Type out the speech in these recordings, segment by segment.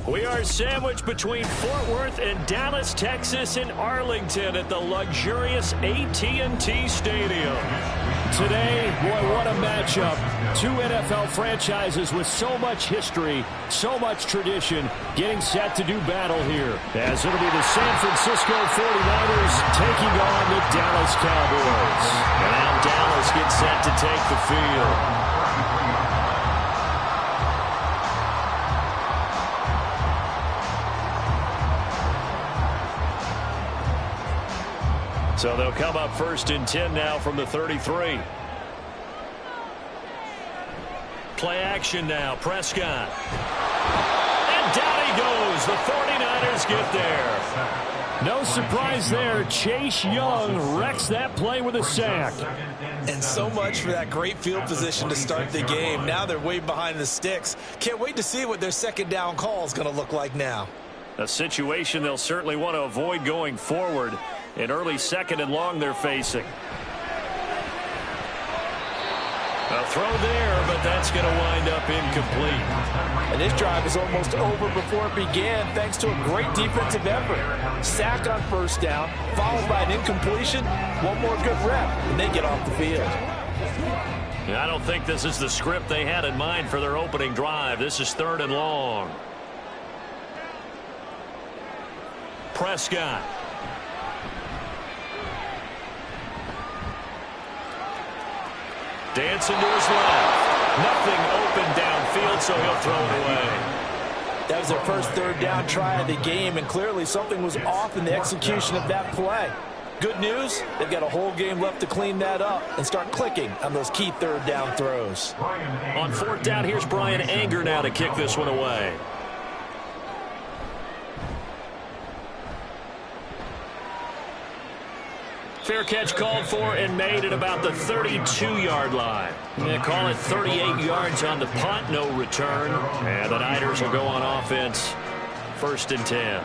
We are sandwiched between Fort Worth and Dallas, Texas, and Arlington at the luxurious AT&T Stadium. Today, boy, what a matchup. Two NFL franchises with so much history, so much tradition, getting set to do battle here. As it'll be the San Francisco 49ers taking on the Dallas Cowboys. And now Dallas gets set to take the field. So they'll come up 1st and 10 now from the 33. Play action now. Prescott. And down he goes. The 49ers get there. No surprise there. Chase Young wrecks that play with a sack. And so much for that great field position to start the game. Now they're way behind the sticks. Can't wait to see what their second down call is going to look like now. A situation they'll certainly want to avoid going forward. An early 2nd and long they're facing. A throw there, but that's going to wind up incomplete. And this drive is almost over before it began thanks to a great defensive effort. Sack on 1st down, followed by an incompletion. One more good rep, and they get off the field. I don't think this is the script they had in mind for their opening drive. This is 3rd and long. Prescott. Dancing to his left. Nothing open downfield, so he'll throw it away. That was their first 3rd down try of the game, and clearly something was off in the execution of that play. Good news, they've got a whole game left to clean that up and start clicking on those key 3rd down throws. On 4th down, here's Brian Anger now to kick this one away. Fair catch called for and made at about the 32-yard line. They call it 38 yards on the punt, no return. And the Niners will go on offense, 1st and 10.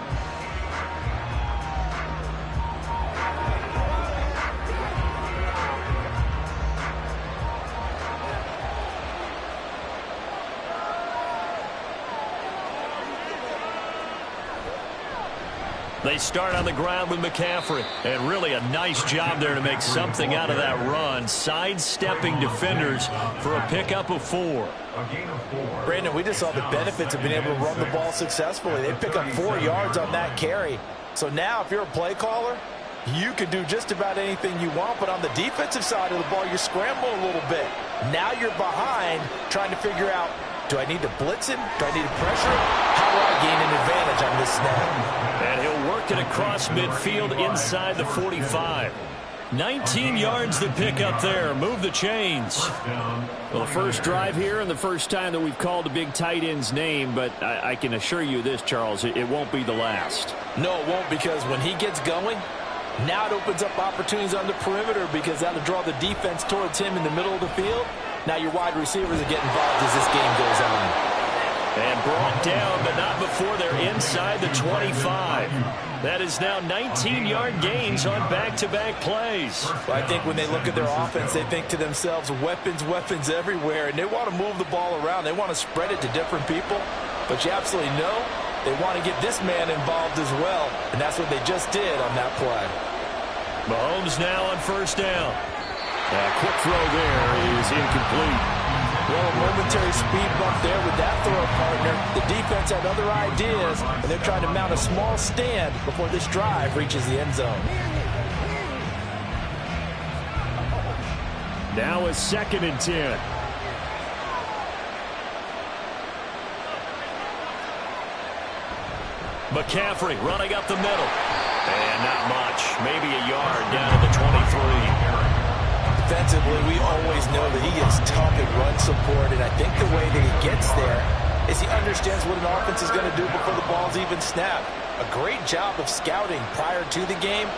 They start on the ground with McCaffrey. And really a nice job there to make something out of that run. Sidestepping defenders for a pickup of 4. Brandon, we just saw the benefits of being able to run the ball successfully. They pick up 4 yards on that carry. So now if you're a play caller, you can do just about anything you want. But on the defensive side of the ball, you scramble a little bit. Now you're behind trying to figure out, do I need to blitz him? Do I need to pressure him? How do I gain an advantage on this snap? And he'll work it across midfield inside the 45. 19 yards to pick up there. Move the chains. Well, the first drive here and the first time that we've called a big tight end's name, but I can assure you this, Charles, it won't be the last. No, it won't, because when he gets going, now it opens up opportunities on the perimeter because that'll draw the defense towards him in the middle of the field. Now your wide receivers are getting involved as this game goes on. And brought down, but not before they're inside the 25. That is now 19-yard gains on back-to-back plays. Well, I think when they look at their offense, they think to themselves, weapons, weapons everywhere, and they want to move the ball around. They want to spread it to different people, but you absolutely know they want to get this man involved as well, and that's what they just did on that play. Mahomes now on 1st down. A quick throw there is incomplete. Well, a momentary speed bump there with that throw partner. The defense had other ideas, and they're trying to mount a small stand before this drive reaches the end zone. Now a 2nd and 10. McCaffrey running up the middle. And not much. Maybe a yard down to the 23. Defensively, we always know that he is tough at run support, and I think the way that he gets there is he understands what an offense is going to do before the ball's even snapped. A great job of scouting prior to the game,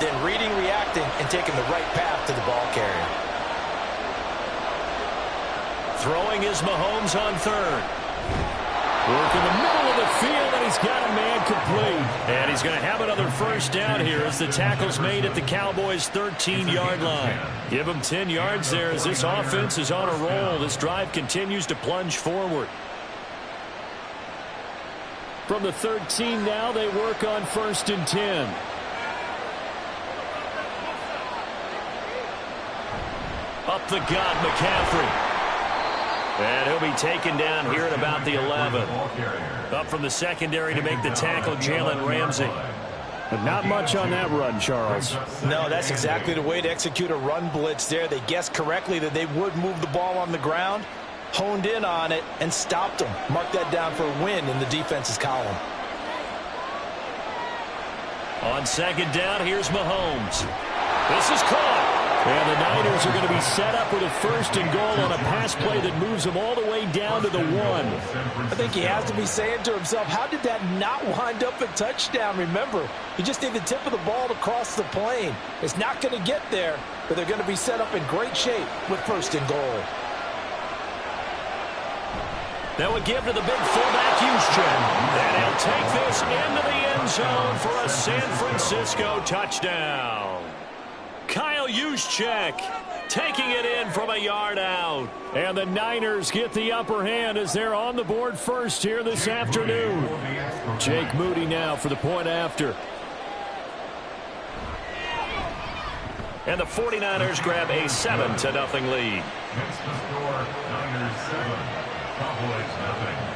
then reading, reacting, and taking the right path to the ball carrier. Throwing is Mahomes on 3rd. Work in the middle of the field, and he's got a man complete. And he's going to have another first down here as the tackle's made at the Cowboys' 13-yard line. Give him 10 yards there as this offense is on a roll. This drive continues to plunge forward. From the 13 now, they work on 1st and 10. Up the gut, McCaffrey. And he'll be taken down here at about the 11. Up from the secondary to make the tackle, Jalen Ramsey. But not much on that run, Charles. No, that's exactly the way to execute a run blitz there. They guessed correctly that they would move the ball on the ground, honed in on it, and stopped them. Mark that down for a win in the defense's column. On 2nd down, here's Mahomes. This is caught. And the Niners are going to be set up with a 1st and goal on a pass play that moves them all the way down to the 1. I think he has to be saying to himself, how did that not wind up a touchdown? Remember, you just need the tip of the ball to cross the plane. It's not going to get there, but they're going to be set up in great shape with 1st and goal. That would give to the big fullback, Juszczyk. And he'll take this into the end zone for a San Francisco touchdown. Kyle Juszczyk taking it in from a yard out. And the Niners get the upper hand as they're on the board first here this afternoon. Jake Moody now for the point after. And the 49ers grab a 7-0 lead. Makes the score Niners 7, Cowboys nothing.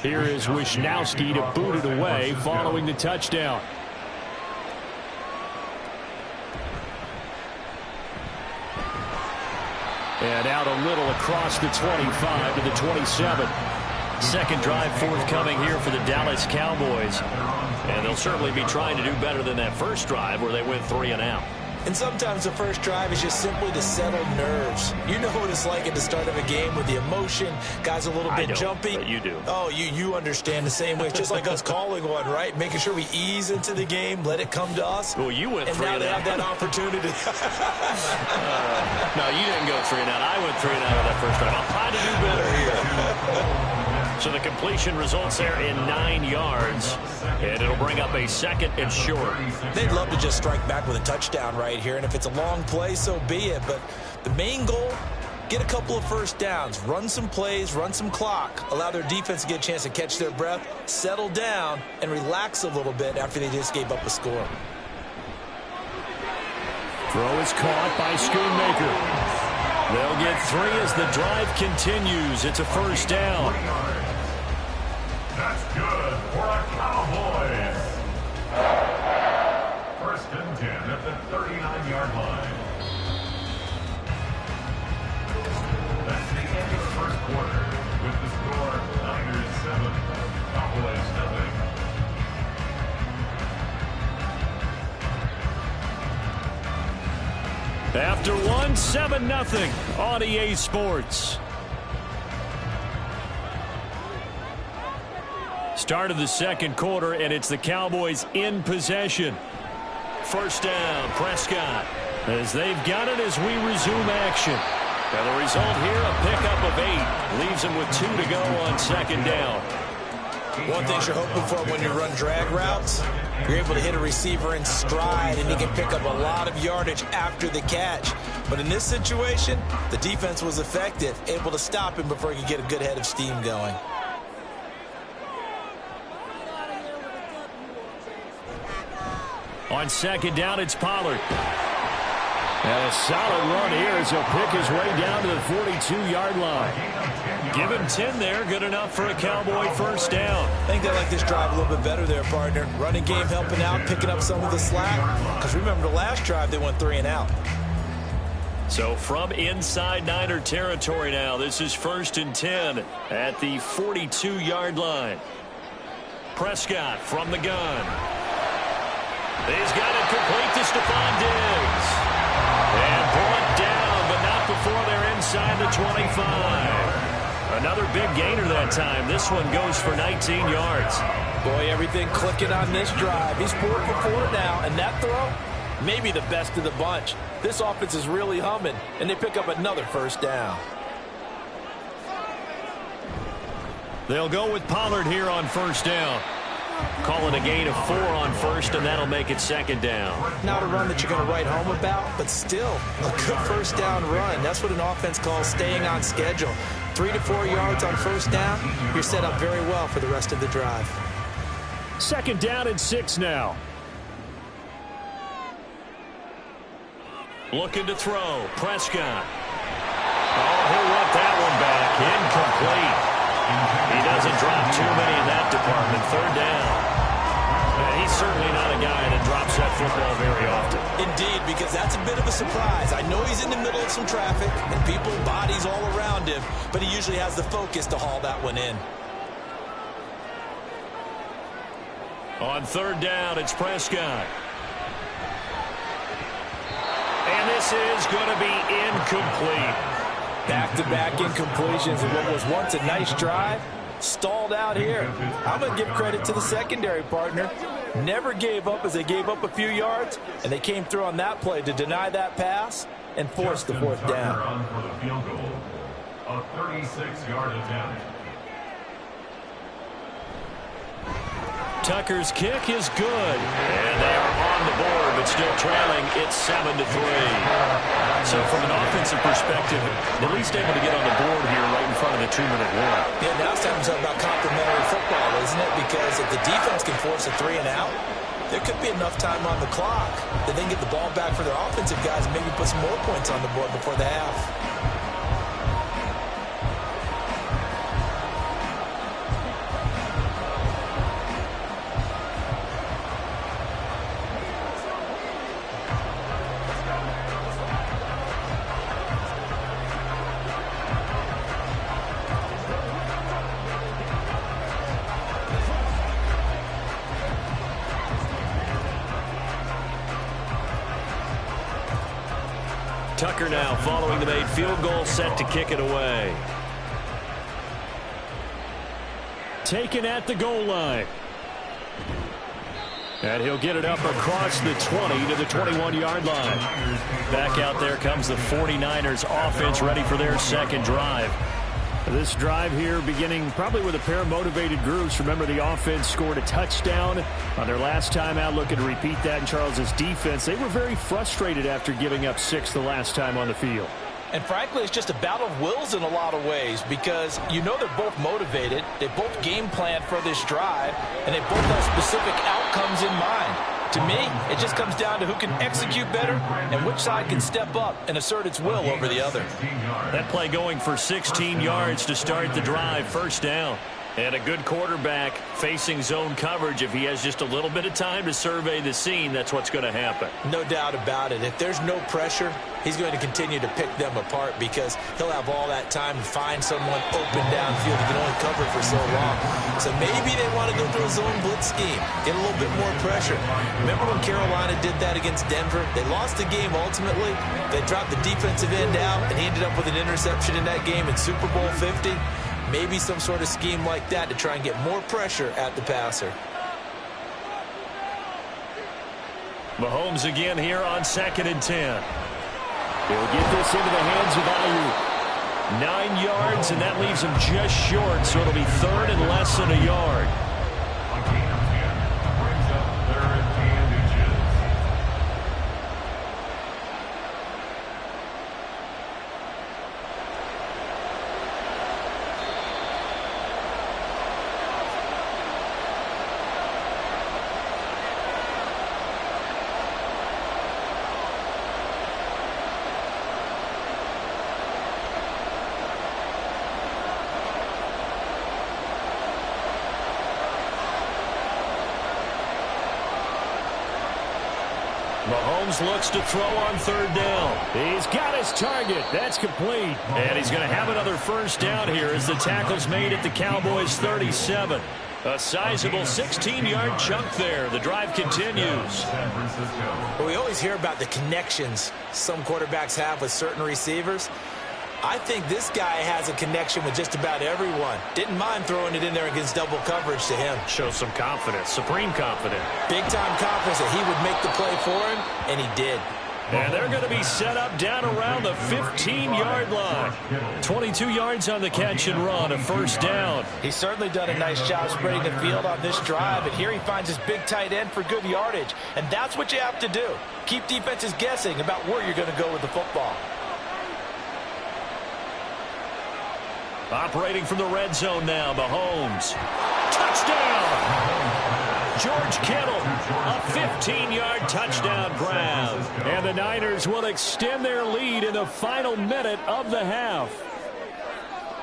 Here is Wisnowski to boot it away following the touchdown. And out a little across the 25 to the 27. Second drive forthcoming here for the Dallas Cowboys. And they'll certainly be trying to do better than that first drive where they went 3 and out. And sometimes the first drive is just simply to settle nerves. You know what it's like at the start of a game with the emotion. Guys a little bit jumpy. But you do. Oh, you understand the same way. It's just like us calling one, right? Making sure we ease into the game, let it come to us. Well, you went 3 and out. And now they have that opportunity. No, you didn't go 3 and out. I went 3 and out of that first drive. I'll try to do better here. So the completion results there in 9 yards. And it'll bring up a 2nd and short. They'd love to just strike back with a touchdown right here. And if it's a long play, so be it. But the main goal, get a couple of first downs. Run some plays, run some clock. Allow their defense to get a chance to catch their breath, settle down, and relax a little bit after they just gave up a score. Throw is caught by Schoonmaker. They'll get 3 as the drive continues. It's a first down. That's good for a Cowboys. 1st and 10 at the 39-yard line. That's the end of the first quarter with the score Niners 7, Cowboys nothing. After 1, 7-0 on EA Sports. Start of the second quarter, and it's the Cowboys in possession. First down, Prescott. As they've got it as we resume action. And the result here, a pickup of 8. Leaves them with 2 to go on 2nd down. One thing you're hoping for when you run drag routes, you're able to hit a receiver in stride, and he can pick up a lot of yardage after the catch. But in this situation, the defense was effective, able to stop him before he could get a good head of steam going. On 2nd down, it's Pollard. And a solid run here as he'll pick his way down to the 42-yard line. Give him 10 there, good enough for a Cowboy first down. I think they like this drive a little bit better there, partner. Running game helping out, picking up some of the slack. Because remember the last drive, they went 3 and out. So from inside Niner territory now, this is 1st and 10 at the 42-yard line. Prescott from the gun. He's got it complete to Stephon Diggs. And brought down, but not before they're inside the 25. Another big gainer that time. This one goes for 19 yards. Boy, everything clicking on this drive. He's 4 for 4 now, and that throw, maybe the best of the bunch. This offense is really humming, and they pick up another first down. They'll go with Pollard here on first down. Call it a gain of 4 on first, and that'll make it 2nd down. Not a run that you're going to write home about, but still a good first down run. That's what an offense calls staying on schedule. 3 to 4 yards on first down, you're set up very well for the rest of the drive. 2nd down and 6 now. Looking to throw. Prescott. Oh, he'll want that one back. Incomplete. He doesn't drop too many in that department. 3rd down. He's certainly not a guy that drops that football very often. Indeed, because that's a bit of a surprise. I know he's in the middle of some traffic and people, bodies all around him, but he usually has the focus to haul that one in. On 3rd down, it's Prescott. And this is going to be incomplete. Back-to-back incompletions in what was once a nice drive. Stalled out here. I'm going to give credit to the secondary, partner. Never gave up as they gave up a few yards, and they came through on that play to deny that pass and force the 4th down. For the field goal, a 36-yard attempt. Tucker's kick is good. And they are on the board, but still trailing. It's 7-3. So from an offensive perspective, at least able to get on the board here right in front of the 2-minute warning. Yeah, now it's time to talk about complementary football, isn't it? Because if the defense can force a 3 and out, there could be enough time on the clock that they can get the ball back for their offensive guys and maybe put some more points on the board before the half. Tucker now following the made field goal, set to kick it away. Taken at the goal line. And he'll get it up across the 20 to the 21-yard line. Back out there comes the 49ers offense, ready for their 2nd drive. This drive here beginning probably with a pair of motivated groups. Remember, the offense scored a touchdown on their last time out. Looking to repeat that in Charles's defense. They were very frustrated after giving up 6 the last time on the field. And frankly, it's just a battle of wills in a lot of ways because you know they're both motivated. They both game planned for this drive, and they both have specific outcomes in mind. To me, it just comes down to who can execute better and which side can step up and assert its will over the other. That play going for 16 yards to start the drive. 1st down. And a good quarterback facing zone coverage. If he has just a little bit of time to survey the scene, that's what's going to happen. No doubt about it. If there's no pressure, he's going to continue to pick them apart because he'll have all that time to find someone open downfield. He can only cover for so long. So maybe they want to go to a zone blitz scheme, get a little bit more pressure. Remember when Carolina did that against Denver? They lost the game ultimately. They dropped the defensive end out, and he ended up with an interception in that game in Super Bowl 50. Maybe some sort of scheme like that to try and get more pressure at the passer. Mahomes again here on 2nd and 10. He'll get this into the hands of Ayuk. 9 yards, and that leaves him just short, so it'll be 3rd and less than a yard. A gain of 10 brings up 3rd and inches. Mahomes looks to throw on third down. He's got his target. That's complete. And he's going to have another first down here as the tackle's made at the Cowboys' 37. A sizable 16-yard chunk there. The drive continues. We always hear about the connections some quarterbacks have with certain receivers. I think this guy has a connection with just about everyone. Didn't mind throwing it in there against double coverage to him. Shows some confidence, supreme confidence. Big-time confidence that he would make the play for him, and he did. And they're going to be set up down around the 15-yard line. 22 yards on the catch and run, a first down. He's certainly done a nice job spreading the field on this drive, and here he finds his big tight end for good yardage. And that's what you have to do. Keep defenses guessing about where you're going to go with the football. Operating from the red zone now, Mahomes. Touchdown! George Kittle, a 15-yard touchdown grab. And the Niners will extend their lead in the final minute of the half.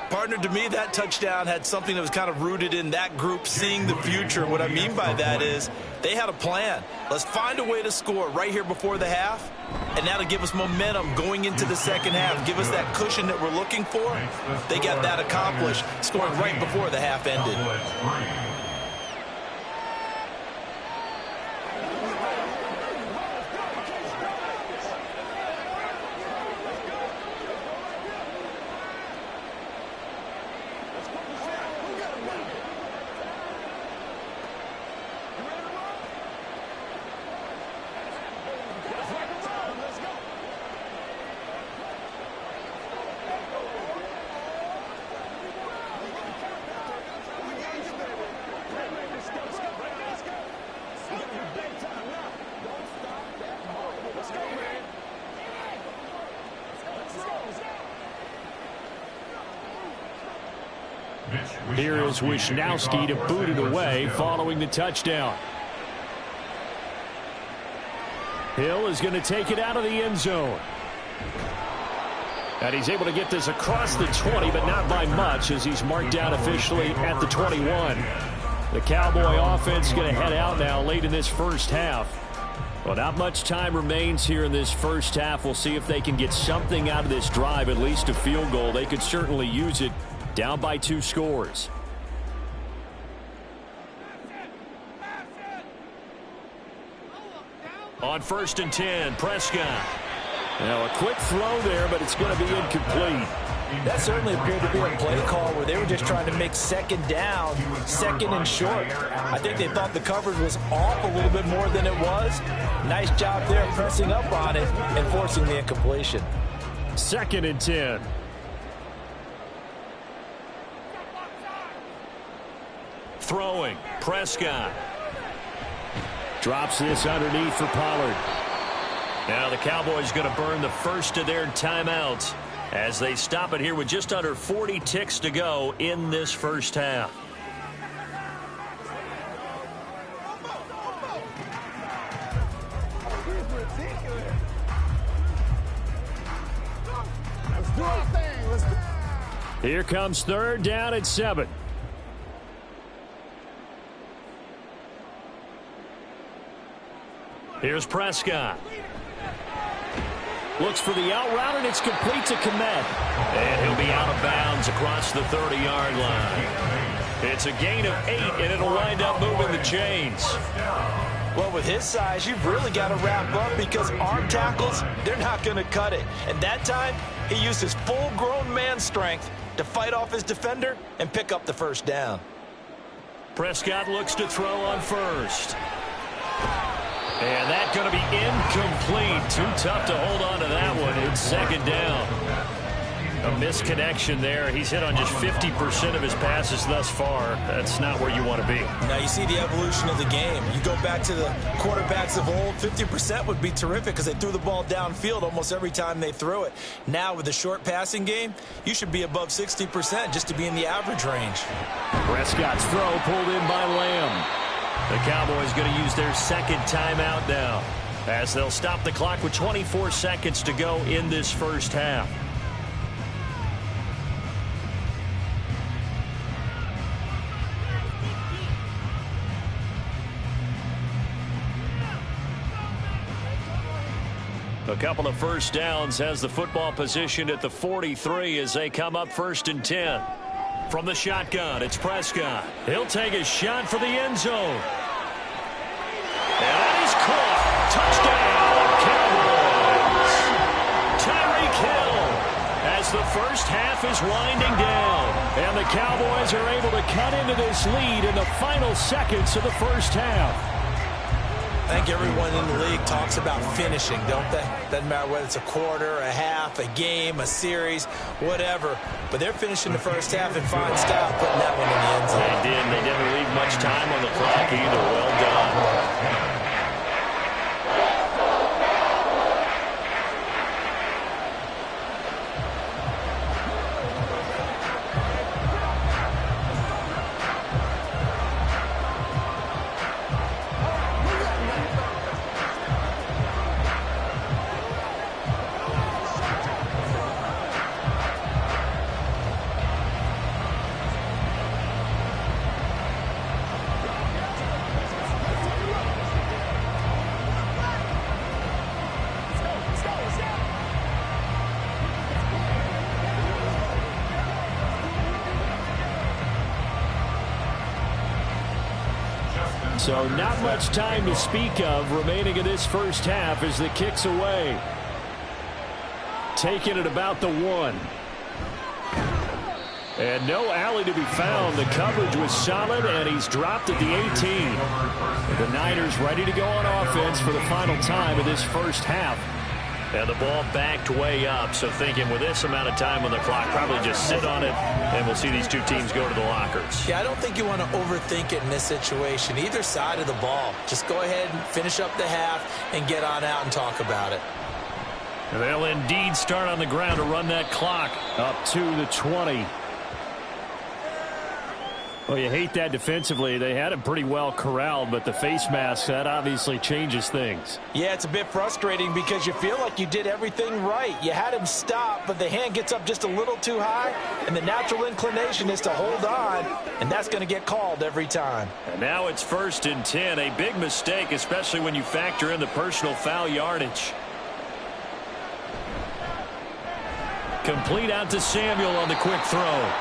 Partner, to me, that touchdown had something that was kind of rooted in that group seeing the future. What I mean by that is they had a plan. Let's find a way to score right here before the half, and that'll give us momentum going into the second half, give us that cushion that we're looking for. They got that accomplished, scoring right before the half ended. Here is Wisnowski to boot it away following the touchdown. Hill is going to take it out of the end zone. And he's able to get this across the 20, but not by much as he's marked down officially at the 21. The Cowboy offense going to head out now late in this first half. Well, not much time remains here in this first half. We'll see if they can get something out of this drive, at least a field goal. They could certainly use it. Down by 2 scores. On 1st and 10, Prescott. Now a quick throw there, but it's going to be incomplete. That certainly appeared to be a play call where they were just trying to make second down, second and short. I think they thought the coverage was off a little bit more than it was. Nice job there pressing up on it and forcing the incompletion. 2nd and 10. Throwing, Prescott. Drops this underneath for Pollard. Now the Cowboys going to burn the first of their timeouts as they stop it here with just under 40 ticks to go in this first half. Here comes 3rd down and 7. Here's Prescott. Looks for the out route, and it's complete to Kmet. And he'll be out of bounds across the 30-yard line. It's a gain of 8, and it'll wind up moving the chains. Well, with his size, you've really got to wrap up because arm tackles, they're not going to cut it. And that time, he used his full-grown man strength to fight off his defender and pick up the first down. Prescott looks to throw on 1st. And that's going to be incomplete. Too tough to hold on to that one. It's 2nd down. A misconnection there. He's hit on just 50% of his passes thus far. That's not where you want to be. Now you see the evolution of the game. You go back to the quarterbacks of old, 50% would be terrific because they threw the ball downfield almost every time they threw it. Now with the short passing game, you should be above 60% just to be in the average range. Prescott's throw pulled in by Lamb. The Cowboys going to use their 2nd timeout now as they'll stop the clock with 24 seconds to go in this first half. A couple of first downs, has the football positioned at the 43 as they come up 1st and 10. From the shotgun, it's Prescott. He'll take a shot for the end zone. And that is caught. Touchdown, Cowboys. Tyreek Hill as the first half is winding down. And the Cowboys are able to cut into this lead in the final seconds of the first half. I think everyone in the league talks about finishing, don't they? Doesn't matter whether it's a quarter, a half, a game, a series, whatever. But they're finishing the first half in fine style, putting that one in the end zone. They did. They didn't leave much time on the clock either. Well done. So not much time to speak of remaining in this first half as the kick's away. Taking it about the 1. And no alley to be found. The coverage was solid, and he's dropped at the 18. The Niners ready to go on offense for the final time of this first half. And the ball backed way up, so thinking with this amount of time on the clock, probably just sit on it, and we'll see these two teams go to the lockers. Yeah, I don't think you want to overthink it in this situation. Either side of the ball. Just go ahead and finish up the half and get on out and talk about it. And they'll indeed start on the ground to run that clock up to the 20. Well, you hate that defensively. They had him pretty well corralled, but the face mask, that obviously changes things. Yeah, it's a bit frustrating because you feel like you did everything right. You had him stop, but the hand gets up just a little too high, and the natural inclination is to hold on, and that's going to get called every time. And now it's 1st and 10. A big mistake, especially when you factor in the personal foul yardage. Complete out to Samuel on the quick throw.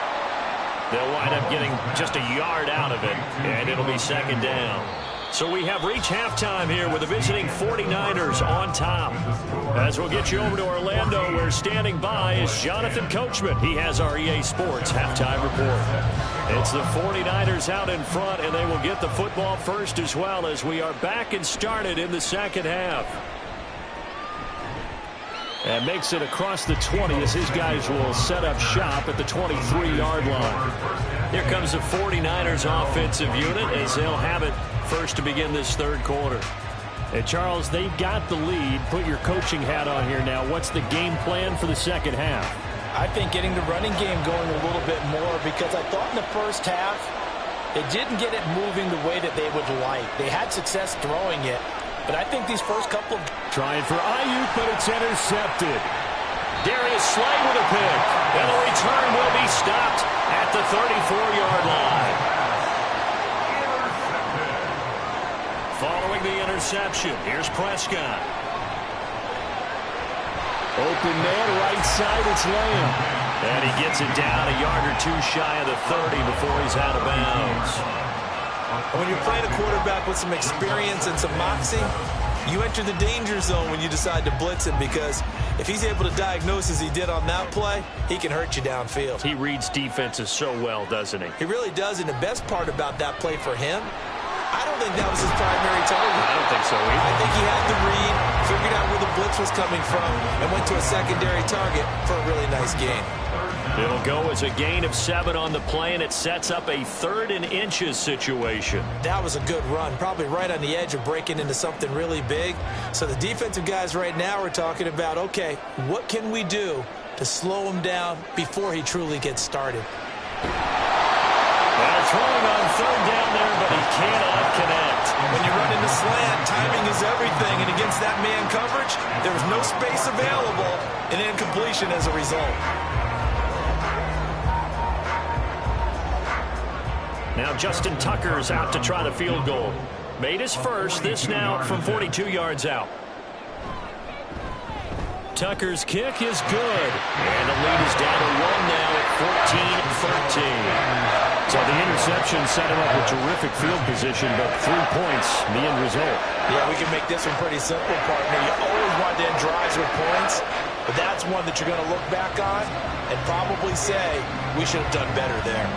They'll wind up getting just a yard out of it, and it'll be 2nd down. So we have reached halftime here with the visiting 49ers on top. As we'll get you over to Orlando, where standing by is Jonathan Coachman. He has our EA Sports halftime report. It's the 49ers out in front, and they will get the football first as well as we are back and started in the second half. And makes it across the 20 as his guys will set up shop at the 23-yard line. Here comes the 49ers offensive unit as they'll have it first to begin this third quarter. And Charles, they've got the lead. Put your coaching hat on here now. What's the game plan for the second half? I think getting the running game going a little bit more, because I thought in the first half they didn't get it moving the way that they would like. They had success throwing it. But I think these first couple... Trying for Ayuk, but it's intercepted. Darius Slay with a pick. And the return will be stopped at the 34-yard line. Following the interception, here's Prescott. Open man, right side, it's Lamb. And he gets it down a yard or two shy of the 30 before he's out of bounds. When you're playing a quarterback with some experience and some moxie, you enter the danger zone when you decide to blitz him, because if he's able to diagnose as he did on that play, he can hurt you downfield. He reads defenses so well, doesn't he? He really does, and the best part about that play for him, I don't think that was his primary target. I don't think so either. I think he had the read, figured out where the blitz was coming from, and went to a secondary target for a really nice gain. It'll go as a gain of 7 on the play, and it sets up a 3rd and inches situation. That was a good run, probably right on the edge of breaking into something really big. So the defensive guys right now are talking about, okay, what can we do to slow him down before he truly gets started? Well, throwing on 3rd down there, but he cannot connect. When you run into slant, timing is everything, and against that man coverage, there was no space available, and incompletion as a result. Now Justin Tucker's out to try the field goal. Made his first, this now from 42 yards out. Tucker's kick is good. And the lead is down to 1 now at 14-13. So the interception set him up with terrific field position, but 3 points, the end result. Yeah, we can make this one pretty simple, partner. You always want to end drives with points, but that's one that you're going to look back on and probably say, we should have done better there.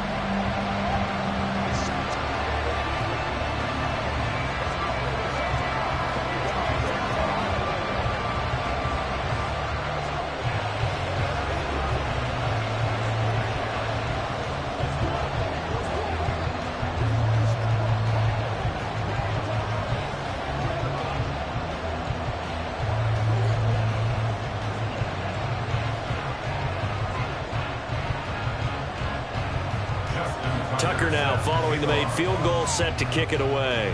Tucker now following the made field goal, set to kick it away.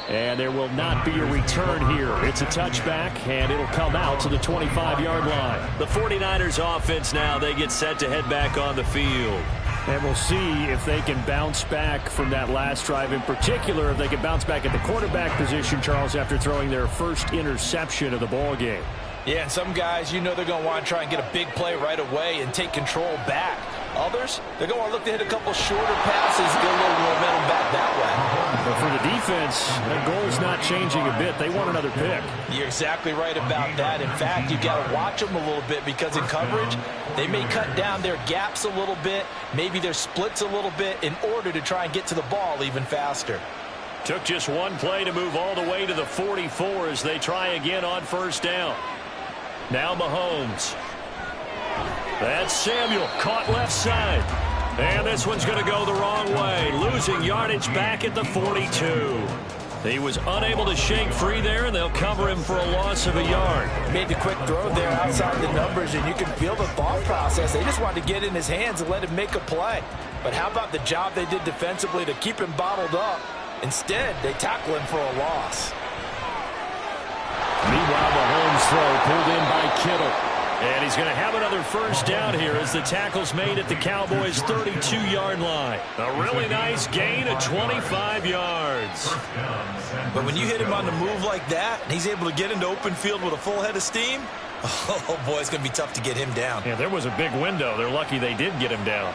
And there will not be a return here. It's a touchback, and it'll come out to the 25-yard line. The 49ers offense now, they get set to head back on the field. And we'll see if they can bounce back from that last drive. In particular, if they can bounce back at the quarterback position, Charles, after throwing their first interception of the ball game. Yeah, and some guys, you know they're going to want to try and get a big play right away and take control back. Others, they're going to look to hit a couple shorter passes, get a little momentum back that way. But for the defense, the goal's not changing a bit. They want another pick. You're exactly right about that. In fact, you got to watch them a little bit because in coverage, they may cut down their gaps a little bit, maybe their splits a little bit in order to try and get to the ball even faster. Took just one play to move all the way to the 44 as they try again on first down. Now Mahomes. That's Samuel, caught left side. And this one's going to go the wrong way. Losing yardage back at the 42. He was unable to shake free there, and they'll cover him for a loss of a yard. Made the quick throw there outside the numbers, and you can feel the thought process. They just wanted to get in his hands and let him make a play. But how about the job they did defensively to keep him bottled up? Instead, they tackle him for a loss. Meanwhile, Mahomes' throw pulled in by Kittle. And he's going to have another first down here as the tackle's made at the Cowboys' 32-yard line. A really nice gain of 25 yards. But when you hit him on the move like that, and he's able to get into open field with a full head of steam, oh boy, it's going to be tough to get him down. Yeah, there was a big window. They're lucky they did get him down.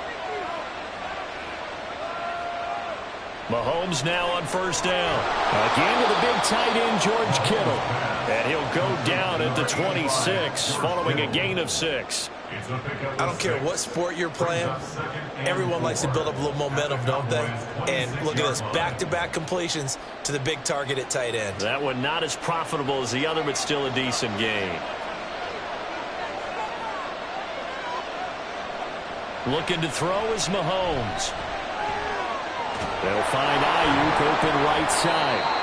Mahomes now on first down. Again to the big tight end, George Kittle. And he'll go down at the 26 following a gain of 6. I don't care what sport you're playing. Everyone likes to build up a little momentum, don't they? And look at this, back-to-back completions to the big target at tight end. That one not as profitable as the other, but still a decent gain. Looking to throw is Mahomes. They'll find Ayuk open right side.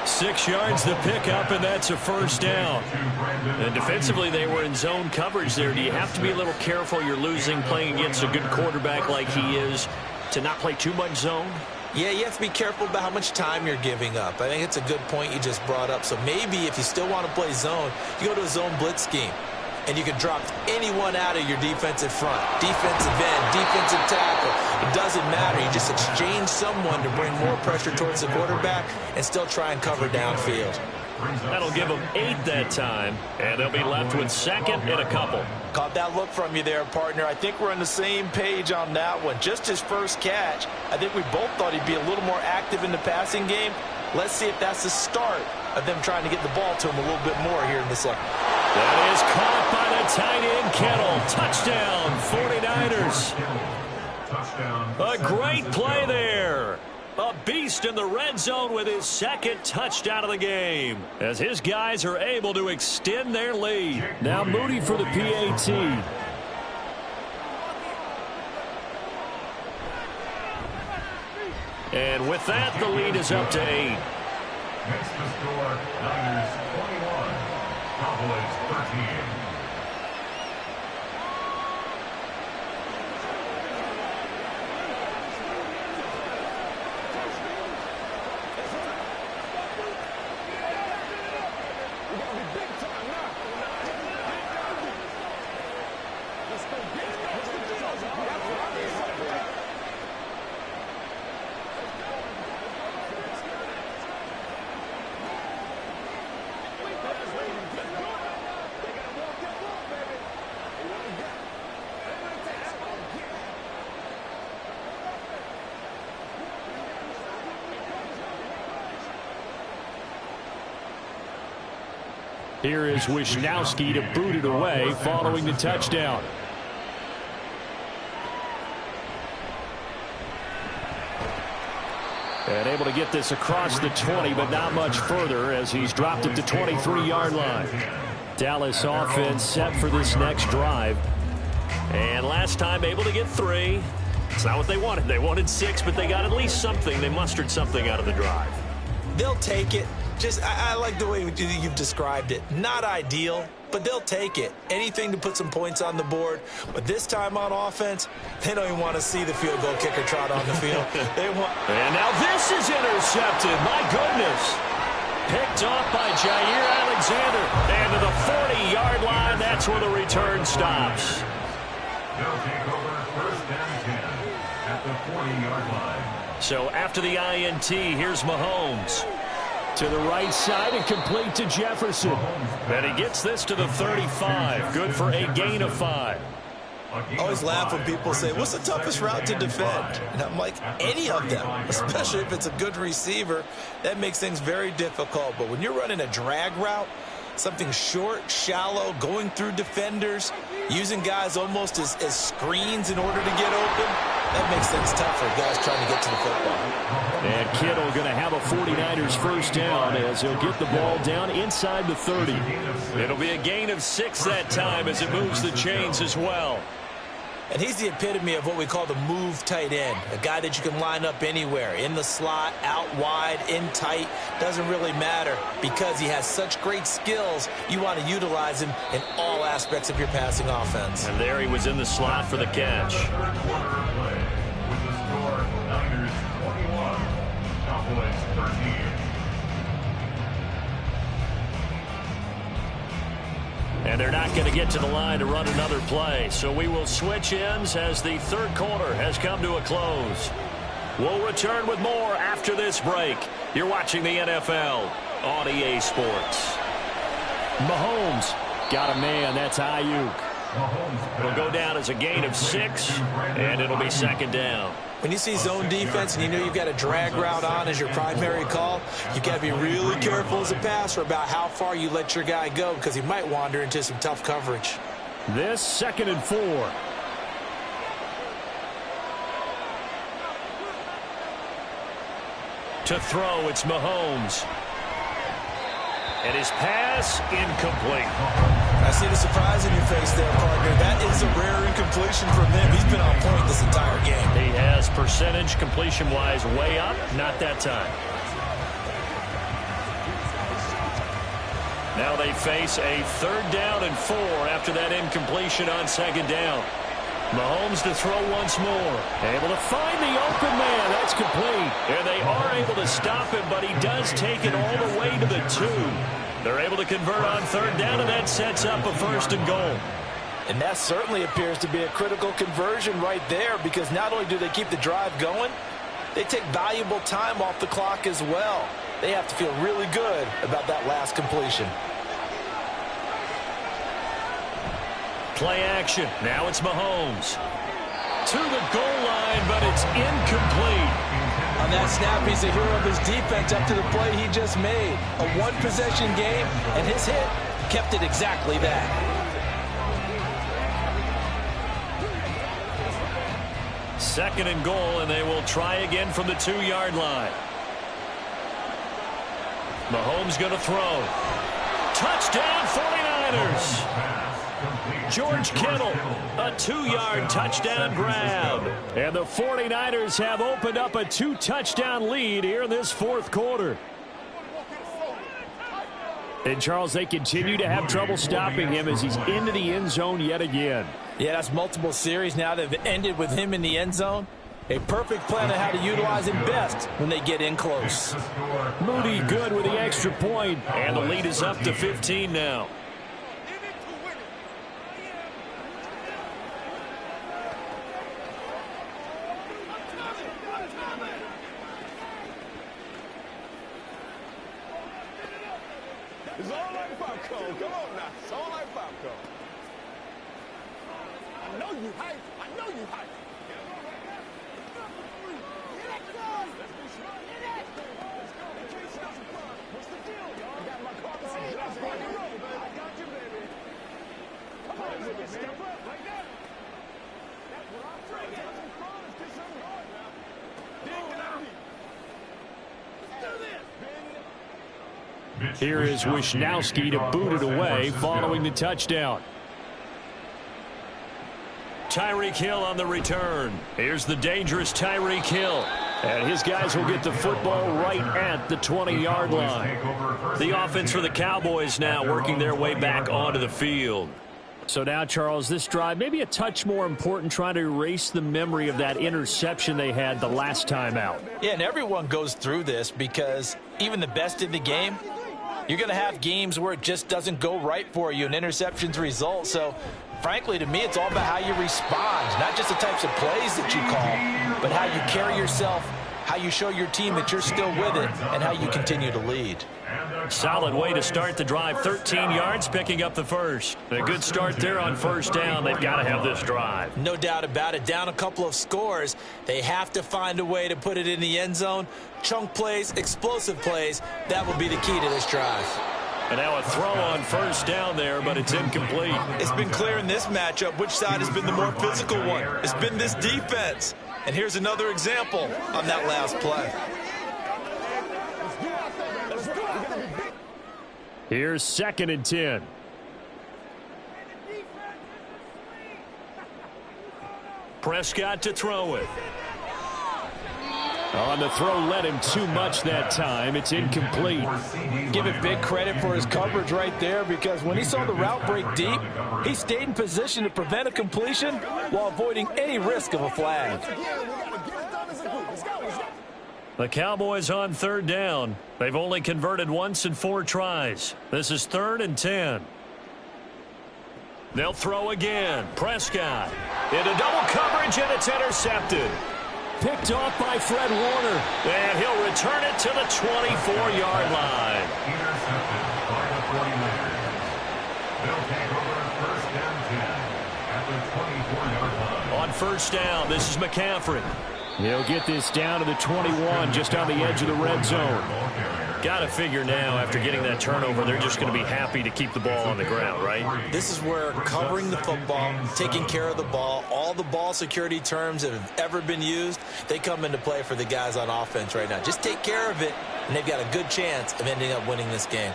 6 yards the pickup, and that's a first down. And defensively, they were in zone coverage there. Do you have to be a little careful? You're losing playing against a good quarterback like he is to not play too much zone? Yeah, you have to be careful about how much time you're giving up. I think it's a good point you just brought up. So maybe if you still want to play zone, you go to a zone blitz scheme. And you can drop anyone out of your defensive front. Defensive end, defensive tackle. It doesn't matter. You just exchange someone to bring more pressure towards the quarterback and still try and cover downfield. That'll give them 8 that time. And they'll be left with second and a couple. Caught that look from you there, partner. I think we're on the same page on that one. Just his first catch. I think we both thought he'd be a little more active in the passing game. Let's see if that's the start of them trying to get the ball to him a little bit more here in the second. That is caught by the tight end, Kittle. Touchdown, 49ers. A great play there. A beast in the red zone with his second touchdown of the game, as his guys are able to extend their lead. Now Moody for the PAT. And with that, the lead is up to 8. Next to score, Niners 21, Cowboys 13. Here is Wisnowski to boot it away following the touchdown. And able to get this across the 20, but not much further as he's dropped it to 23-yard line. Dallas offense set for this next drive. And last time able to get 3. It's not what they wanted. They wanted 6, but they got at least something. They mustered something out of the drive. They'll take it. I like the way you've described it. Not ideal, but they'll take it. Anything to put some points on the board. But this time on offense, they don't even want to see the field goal kicker trot on the field. And now this is intercepted. My goodness. Picked off by Jair Alexander. And to the 40-yard line, that's where the return stops. They'll take over first and 10 at the 40-yard line. So after the INT, here's Mahomes. To the right side and complete to Jefferson. And he gets this to the 35. Good for a gain of 5. I always laugh when people say, what's the toughest route to defend? And I'm like, any of them, especially if it's a good receiver. That makes things very difficult. But when you're running a drag route, something short, shallow, going through defenders, using guys almost as screens in order to get open, that makes things tough for guys trying to get to the football. And Kittle going to have a 49ers first down as he'll get the ball down inside the 30. It'll be a gain of 6 that time as it moves the chains as well. And he's the epitome of what we call the move tight end, a guy that you can line up anywhere, in the slot, out wide, in tight, doesn't really matter because he has such great skills. You want to utilize him in all aspects of your passing offense. And there he was in the slot for the catch. Third quarter of play with the score Niners 21, Cowboys 13. And they're not going to get to the line to run another play. So we will switch ends as the third quarter has come to a close. We'll return with more after this break. You're watching the NFL on EA Sports. Mahomes got a man. That's Ayuk. It'll go down as a gain of 6, and it'll be second down. When you see zone defense and you know you've got a drag route on as your primary call, you've got to be really careful as a passer about how far you let your guy go because he might wander into some tough coverage. This 2nd and 4. To throw, it's Mahomes. And his pass incomplete. I see the surprise in your face there, partner. That is a rare incompletion from him. He's been on point this entire game. He has percentage completion-wise way up. Not that time. Now they face a 3rd down and 4 after that incompletion on 2nd down. Mahomes to throw once more. Able to find the open man. That's complete. And they are able to stop him, but he does take it all the way to the 2. They're able to convert on 3rd down, and that sets up a 1st and goal. And that certainly appears to be a critical conversion right there because not only do they keep the drive going, they take valuable time off the clock as well. They have to feel really good about that last completion. Play action. Now it's Mahomes. To the goal line, but it's incomplete. On that snap, he's a hero of his defense up to the play he just made. A one-possession game, and his hit kept it exactly that. Second and goal, and they will try again from the 2-yard line. Mahomes going to throw. Touchdown, 49ers. George Kittle, a 2-yard touchdown grab. And the 49ers have opened up a 2-touchdown lead here in this 4th quarter. And, Charles, they continue to have trouble stopping him as he's into the end zone yet again. Yeah, that's multiple series now that have ended with him in the end zone. A perfect plan on how to utilize him best when they get in close. Moody good with the extra point, and the lead is up to 15 now. It's all like popcorn. Come on now. It's all like popcorn. I know you hype. I know you hype. What's the deal, y'all? I got my car. Let's roll, baby. Here is Wisnowski to boot it away following the touchdown. Tyreek Hill on the return. Here's the dangerous Tyreek Hill. And his guys will get the football right at the 20-yard line. The offense for the Cowboys now working their way back onto the field. So now, Charles, this drive maybe a touch more important, trying to erase the memory of that interception they had the last time out. Yeah, and everyone goes through this because even the best in the game, you're going to have games where it just doesn't go right for you, and interceptions result. So, frankly, to me, it's all about how you respond, not just the types of plays that you call, but how you carry yourself, how you show your team that you're still with it, and how you continue to lead. Solid way to start the drive. 13 yards, picking up the first. A good start there on first down. They've got to have this drive. No doubt about it. Down a couple of scores. They have to find a way to put it in the end zone. Chunk plays, explosive plays. That will be the key to this drive. And now a throw on first down there, but it's incomplete. It's been clear in this matchup which side has been the more physical one. It's been this defense. And here's another example on that last play. Here's 2nd and 10. Prescott to throw it. On the throw, led him too much that time. It's incomplete. Give it big credit for his coverage right there, because when he saw the route break deep, he stayed in position to prevent a completion while avoiding any risk of a flag. The Cowboys on 3rd down. They've only converted once in 4 tries. This is 3rd and 10. They'll throw again. Prescott into double coverage, and it's intercepted. Picked off by Fred Warner. And he'll return it to the 24-yard line. Intercepted by the 49ers. They'll take over 1st and 10 at the 24-yard line. On first down, this is McCaffrey. He'll get this down to the 21, just on the edge of the red zone. Got to figure now, after getting that turnover, they're just going to be happy to keep the ball on the ground, right? This is where covering the football, taking care of the ball, all the ball security terms that have ever been used, they come into play for the guys on offense right now. Just take care of it, and they've got a good chance of ending up winning this game.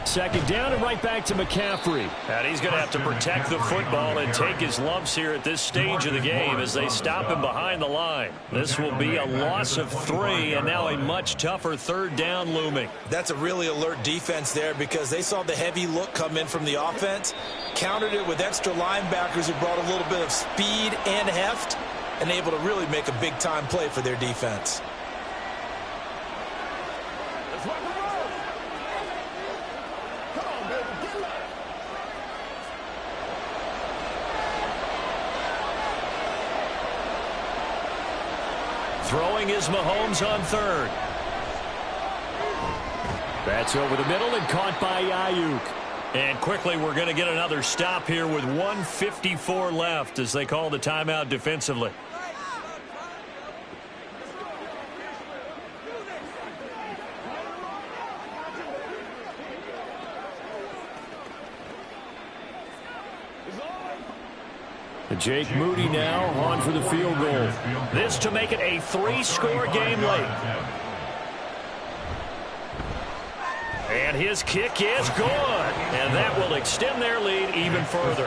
Second down and right back to McCaffrey. And he's going to have to protect the football and take his lumps here at this stage of the game as they stop him behind the line. This will be a loss of 3, and now a much tougher 3rd down looming. That's a really alert defense there, because they saw the heavy look come in from the offense, countered it with extra linebackers who brought a little bit of speed and heft, and able to really make a big-time play for their defense. Throwing is Mahomes on 3rd. That's over the middle and caught by Ayuk. And quickly, we're going to get another stop here with 1:54 left as they call the timeout defensively. Jake Moody now on for the field goal. This to make it a 3-score game late. And his kick is good. And that will extend their lead even further.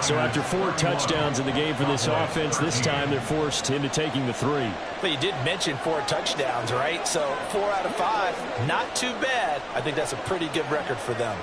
So after 4 touchdowns in the game for this offense, this time they're forced into taking the 3. But you did mention 4 touchdowns, right? So 4 out of 5, not too bad. I think that's a pretty good record for them.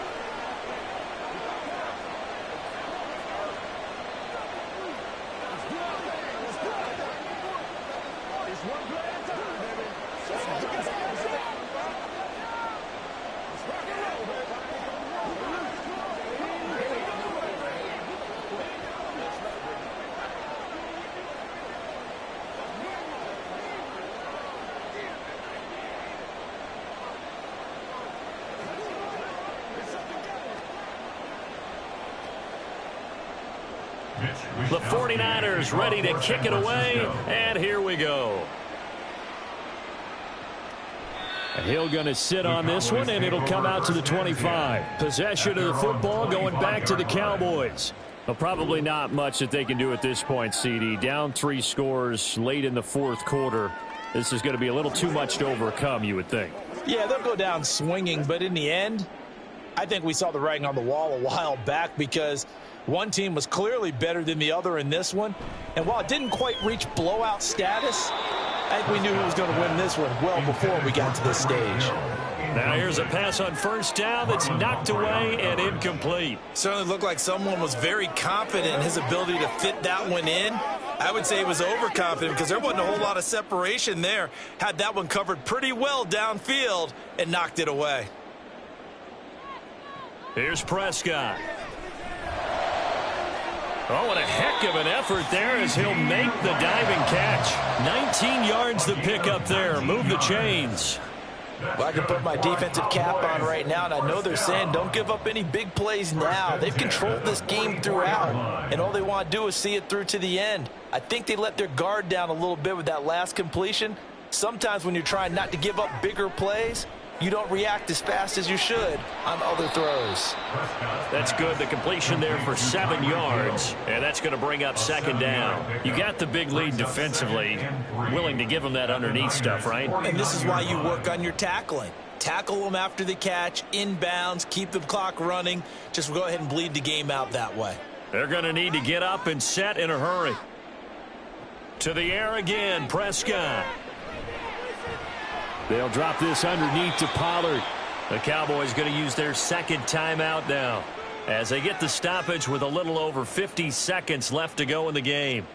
The 49ers ready to kick it away, and here we go. He'll going to sit on this one, and it'll come out to the 25. Possession of the football going back to the Cowboys. Well, probably not much that they can do at this point, CD. Down 3 scores late in the fourth quarter. This is going to be a little too much to overcome, you would think. Yeah, they'll go down swinging, but in the end, I think we saw the writing on the wall a while back because one team was clearly better than the other in this one. And while it didn't quite reach blowout status, I think we knew who was going to win this one well before we got to this stage. Now here's a pass on first down that's knocked away and incomplete. Certainly looked like someone was very confident in his ability to fit that one in. I would say he was overconfident because there wasn't a whole lot of separation there. Had that one covered pretty well downfield and knocked it away. Here's Prescott. Oh, and a heck of an effort there as he'll make the diving catch. 19 yards the pickup there. Move the chains. Well, I can put my defensive cap on right now, and I know they're saying don't give up any big plays now. They've controlled this game throughout, and all they want to do is see it through to the end. I think they let their guard down a little bit with that last completion. Sometimes when you're trying not to give up bigger plays, you don't react as fast as you should on other throws. That's good. The completion there for 7 yards, and that's going to bring up second down. You got the big lead defensively, willing to give them that underneath stuff, right? And this is why you work on your tackling. Tackle them after the catch, inbounds, keep the clock running. Just go ahead and bleed the game out that way. They're going to need to get up and set in a hurry. To the air again, Prescott. They'll drop this underneath to Pollard. The Cowboys going to use their second timeout now as they get the stoppage with a little over 50 seconds left to go in the game.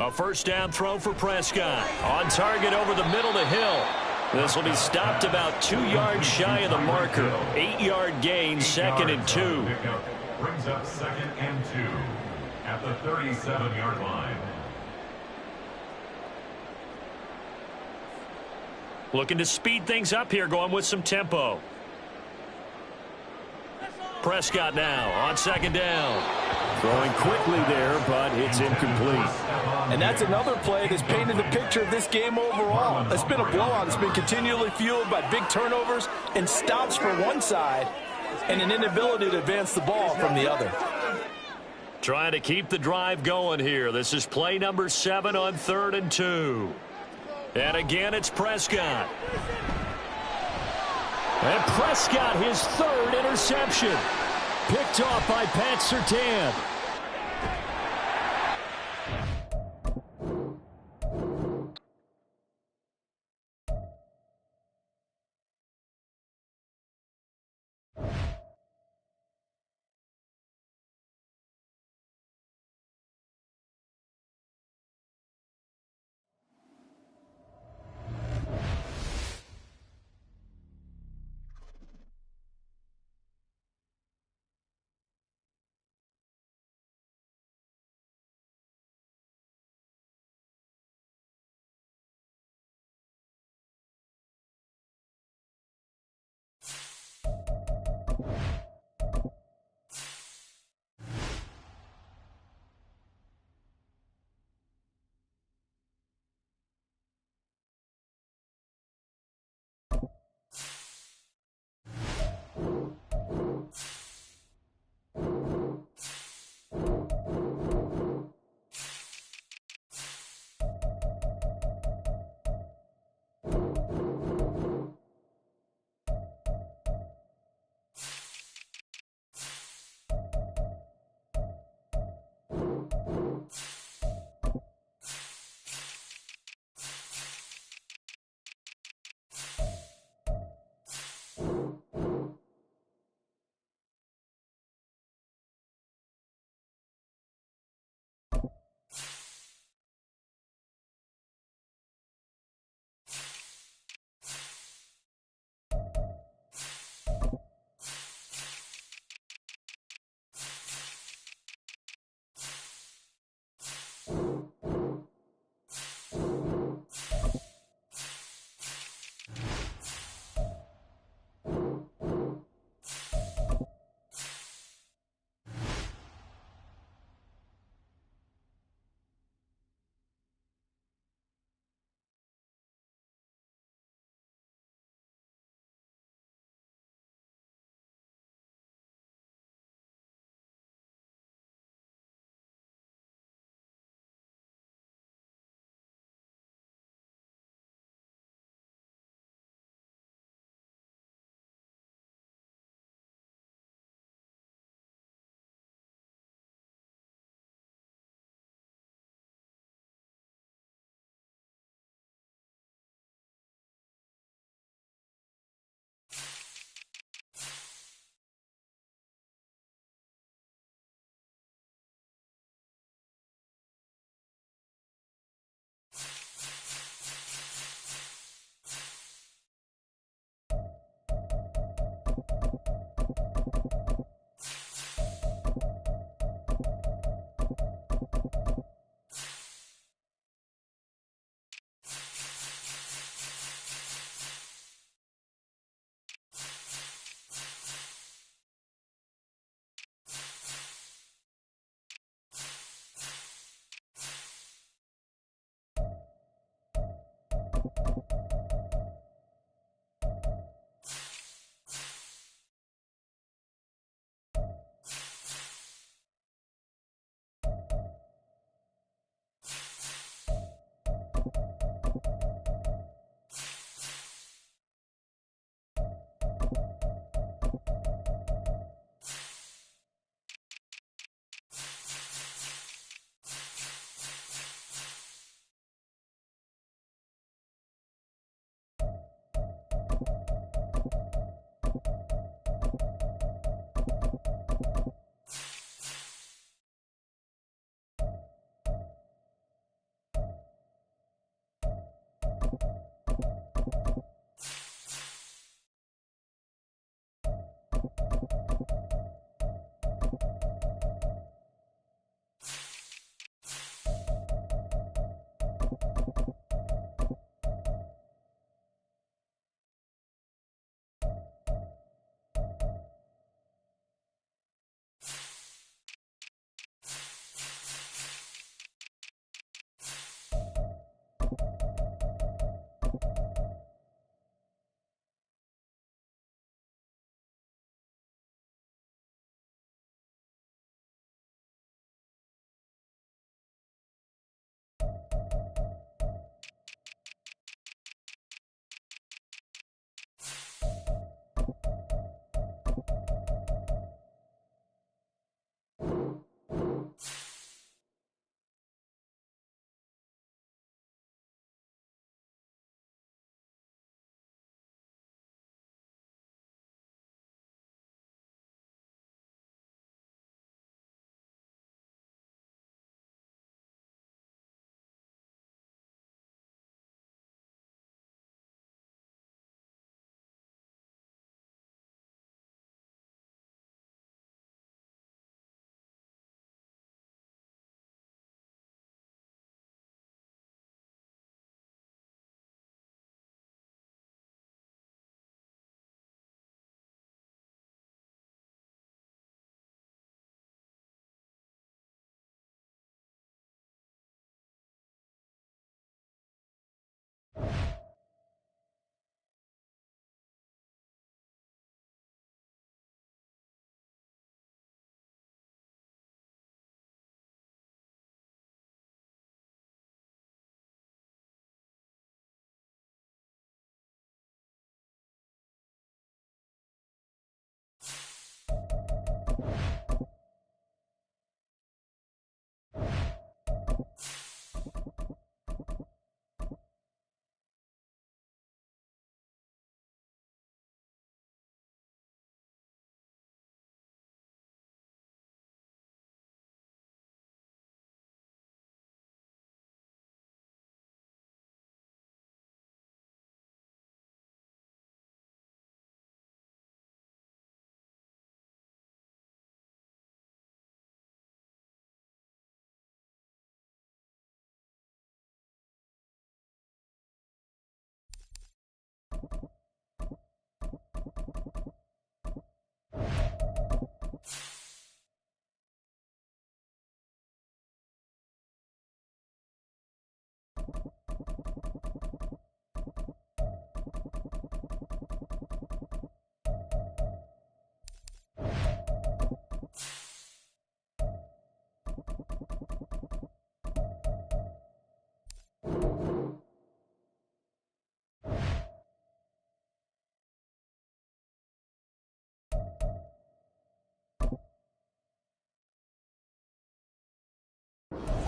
A first down throw for Prescott. On target over the middle to Hill. This will be stopped about 2 yards shy of the marker. 8-yard gain, second and 2. Brings up second and 2 at the 37-yard line. Looking to speed things up here, going with some tempo. Prescott now on second down. Throwing quickly there, but it's incomplete. And that's another play that's painted the picture of this game overall. It's been a blowout. It's been continually fueled by big turnovers and stops for one side and an inability to advance the ball from the other. Trying to keep the drive going here. This is play number 7 on 3rd and 2. And again, it's Prescott. And Prescott, his 3rd interception. Picked off by Pat Surtain.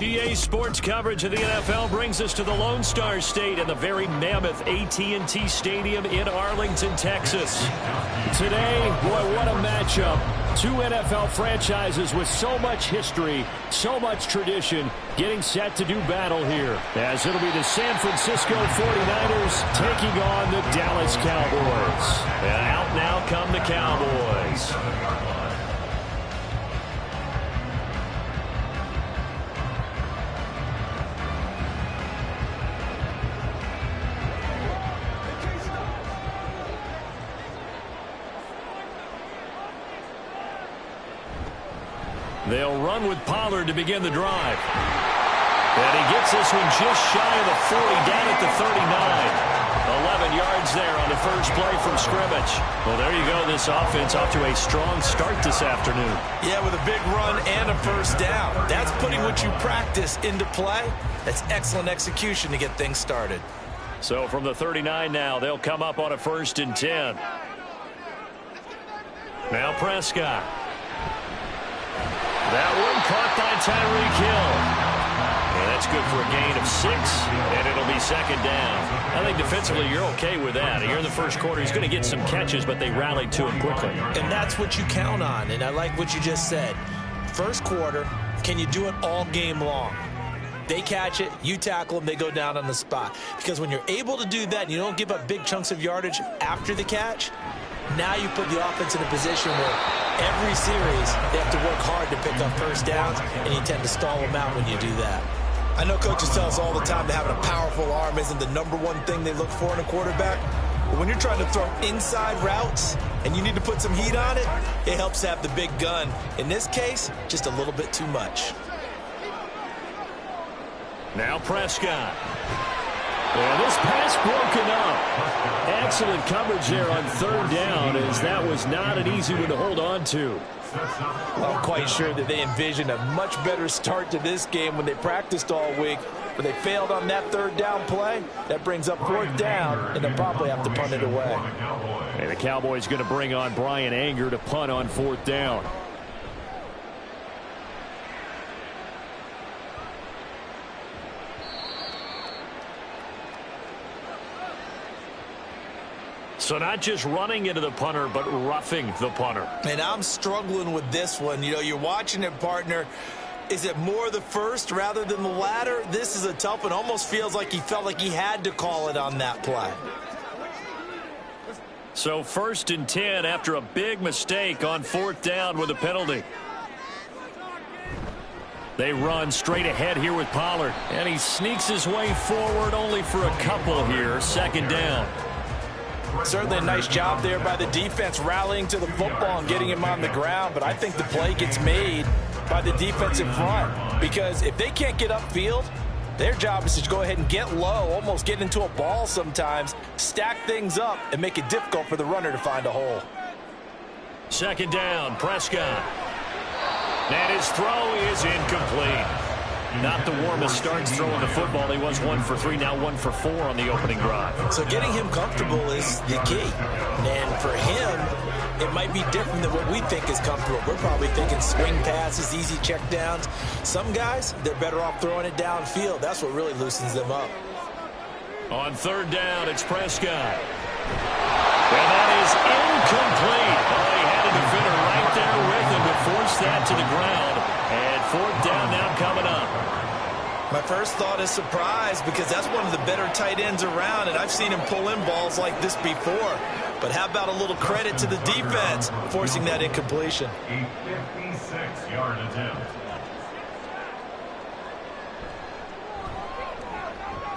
EA Sports coverage of the NFL brings us to the Lone Star State and the very mammoth AT&T Stadium in Arlington, Texas. Today, boy, what a matchup. Two NFL franchises with so much history, so much tradition, getting set to do battle here. As it'll be the San Francisco 49ers taking on the Dallas Cowboys. And out now come the Cowboys. They'll run with Pollard to begin the drive. And he gets this one just shy of the 40, down at the 39. 11 yards there on the first play from scrimmage. Well, there you go. This offense off to a strong start this afternoon. Yeah, with a big run and a first down. That's putting what you practice into play. That's excellent execution to get things started. So from the 39 now, they'll come up on a 1st and 10. Now Prescott. That one caught by Tyreek Hill. And that's good for a gain of 6, and it'll be 2nd down. I think defensively you're okay with that. Here in the first quarter, he's going to get some catches, but they rallied to him quickly. And that's what you count on, and I like what you just said. First quarter, can you do it all game long? They catch it, you tackle them, they go down on the spot. Because when you're able to do that and you don't give up big chunks of yardage after the catch, now you put the offense in a position where every series they have to work hard to pick up first downs, and you tend to stall them out when you do that. I know coaches tell us all the time that having a powerful arm isn't the #1 thing they look for in a quarterback. But when you're trying to throw inside routes and you need to put some heat on it, it helps to have the big gun. In this case, just a little bit too much. Now Prescott. And this pass broken up. Excellent coverage there on 3rd down, as that was not an easy one to hold on to. I'm quite sure that they envisioned a much better start to this game when they practiced all week, but they failed on that 3rd down play. That brings up 4th down, and they'll probably have to punt it away. And the Cowboys going to bring on Brian Anger to punt on 4th down. So not just running into the punter, but roughing the punter. And I'm struggling with this one. You know, you're watching it, partner. Is it more the first rather than the latter? This is a tough one. Almost feels like he felt like he had to call it on that play. So 1st and 10 after a big mistake on 4th down with a penalty. They run straight ahead here with Pollard. And he sneaks his way forward only for a couple here. 2nd down. Certainly a nice job there by the defense rallying to the football and getting him on the ground, but I think the play gets made by the defensive front, because if they can't get upfield, their job is to go ahead and get low, almost get into a ball sometimes, stack things up, and make it difficult for the runner to find a hole. 2nd down, Prescott. And his throw is incomplete. Not the warmest starts throwing the football. He was 1 for 3, now 1 for 4 on the opening drive. So getting him comfortable is the key. And for him, it might be different than what we think is comfortable. We're probably thinking swing passes, easy checkdowns. Some guys, they're better off throwing it downfield. That's what really loosens them up. On 3rd down, it's Prescott. And that is incomplete. Oh, he had a defender right there with him to force that to the ground. And 4th down now coming up. My first thought is surprise, because that's one of the better tight ends around, and I've seen him pull in balls like this before. But how about a little credit to the defense forcing that incompletion? A 56-yard attempt.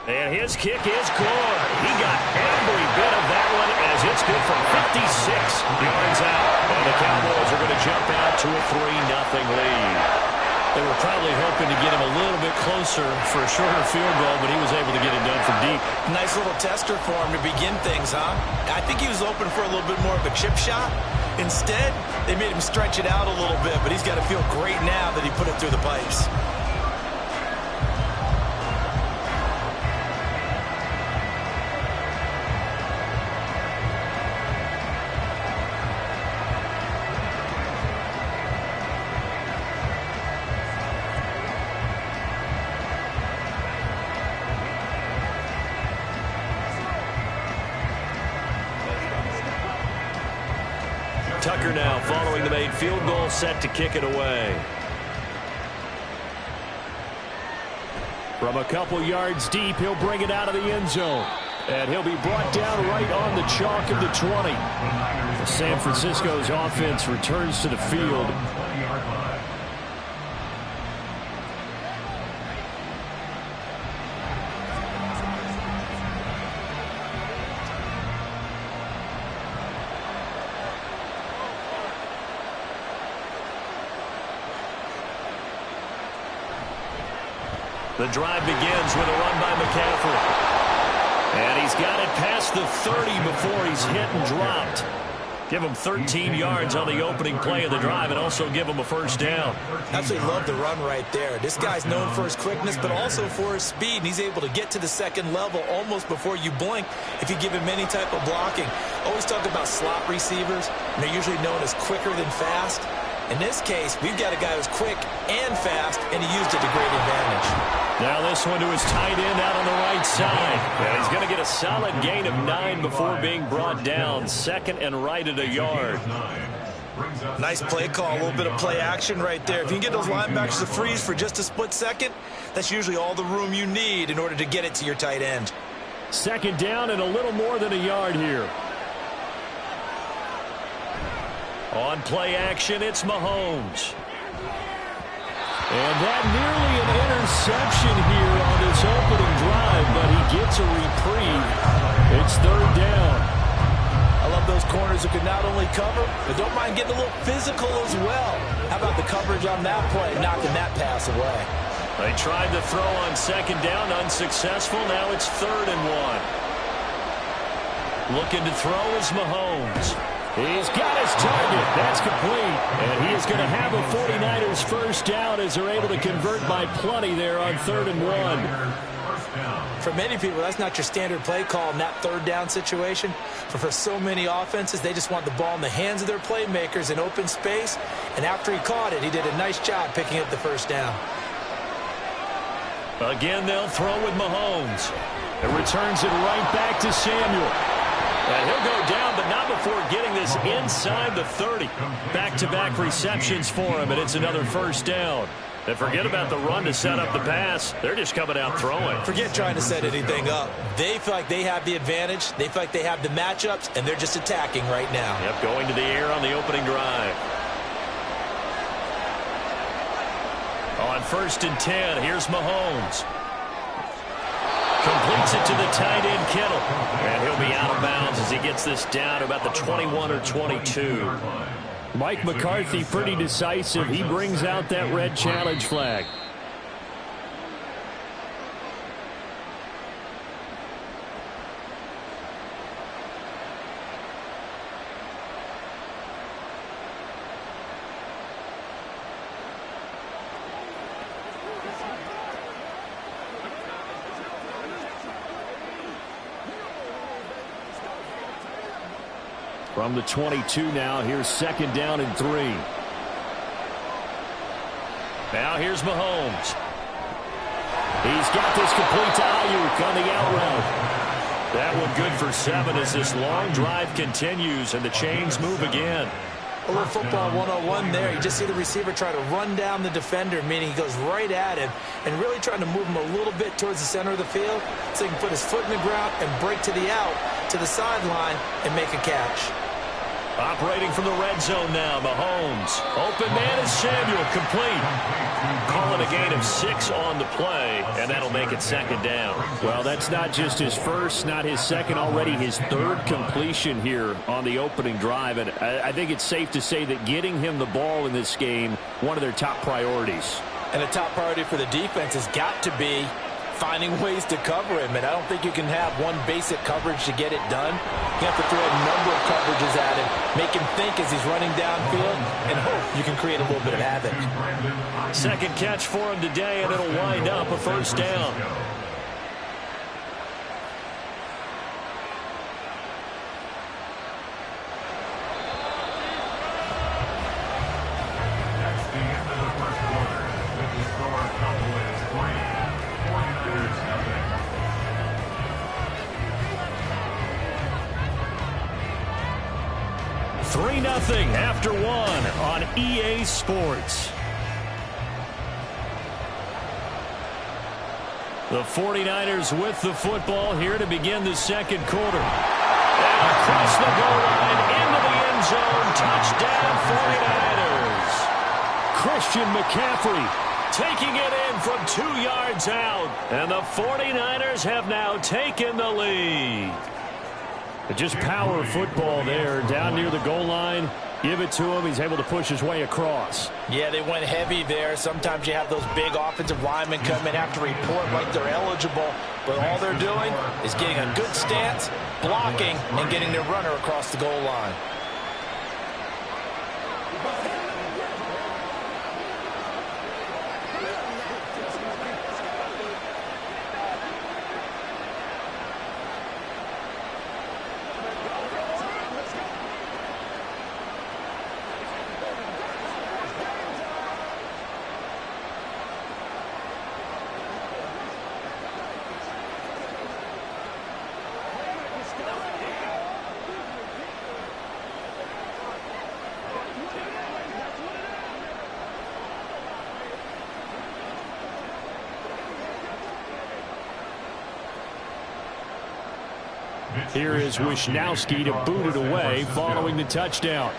And his kick is good. He got every bit of that one, as it's good from 56 yards out. And the Cowboys are going to jump out to a 3-0 lead. They were probably hoping to get him a little bit closer for a shorter field goal, but he was able to get it done from deep. Nice little tester for him to begin things, huh? I think he was open for a little bit more of a chip shot. Instead, they made him stretch it out a little bit, but he's got to feel great now that he put it through the pipes. Tucker now following the made field goal, set to kick it away. From a couple yards deep, he'll bring it out of the end zone. And he'll be brought down right on the chalk of the 20. San Francisco's offense returns to the field. The drive begins with a run by McCaffrey. And he's got it past the 30 before he's hit and dropped. Give him 13 yards on the opening play of the drive and also give him a first down. Absolutely love the run right there. This guy's known for his quickness, but also for his speed. And he's able to get to the second level almost before you blink if you give him any type of blocking. Always talk about slot receivers, and they're usually known as quicker than fast. In this case, we've got a guy who's quick and fast, and he used it to great advantage. Now this one to his tight end out on the right side. And he's going to get a solid gain of 9 before being brought down. Second and right at a yard. Nice play call, a little bit of play action right there. If you can get those linebackers to freeze for just a split second, that's usually all the room you need in order to get it to your tight end. Second down and a little more than a yard here. On play action, it's Mahomes. And that nearly an interception here on this opening drive, but he gets a reprieve. It's third down. I love those corners who can not only cover, but don't mind getting a little physical as well. How about the coverage on that play, knocking that pass away? They tried to throw on second down, unsuccessful. Now it's 3rd and 1. Looking to throw is Mahomes. He's got his target. That's complete. And he is going to have a 49ers first down as they're able to convert by plenty there on 3rd and 1. For many people, that's not your standard play call in that third down situation. But for so many offenses, they just want the ball in the hands of their playmakers in open space. And after he caught it, he did a nice job picking up the first down. Again, they'll throw with Mahomes. It returns it right back to Samuel. And he'll go down, but not before getting this inside the 30. Back-to-back receptions for him, and it's another first down. And forget about the run to set up the pass. They're just coming out throwing. Forget trying to set anything up. They feel like they have the advantage. They feel like they have the matchups, and they're just attacking right now. Yep, going to the air on the opening drive. On 1st and 10, here's Mahomes. Completes it to the tight end, Kittle. And he'll be out of bounds as he gets this down to about the 21 or 22. Mike McCarthy pretty decisive. He brings out that red challenge flag. From the 22 now, here's 2nd down and 3. Now here's Mahomes. He's got this complete to Ayuk on the out route. That one good for 7 as this long drive continues and the chains move again. A little football 101 there. You just see the receiver try to run down the defender, meaning he goes right at him and really trying to move him a little bit towards the center of the field so he can put his foot in the ground and break to the out, to the sideline, and make a catch. Operating from the red zone now, Mahomes. Open man is Samuel, complete. Calling a gain of 6 on the play, and that'll make it 2nd down. Well, that's not just his first, not his second, already his 3rd completion here on the opening drive. And I think it's safe to say that getting him the ball in this game, one of their top priorities. And the top priority for the defense has got to be finding ways to cover him, and I don't think you can have one basic coverage to get it done. You have to throw a number of coverages at him, make him think as he's running downfield, and hope you can create a little bit of havoc. Second catch for him today, and it'll wind up a first down. 3-0 after 1 on EA Sports. The 49ers with the football here to begin the second quarter. And across the goal line, into the end zone, touchdown 49ers. Christian McCaffrey taking it in from 2 yards out. And the 49ers have now taken the lead. Just power football there, down near the goal line. Give it to him. He's able to push his way across. Yeah, they went heavy there. Sometimes you have those big offensive linemen come in after report like they're eligible, but all they're doing is getting a good stance, blocking, and getting their runner across the goal line. Here is Wisnowski to boot it away following the touchdown.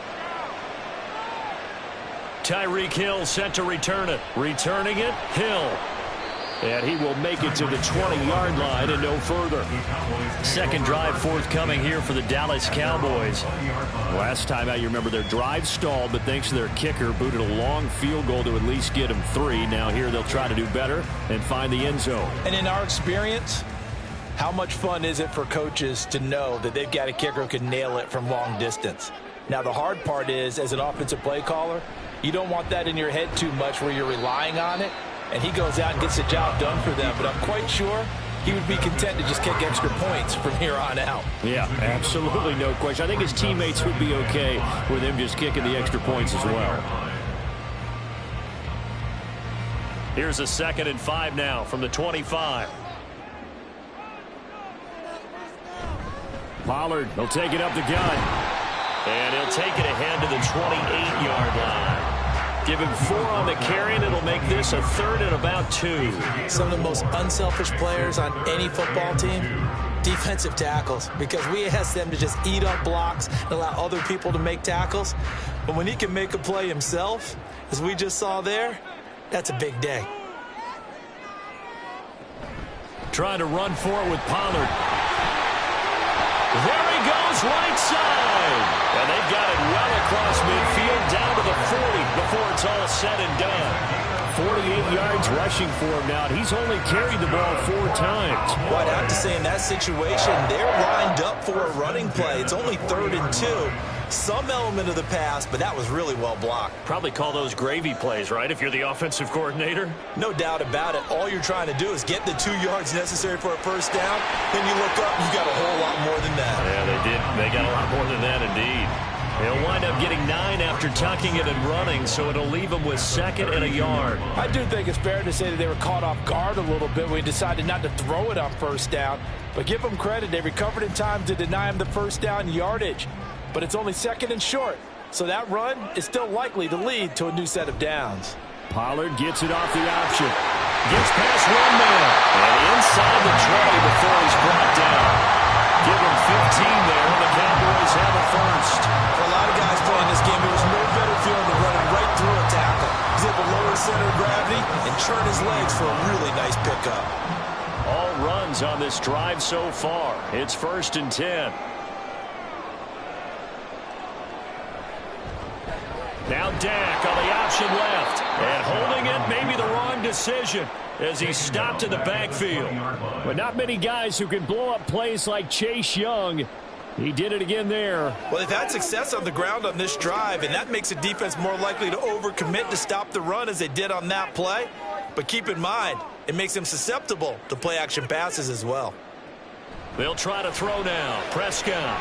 Tyreek Hill set to return it. Returning it, Hill. And he will make it to the 20-yard line and no further. Second drive forthcoming here for the Dallas Cowboys. Last time out, you remember their drive stalled, but thanks to their kicker, booted a long field goal to at least get them 3. Now here they'll try to do better and find the end zone. And in our experience, how much fun is it for coaches to know that they've got a kicker who can nail it from long distance? Now, the hard part is, as an offensive play caller, you don't want that in your head too much where you're relying on it, and he goes out and gets the job done for them. But I'm quite sure he would be content to just kick extra points from here on out. Yeah, absolutely no question. I think his teammates would be okay with him just kicking the extra points as well. Here's a 2nd and 5 now from the 25. Pollard will take it up the gut. And he'll take it ahead to the 28-yard line. Give him 4 on the carry, and it'll make this a 3rd and about 2. Some of the most unselfish players on any football team, defensive tackles, because we ask them to just eat up blocks and allow other people to make tackles. But when he can make a play himself, as we just saw there, that's a big day. Trying to run for it with Pollard. There he goes, right side. And they've got it well across midfield, down to the 40 before it's all said and done. 48 yards rushing for him now. He's only carried the ball 4 times. Well, I'd have to say in that situation, they're lined up for a running play. It's only 3rd and 2. Some element of the pass, but that was really well blocked. Probably call those gravy plays, right, if you're the offensive coordinator? No doubt about it. All you're trying to do is get the 2 yards necessary for a first down. Then you look up, you got a whole lot more than that. Yeah, they did. They got a lot more than that, indeed. They'll wind up getting 9 after tucking it and running, so it'll leave them with 2nd and a yard. I do think it's fair to say that they were caught off guard a little bit when we decided not to throw it on first down. But give them credit. They recovered in time to deny him the first down yardage. But it's only 2nd and short, so that run is still likely to lead to a new set of downs. Pollard gets it off the option. Gets past 1 man. And inside the 20 before he's brought down. Give him 15 there, and the Cowboys have a first. For a lot of guys playing this game, there was no better feeling than running right through a tackle. He's able to lower his center of gravity and turn his legs for a really nice pickup. All runs on this drive so far. It's 1st and 10. Now Dak on the option left. And holding it, maybe the wrong decision as he stopped in the backfield. But not many guys who can blow up plays like Chase Young. He did it again there. Well, they've had success on the ground on this drive, and that makes the defense more likely to overcommit to stop the run as they did on that play. But keep in mind, it makes them susceptible to play-action passes as well. They'll try to throw now. Prescott.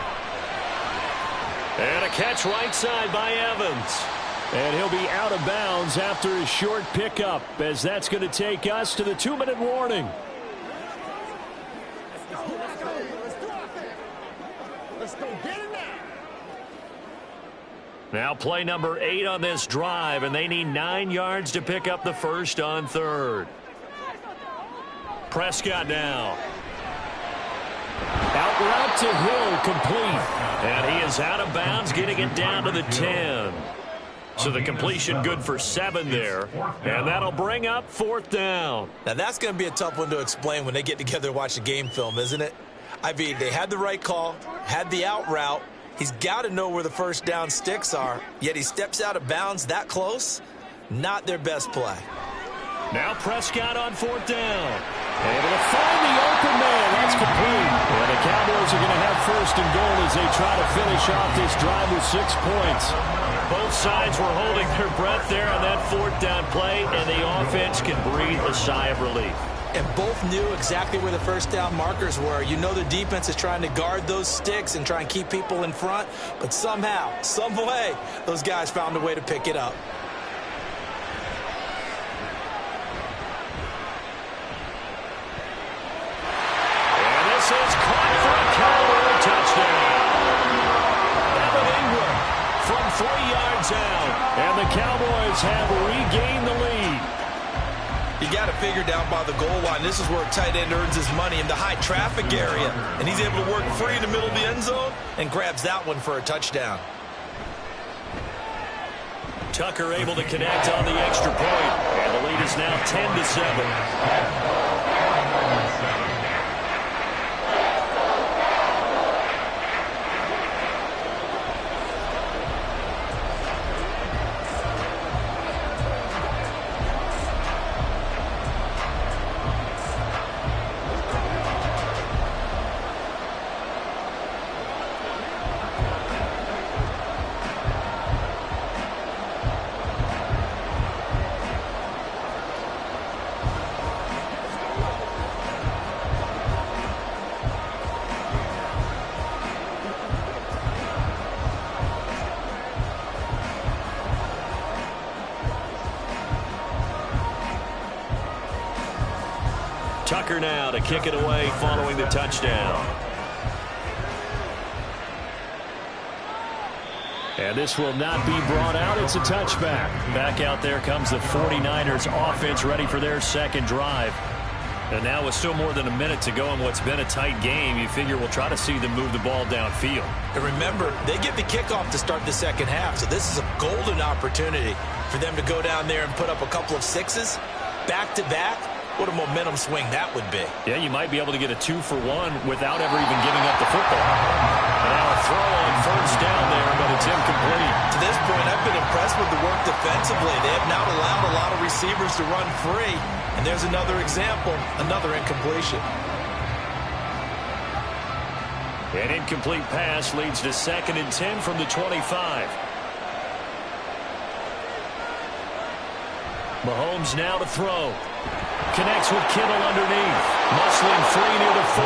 And a catch right side by Evans. And he'll be out of bounds after his short pickup, as that's going to take us to the 2-minute warning. Let's go get it now. Now play number 8 on this drive, and they need 9 yards to pick up the first on third. Prescott now. Out route to Hill, complete. And he is out of bounds, getting it down to the 10. So the completion good for 7 there. And that'll bring up 4th down. Now that's going to be a tough one to explain when they get together to watch the game film, isn't it? I mean, they had the right call, had the out route. He's got to know where the first down sticks are, yet he steps out of bounds that close. Not their best play. Now Prescott on 4th down. Able to find the open man. That's complete. And the Cowboys are going to have 1st and goal as they try to finish off this drive with 6 points. Both sides were holding their breath there on that 4th down play, and the offense can breathe a sigh of relief. And both knew exactly where the first down markers were. You know the defense is trying to guard those sticks and try and keep people in front, but somehow, some way, those guys found a way to pick it up. And this is caught for a Cowboy touchdown. Evan Ingram from 3 yards out, and the Cowboys have regained the lead. You got to figure down by the goal line. This is where a tight end earns his money in the high traffic area. And he's able to work free in the middle of the end zone and grabs that one for a touchdown. Tucker able to connect on the extra point. And the lead is now 10-7. Tucker now to kick it away following the touchdown. And this will not be brought out. It's a touchback. Back out there comes the 49ers offense ready for their second drive. And now with still more than a minute to go in what's been a tight game, you figure we'll try to see them move the ball downfield. And remember, they get the kickoff to start the second half, so this is a golden opportunity for them to go down there and put up a couple of sixes back-to-back. What a momentum swing that would be. Yeah, you might be able to get a 2-for-1 without ever even giving up the football. And now a throw on first down there, but it's incomplete. To this point, I've been impressed with the work defensively. They have not allowed a lot of receivers to run free. And there's another example, another incompletion. An incomplete pass leads to 2nd and 10 from the 25. Mahomes now to throw. Connects with Kittle underneath. Muscling free near the 40.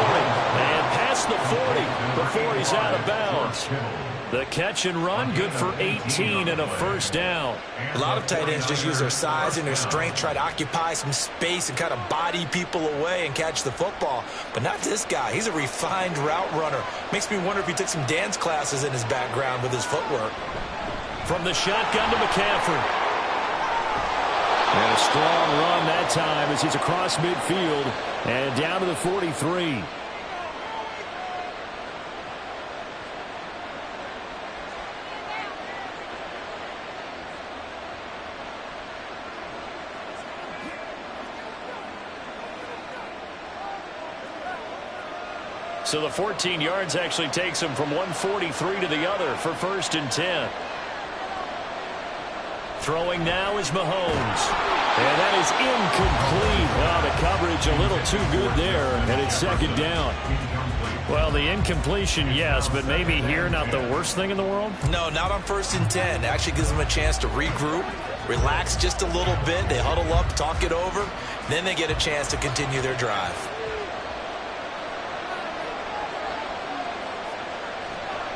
And past the 40 before he's out of bounds. The catch and run, good for 18 and a first down. A lot of tight ends just use their size and their strength, try to occupy some space and kind of body people away and catch the football. But not this guy. He's a refined route runner. Makes me wonder if he took some dance classes in his background with his footwork. From the shotgun to McCaffrey. And a strong run that time as he's across midfield and down to the 43. So the 14 yards actually takes him from 143 to the other for 1st and 10. Throwing now is Mahomes. And that is incomplete. Well, the coverage a little too good there, and it's 2nd down. Well, the incompletion, yes, but maybe here not the worst thing in the world? No, not on 1st and 10. It actually gives them a chance to regroup, relax just a little bit. They huddle up, talk it over. Then they get a chance to continue their drive.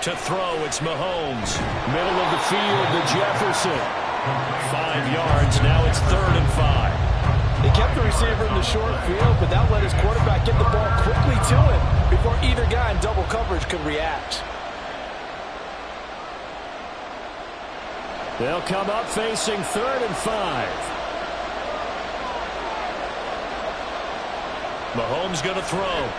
To throw, it's Mahomes. Middle of the field to Jefferson. 5 yards. Now it's 3rd and 5. They kept the receiver in the short field, but that let his quarterback get the ball quickly to him before either guy in double coverage could react. They'll come up facing 3rd and 5. Mahomes going to throw.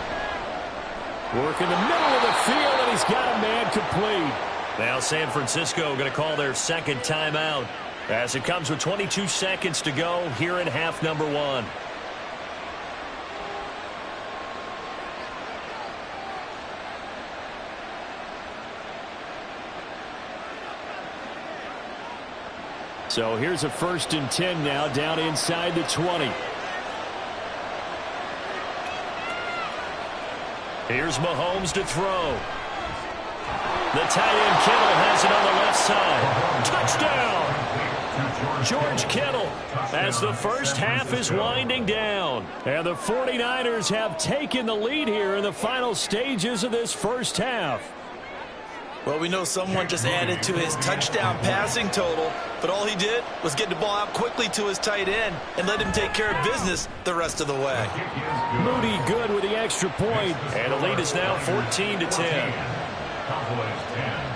Work in the middle of the field, and he's got a man complete. Now San Francisco going to call their second timeout as it comes with 22 seconds to go here in half number 1. So here's a 1st and 10 now down inside the 20. Here's Mahomes to throw. The tight end Kittle has it on the left side. Touchdown! George Kittle as the first half is winding down. And the 49ers have taken the lead here in the final stages of this first half. Well, we know someone just added to his touchdown passing total, but all he did was get the ball out quickly to his tight end and let him take care of business the rest of the way. Moody good with the extra point, and the lead is now 14-10. Cowboys 10.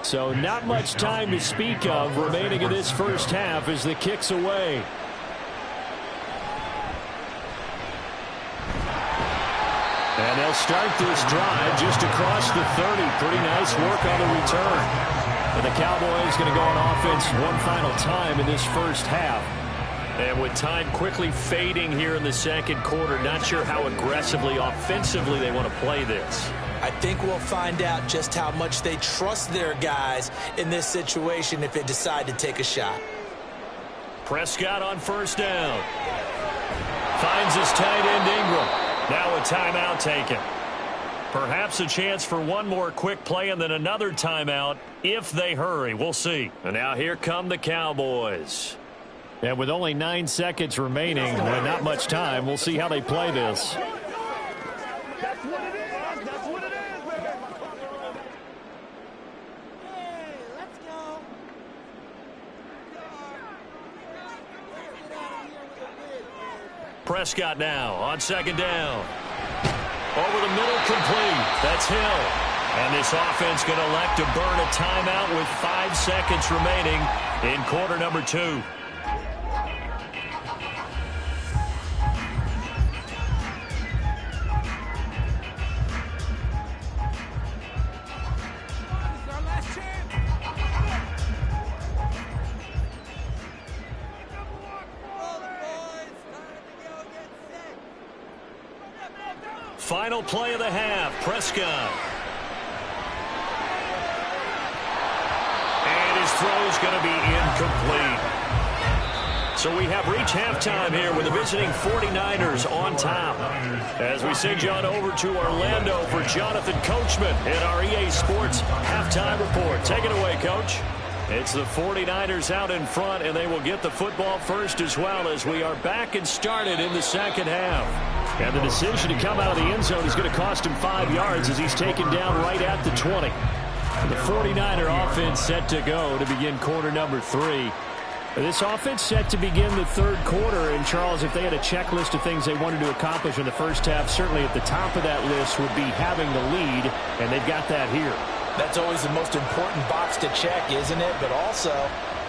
So not much time to speak of remaining in this first half as the kick's away. And they'll start this drive just across the 30. Pretty nice work on the return. And the Cowboys going to go on offense one final time in this first half. And with time quickly fading here in the second quarter, not sure how aggressively offensively they want to play this. I think we'll find out just how much they trust their guys in this situation if they decide to take a shot. Prescott on first down. Finds his tight end Ingram. Now a timeout taken. Perhaps a chance for one more quick play and then another timeout if they hurry. We'll see. And now here come the Cowboys. And with only 9 seconds remaining and not much time, we'll see how they play this. Prescott now on second down. Over the middle, complete. That's Hill. And this offense going to elect to burn a timeout with 5 seconds remaining in quarter number 2. Final play of the half, Prescott. And his throw is going to be incomplete. So we have reached halftime here with the visiting 49ers on top. As we send you on over to Orlando for Jonathan Coachman in our EA Sports Halftime Report. Take it away, Coach. It's the 49ers out in front, and they will get the football first as well as we are back and started in the second half. And the decision to come out of the end zone is going to cost him 5 yards as he's taken down right at the 20. The 49er offense set to go to begin quarter number 3. This offense set to begin the third quarter. And, Charles, if they had a checklist of things they wanted to accomplish in the first half, certainly at the top of that list would be having the lead, and they've got that here. That's always the most important box to check, isn't it? But also,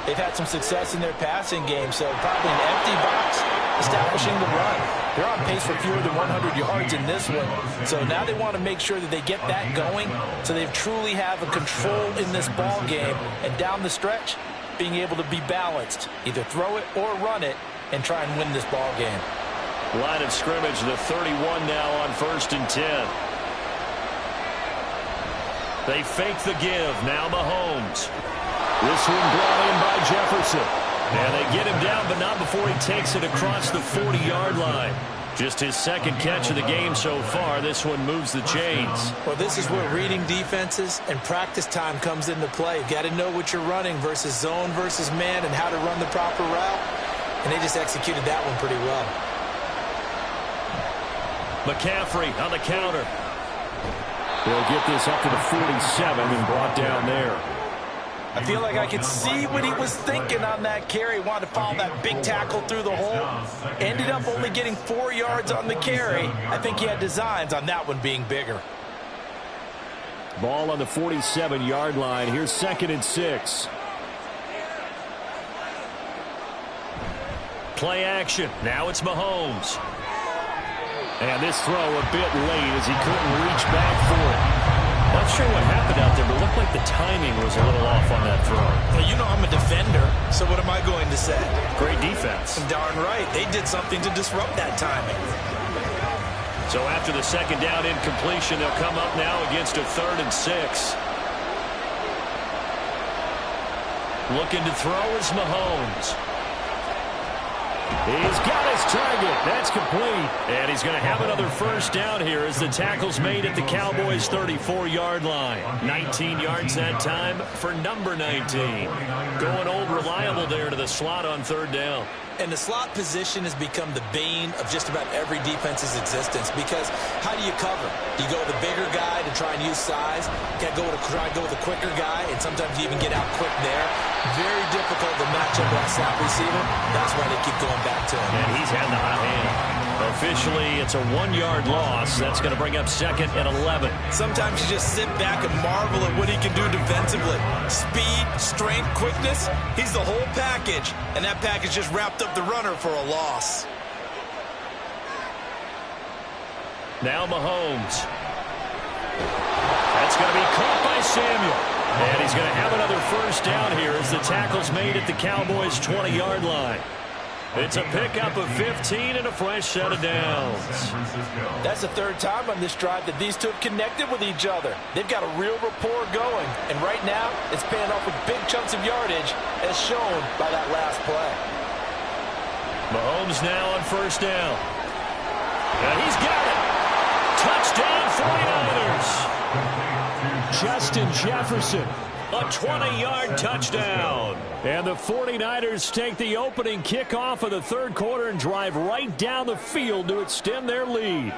they've had some success in their passing game, so probably an empty box establishing the run. They're on pace for fewer than 100 yards in this one, so now they want to make sure that they get that going so they truly have a control in this ball game, and down the stretch, being able to be balanced, either throw it or run it, and try and win this ball game. Line of scrimmage, the 31 now on 1st and 10. They fake the give. Now Mahomes. This one brought in by Jefferson. And they get him down, but not before he takes it across the 40-yard line. Just his second catch of the game so far. This one moves the chains. Well, this is where reading defenses and practice time comes into play. You've got to know what you're running versus zone versus man and how to run the proper route. And they just executed that one pretty well. McCaffrey on the counter. They'll get this up to the 47 and brought down there. I feel like I could see what he was thinking on that carry. Wanted to follow that big tackle through the hole. Ended up only getting 4 yards on the carry. I think he had designs on that one being bigger. Ball on the 47-yard line. Here's 2nd and 6. Play action. Now it's Mahomes. And this throw a bit late as he couldn't reach back for it. Not sure what happened out there, but it looked like the timing was a little off on that throw. Well, you know I'm a defender, so what am I going to say? Great defense. Darn right. They did something to disrupt that timing. So after the second down incompletion, they'll come up now against a 3rd and 6. Looking to throw is Mahomes. He's got his target. That's complete. And he's going to have another first down here as the tackle's made at the Cowboys' 34-yard line. 19 yards that time for number 19. Going old reliable there to the slot on 3rd down. And the slot position has become the bane of just about every defense's existence because how do you cover? Do you go with a bigger guy to try and use size? Can't try and go with a quicker guy, and sometimes you even get out quick there. Very difficult to match up with a slot receiver. That's why they keep going back to him. And he's had the hot hand. Officially, it's a 1-yard loss. That's going to bring up 2nd and 11. Sometimes you just sit back and marvel at what he can do defensively. Speed, strength, quickness. He's the whole package. And that package just wrapped up the runner for a loss. Now Mahomes. That's going to be caught by Samuel. And he's going to have another first down here as the tackle's made at the Cowboys' 20-yard line. It's a pickup of 15 and a fresh set of downs. That's the 3rd time on this drive that these two have connected with each other. They've got a real rapport going. And right now, it's paying off with big chunks of yardage as shown by that last play. Mahomes now on first down. And he's got it. Touchdown 49ers. Justin Jefferson. A 20-yard touchdown. And the 49ers take the opening kickoff of the 3rd quarter and drive right down the field to extend their lead.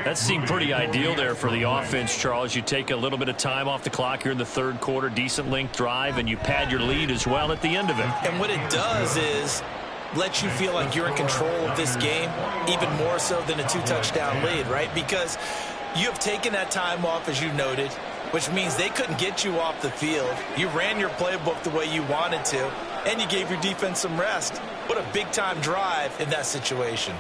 That seemed pretty ideal there for the offense, Charles. You take a little bit of time off the clock here in the 3rd quarter, decent length drive, and you pad your lead as well at the end of it. And what it does is let you feel like you're in control of this game, even more so than a 2-touchdown lead, right? Because you have taken that time off, as you noted, which means they couldn't get you off the field. You ran your playbook the way you wanted to, and you gave your defense some rest. What a big-time drive in that situation.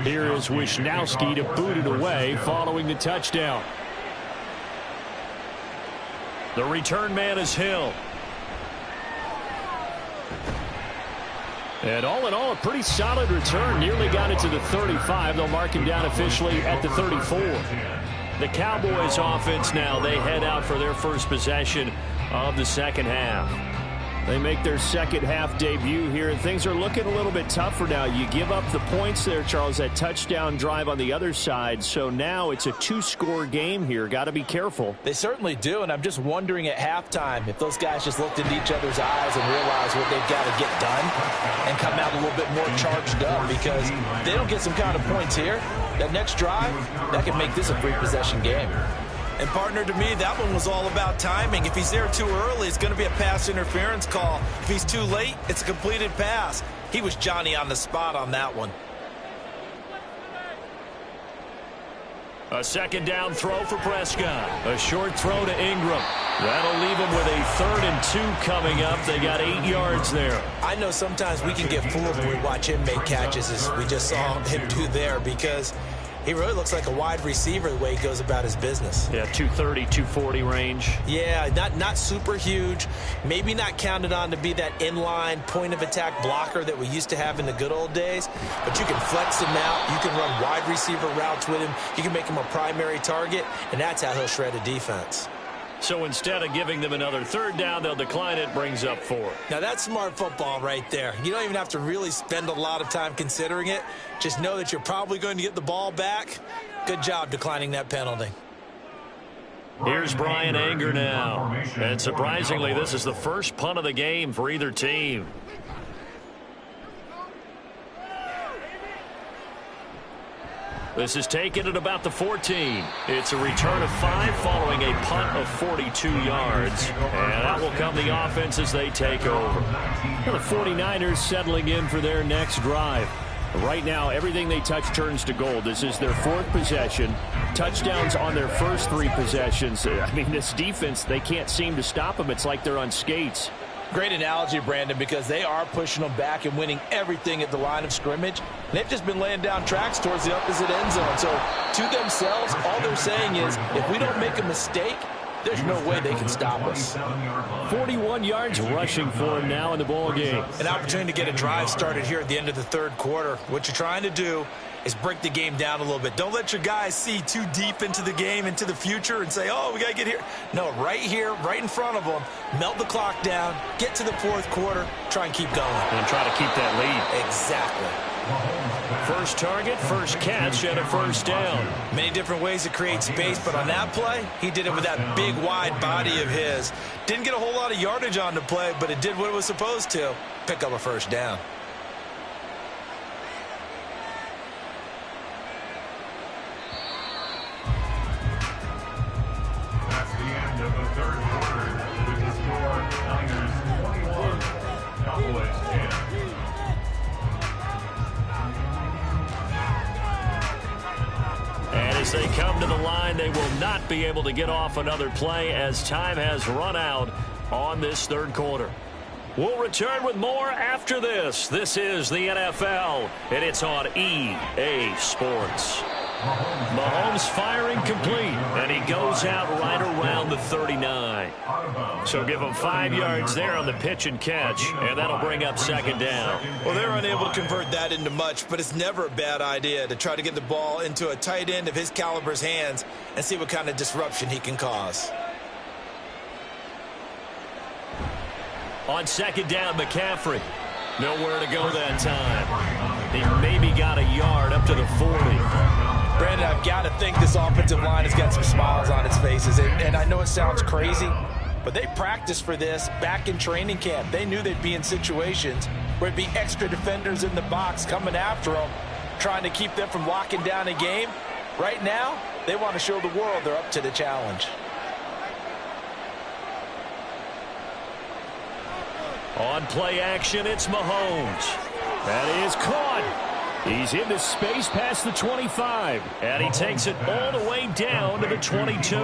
Here is Wisnowski to boot it away following the touchdown. The return man is Hill. And all in all, a pretty solid return. Nearly got it to the 35. They'll mark him down officially at the 34. The Cowboys offense now, they head out for their first possession of the second half. They make their second half debut here, and things are looking a little bit tougher now. You give up the points there, Charles, that touchdown drive on the other side. So now it's a 2-score game here. Got to be careful. They certainly do, and I'm just wondering at halftime if those guys just looked into each other's eyes and realized what they've got to get done and come out a little bit more charged up, because if they don't get some kind of points here, that next drive, that can make this a 3-possession game. And, partner, to me, that one was all about timing. If he's there too early, it's going to be a pass interference call. If he's too late, it's a completed pass. He was Johnny on the spot on that one. A second down throw for Prescott. A short throw to Ingram. That'll leave him with a 3rd and 2 coming up. They got 8 yards there. I know sometimes we can get fooled when we watch him make catches, as we just saw him do there, because he really looks like a wide receiver the way he goes about his business. Yeah, 230, 240 range. Yeah, not super huge. Maybe not counted on to be that inline point-of-attack blocker that we used to have in the good old days. But you can flex him out. You can run wide receiver routes with him. You can make him a primary target, and that's how he'll shred a defense. So instead of giving them another 3rd down, they'll decline it, brings up 4. Now, that's smart football right there. You don't even have to really spend a lot of time considering it. Just know that you're probably going to get the ball back. Good job declining that penalty. Here's Brian Anger now. And surprisingly, this is the first punt of the game for either team. This is taken at about the 14. It's a return of 5 following a punt of 42 yards. And that will come the offense as they take over. And the 49ers settling in for their next drive. Right now, everything they touch turns to gold. This is their 4th possession. Touchdowns on their first 3 possessions. I mean, this defense, they can't seem to stop them. It's like they're on skates. Great analogy, Brandon, because they are pushing them back and winning everything at the line of scrimmage. They've just been laying down tracks towards the opposite end zone. So to themselves, all they're saying is, if we don't make a mistake, there's no way they can stop us. 41 yards rushing for him now in the ball game. An opportunity to get a drive started here at the end of the 3rd quarter. What you're trying to do is break the game down a little bit. Don't let your guys see too deep into the game, into the future, and say, oh, we got to get here. No, right here, right in front of them, melt the clock down, get to the 4th quarter, try and keep going. And try to keep that lead. Exactly. First target, first catch, and a 1st down. Many different ways to create space, but on that play, he did it with that big, wide body of his. Didn't get a whole lot of yardage on the play, but it did what it was supposed to. Pick up a 1st down. That's the end of the 3rd quarter with the score Niners 21, Cowboys 10. And as they come to the line, they will not be able to get off another play as time has run out on this 3rd quarter. We'll return with more after this. This is the NFL, and it's on EA Sports. Mahomes firing complete, and he goes out right around the 39. So give him 5 yards there on the pitch and catch, and that'll bring up 2nd down. Well, they're unable to convert that into much, but it's never a bad idea to try to get the ball into a tight end of his caliber's hands and see what kind of disruption he can cause. On 2nd down, McCaffrey. Nowhere to go that time. He maybe got a yard up to the 40. Brandon, I've got to think this offensive line has got some smiles on its faces. And I know it sounds crazy, but they practiced for this back in training camp. They knew they'd be in situations where it'd be extra defenders in the box coming after them, trying to keep them from locking down a game. Right now, they want to show the world they're up to the challenge. On play action, it's Mahomes. That is caught. He's into space past the 25, and he takes it all the way down to the 22.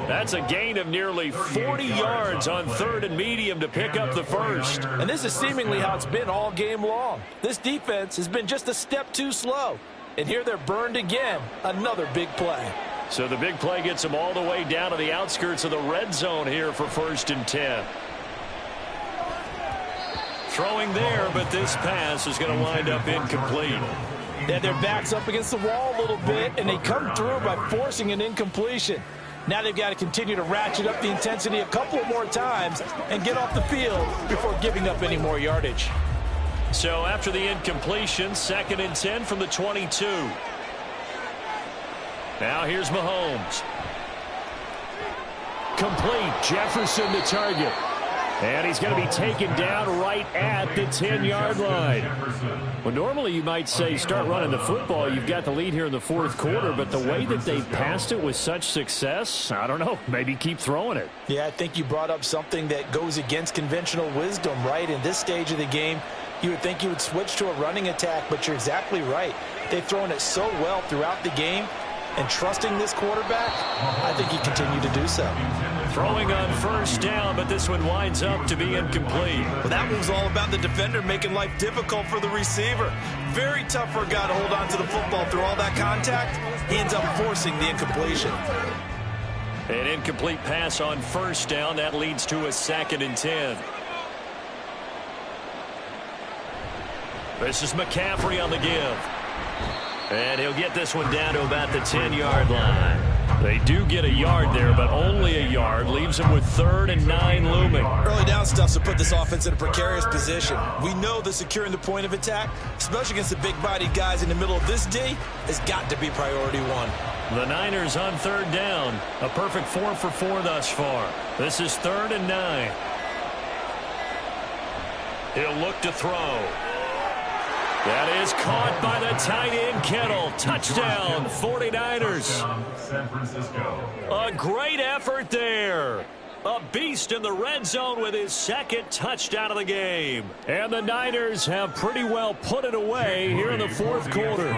That's a gain of nearly 40 yards on 3rd and medium to pick up the 1st. And this is seemingly how it's been all game long. This defense has been just a step too slow. And here they're burned again. Another big play. So the big play gets them all the way down to the outskirts of the red zone here for 1st and 10. Throwing there, but this pass is going to wind up incomplete. Yeah, their back's up against the wall a little bit, and they come through by forcing an incompletion. Now they've got to continue to ratchet up the intensity a couple more times and get off the field before giving up any more yardage. So after the incompletion, 2nd and 10 from the 22. Now here's Mahomes. Complete. Jefferson the target. And he's going to be taken down right at the 10-yard line. Well, normally you might say start running the football. You've got the lead here in the 4th quarter, but the way that they passed it with such success, I don't know, maybe keep throwing it. Yeah, I think you brought up something that goes against conventional wisdom, right? In this stage of the game, you would think you would switch to a running attack, but you're exactly right. They've thrown it so well throughout the game. and trusting this quarterback, I think he continued to do so. Throwing on first down, but this one winds up to be incomplete. Well, that was all about the defender making life difficult for the receiver. Very tough for a guy to hold on to the football through all that contact. He ends up forcing the incompletion. An incomplete pass on first down. That leads to a 2nd and 10. This is McCaffrey on the give. And he'll get this one down to about the 10-yard line. They do get a yard there, but only a yard. Leaves them with 3rd and 9 looming. Early down stuff to put this offense in a precarious position. We know that securing the point of attack, especially against the big-bodied guys in the middle of this D, has got to be priority one. The Niners on 3rd down. A perfect 4 for 4 thus far. This is 3rd and 9. He'll look to throw. That is caught by the tight end, Kittle. Touchdown, 49ers. San Francisco. A great effort there. A beast in the red zone with his 2nd touchdown of the game. And the Niners have pretty well put it away here in the 4th quarter.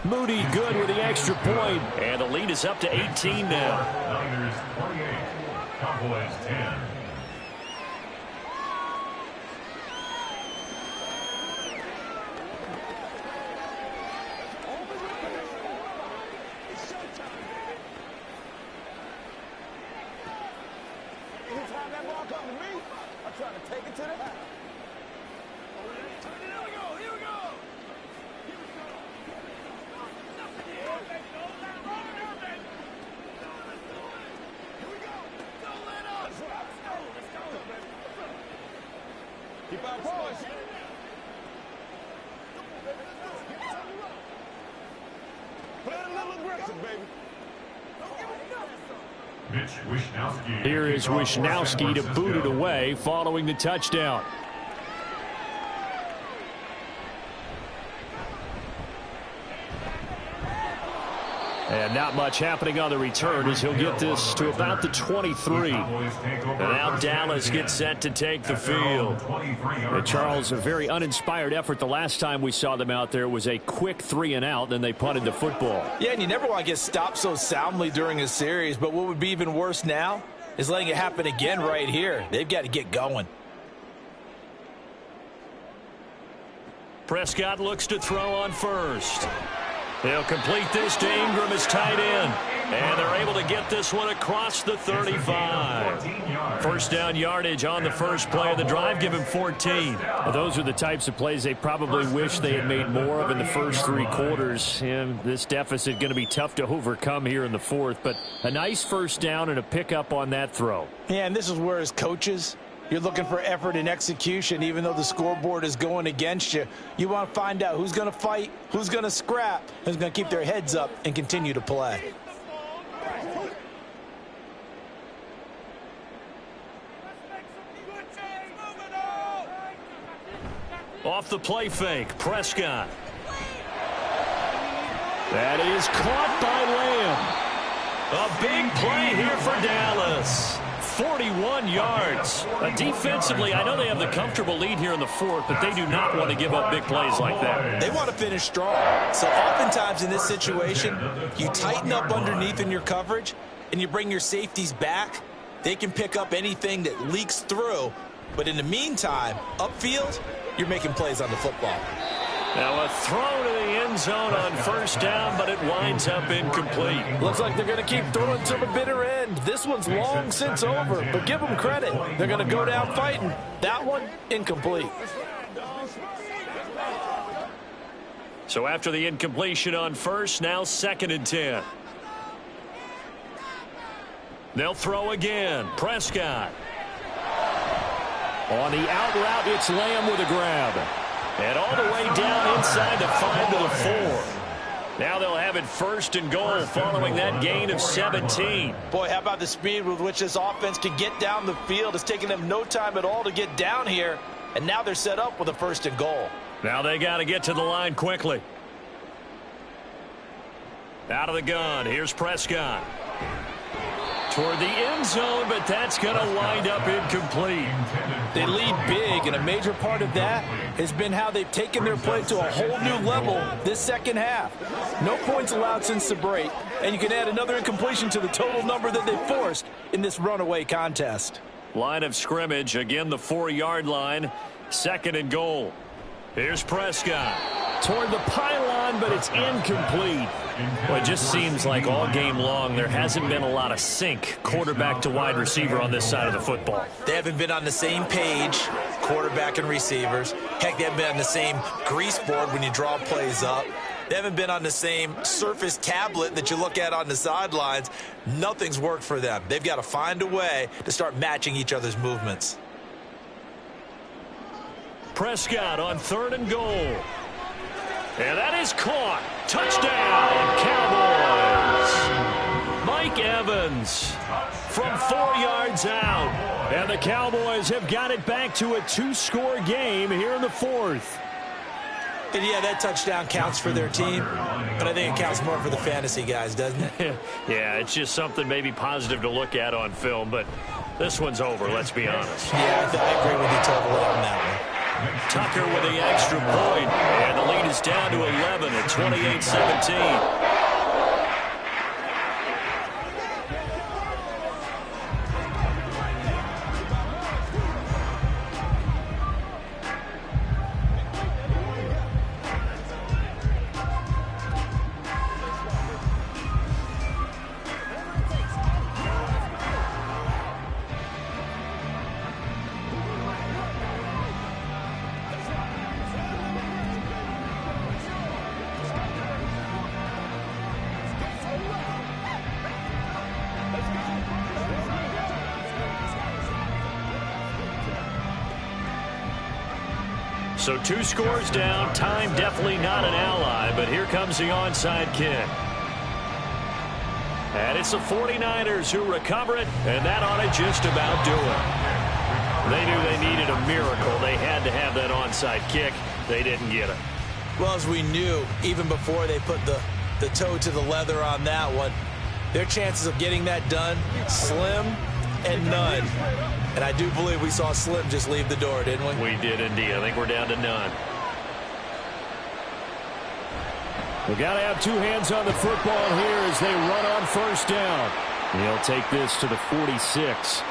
Moody good with the extra point. And the lead is up to 18 now. Niners 28. Cowboys 10. Anytime that ball comes to me, I try to take it to the house. Here we go. Keep our poise. Play a little aggressive, baby. Mitch Wishnowsky. Here is Wishnowsky to boot it away following the touchdown. And not much happening on the return as he'll get this to about the 23. And now Dallas gets set to take the field. And Charles, a very uninspired effort the last time we saw them out there was a quick 3 and out, then they punted the football. Yeah, and you never want to get stopped so soundly during a series, but what would be even worse now is letting it happen again right here. They've got to get going. Prescott looks to throw on first. They'll complete this to Ingram as tight end. And they're able to get this one across the 35. First down yardage on the first play of the drive. Give him 14. Well, those are the types of plays they probably wish they had made more of in the first 3 quarters. And this deficit going to be tough to overcome here in the 4th. But a nice first down and a pickup on that throw. Yeah, and this is where as coaches, you're looking for effort and execution. Even though the scoreboard is going against you, you want to find out who's going to fight, who's going to scrap, who's going to keep their heads up and continue to play. Off the play fake, Prescott. That is caught by Lamb. A big play here for Dallas. 41 yards. Defensively, I know they have the comfortable lead here in the 4th, but they do not want to give up big plays like that. They want to finish strong. So oftentimes in this situation, you tighten up underneath in your coverage, and you bring your safeties back. They can pick up anything that leaks through. But in the meantime, upfield, you're making plays on the football. Now a throw to the end zone on first down, but it winds up incomplete. Looks like they're going to keep throwing to the bitter end. This one's long since over, but give them credit. They're going to go down fighting. That one, incomplete. So after the incompletion on first, now 2nd and 10. They'll throw again. Prescott. On the out route, it's Lamb with a grab. And all the way down inside the 5 to the 4. Now they'll have it 1st and goal following that gain of 17. Boy, how about the speed with which this offense can get down the field? It's taken them no time at all to get down here. And now they're set up with a 1st and goal. Now they got to get to the line quickly. Out of the gun, here's Prescott. toward the end zone, but that's going to wind up incomplete. They lead big, and a major part of that has been how they've taken their play to a whole new level this second half. No points allowed since the break, and you can add another incompletion to the total number that they forced in this runaway contest. Line of scrimmage, again the 4-yard line, 2nd and goal. Here's Prescott. Toward the pylon, but it's incomplete. Well, it just seems like all game long there hasn't been a lot of sync quarterback to wide receiver on this side of the football. They haven't been on the same page, quarterback and receivers. Heck, they haven't been on the same grease board when you draw plays up. They haven't been on the same surface tablet that you look at on the sidelines. Nothing's worked for them. They've got to find a way to start matching each other's movements. Prescott on 3rd and goal. And that is caught. Touchdown, Cowboys. Mike Evans from 4 yards out. And the Cowboys have got it back to a 2-score game here in the 4th. And yeah, that touchdown counts for their team, but I think it counts more for the fantasy guys, doesn't it? Yeah, it's just something maybe positive to look at on film, but this one's over, let's be honest. Yeah, I agree with you totally on that one. Tucker with the extra point, and the lead is down to 11 at 28-17. So 2 scores down, time definitely not an ally, but here comes the onside kick. And it's the 49ers who recover it, and that ought to just about do it. They knew they needed a miracle. They had to have that onside kick. They didn't get it. Well, as we knew, even before they put the toe to the leather on that one, their chances of getting that done, slim and none. And I do believe we saw Slim just leave the door, didn't we? We did indeed. I think we're down to none. We've got to have 2 hands on the football here as they run on 1st down. He'll take this to the 46.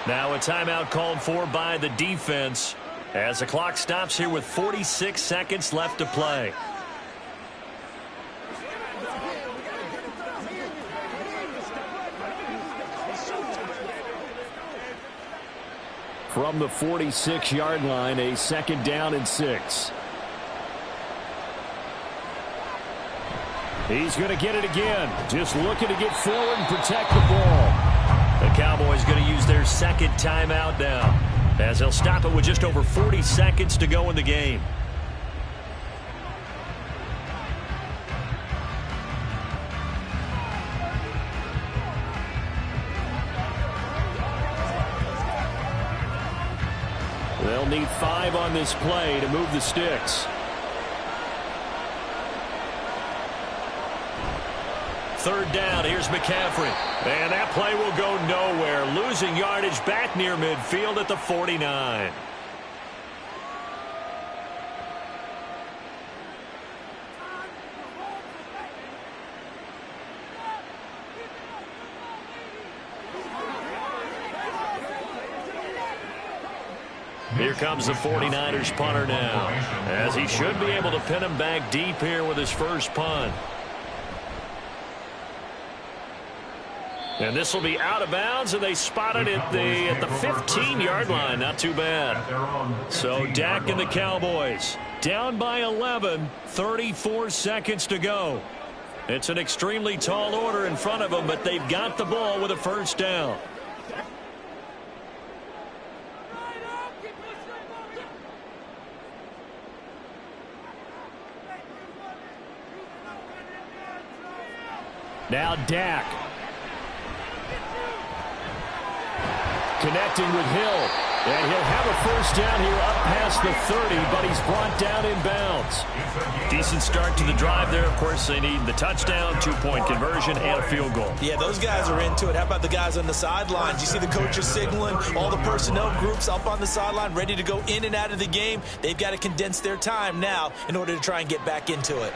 Now a timeout called for by the defense as the clock stops here with 46 seconds left to play. From the 46-yard line, a 2nd down and 6. He's going to get it again. Just looking to get forward and protect the ball. The Cowboys going to use their 2nd timeout now, as they'll stop it with just over 40 seconds to go in the game. They'll need 5 on this play to move the sticks. 3rd down, here's McCaffrey. And that play will go nowhere. Losing yardage back near midfield at the 49. Here comes the 49ers punter now, as he should be able to pin him back deep here with his first punt. And this will be out of bounds, and they spot it at the 15-yard line. Not too bad. So Dak and the Cowboys down by 11, 34 seconds to go. It's an extremely tall order in front of them, but they've got the ball with a 1st down. Now Dak. Connecting with Hill. And he'll have a first down here up past the 30, but he's brought down in bounds. Decent start to the drive there. Of course, they need the touchdown, 2-point conversion, and a field goal. Yeah, those guys are into it. How about the guys on the sidelines? You see the coaches signaling, all the personnel groups up on the sideline, ready to go in and out of the game. They've got to condense their time now in order to try and get back into it.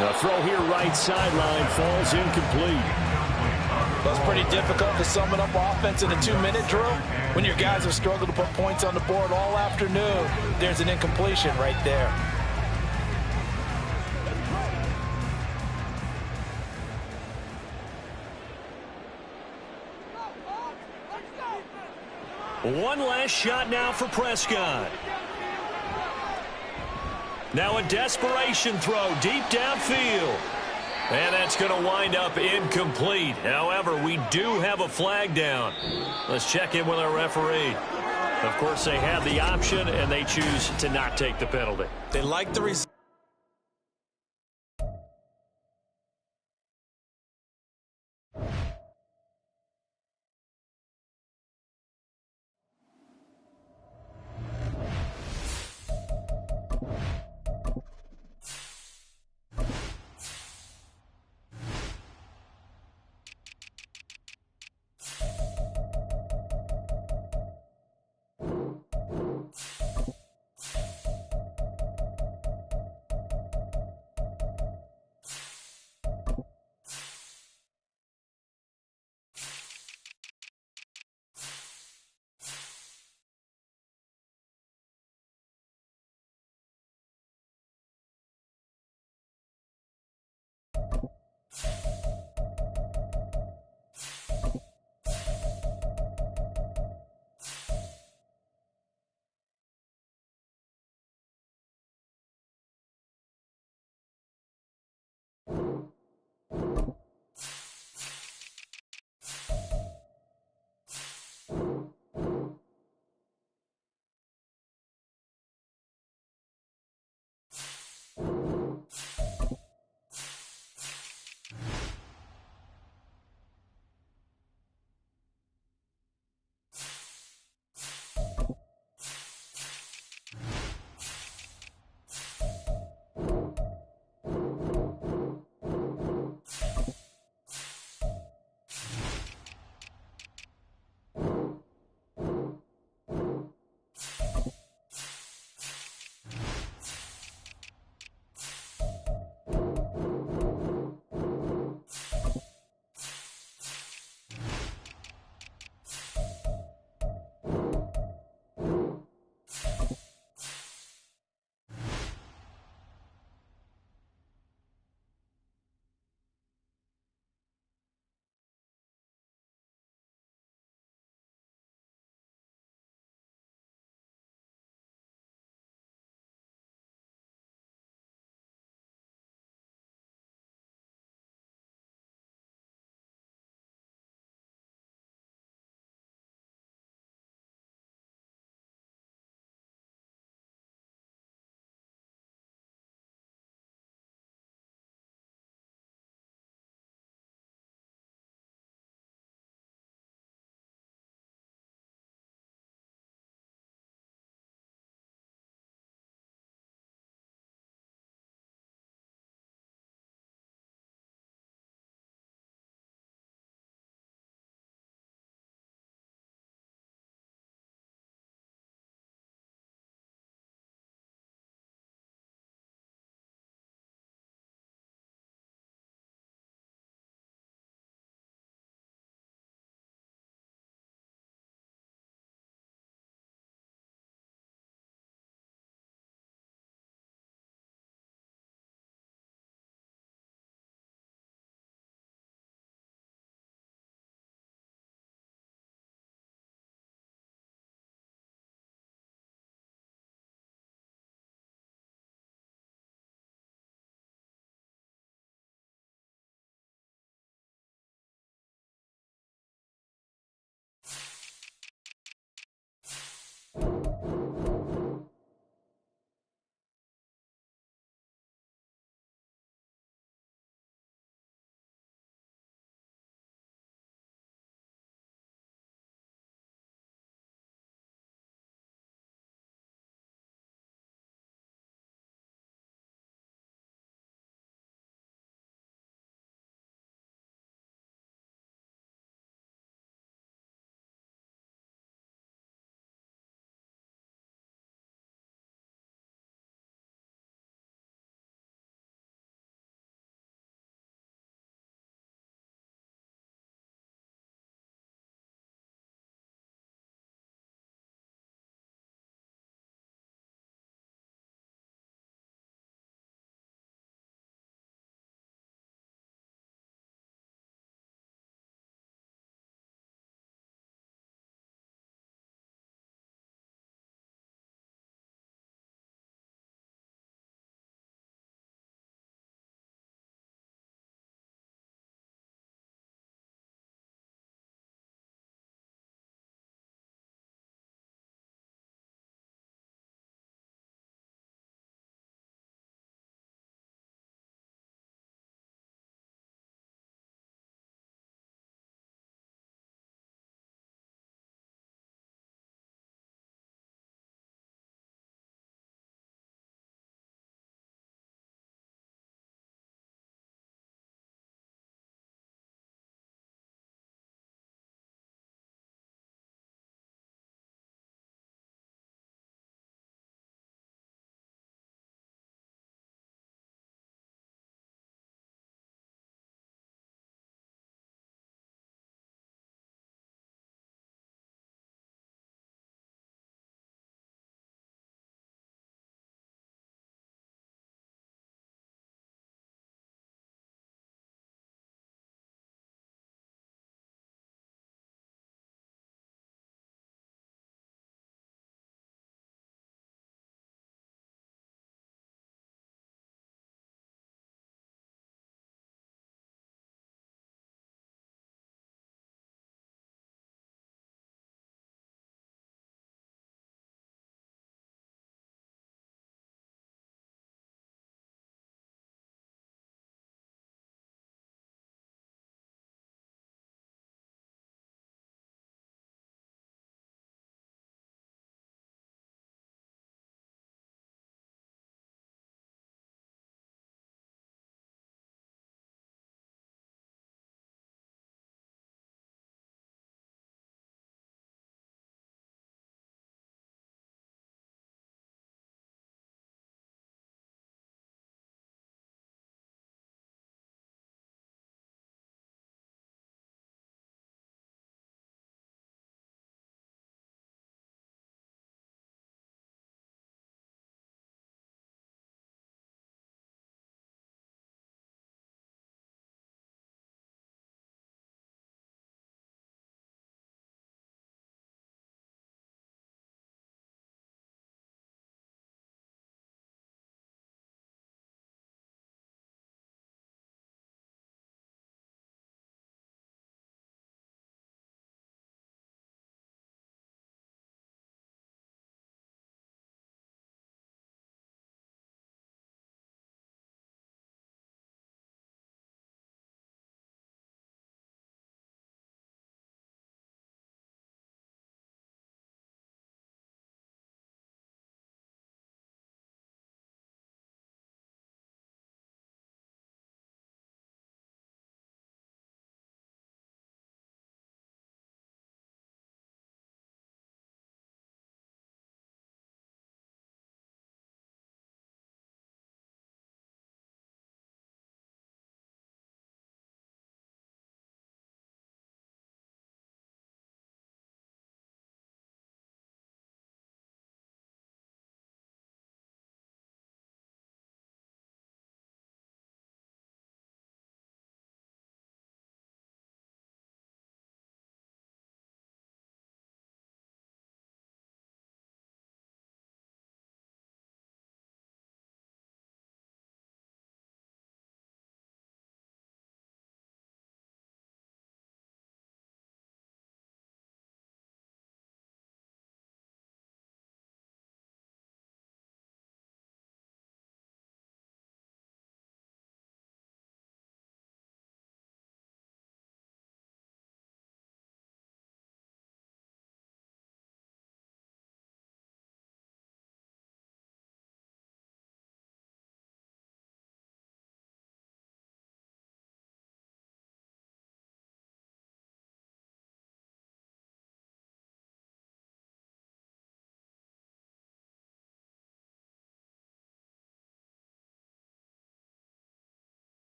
The throw here right sideline falls incomplete. That's pretty difficult to sum it up offense in a 2-minute drill. When your guys have struggled to put points on the board all afternoon, there's an incompletion right there. One last shot now for Prescott. Now a desperation throw deep downfield. And that's going to wind up incomplete. However, we do have a flag down. Let's check in with our referee. Of course, they have the option, and they choose to not take the penalty. They like the result.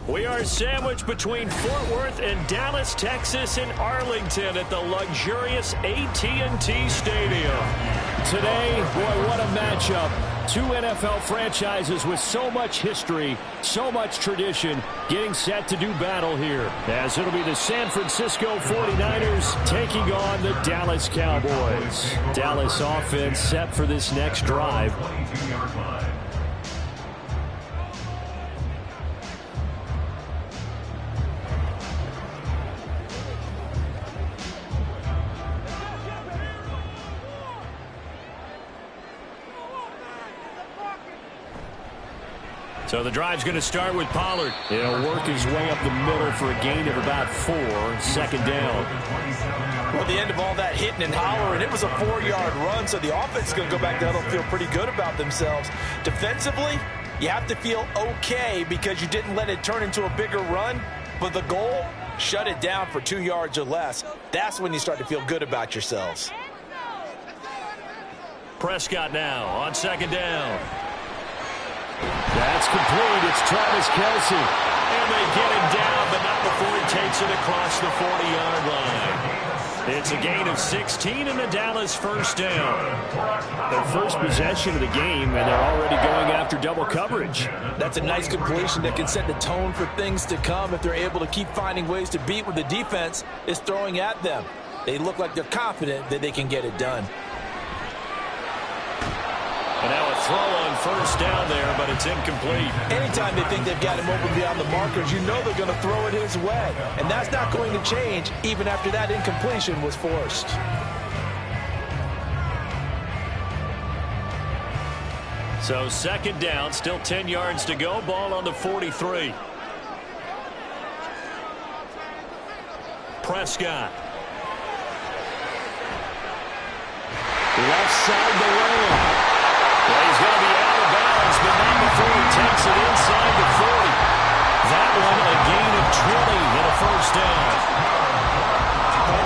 We are sandwiched between Fort Worth and Dallas, Texas, and Arlington at the luxurious AT&T Stadium. Today, boy, what a matchup. Two NFL franchises with so much history, so much tradition, getting set to do battle here. As it'll be the San Francisco 49ers taking on the Dallas Cowboys. Dallas offense set for this next drive. So the drive's going to start with Pollard. He'll work his way up the middle for a gain of about 4, second down. Well, the end of all that hitting and hollering, it was a 4-yard run, so the offense is going to go back down and feel pretty good about themselves. Defensively, you have to feel okay because you didn't let it turn into a bigger run, but the goal, shut it down for 2 yards or less. That's when you start to feel good about yourselves. Prescott now on second down. That's complete. It's Travis Kelce. And they get him down, but not before he takes it across the 40-yard line. It's a gain of 16 and a Dallas first down. Their first possession of the game, and they're already going after double coverage. That's a nice completion that can set the tone for things to come if they're able to keep finding ways to beat what the defense is throwing at them. They look like they're confident that they can get it done. And now a throw on first down there, but it's incomplete. Anytime they think they've got him open beyond the markers, you know they're going to throw it his way. And that's not going to change even after that incompletion was forced. So second down, still 10 yards to go. Ball on the 43. Prescott. Left side the lane. Well, he's going to be out of bounds, but not before he takes it inside the 40. That one a gain of 20 and a first down.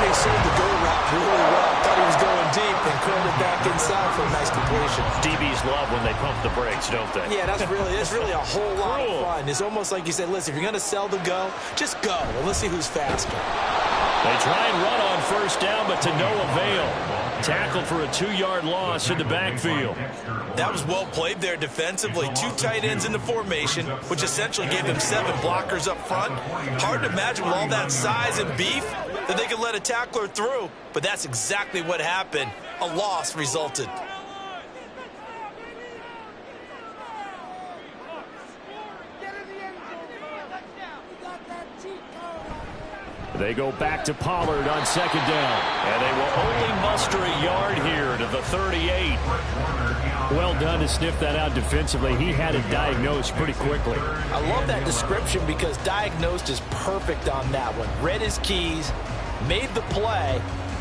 They sold the go route really well. Thought he was going deep and curled it back inside for a nice completion. DBs love when they pump the brakes, don't they? Yeah, it's really a whole lot of fun. It's almost like you said, listen, if you're going to sell the go, just go. And let's see who's faster. They try and run on first down, but to no avail. Tackled for a 2-yard loss in the backfield. That was well played there defensively. 2 tight ends in the formation, which essentially gave them 7 blockers up front. Hard to imagine with all that size and beef that they could let a tackler through, but that's exactly what happened. A loss resulted. They go back to Pollard on second down. And they will only muster a yard here to the 38. Well done to sniff that out defensively. He had it diagnosed pretty quickly. I love that description because diagnosed is perfect on that one. Read his keys, made the play,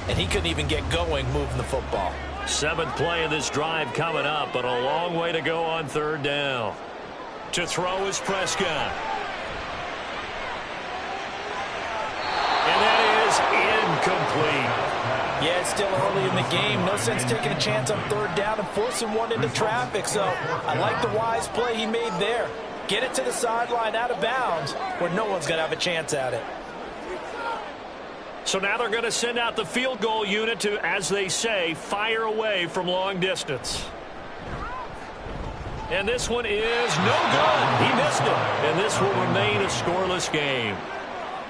and he couldn't even get going moving the football. 7th play of this drive coming up, but a long way to go on third down. To throw is Prescott. And that is incomplete. Yeah, it's still early in the game. No sense taking a chance on third down and forcing one into traffic. So I like the wise play he made there. Get it to the sideline out of bounds where no one's going to have a chance at it. So now they're going to send out the field goal unit to, as they say, fire away from long distance. And this one is no good. He missed it. And this will remain a scoreless game.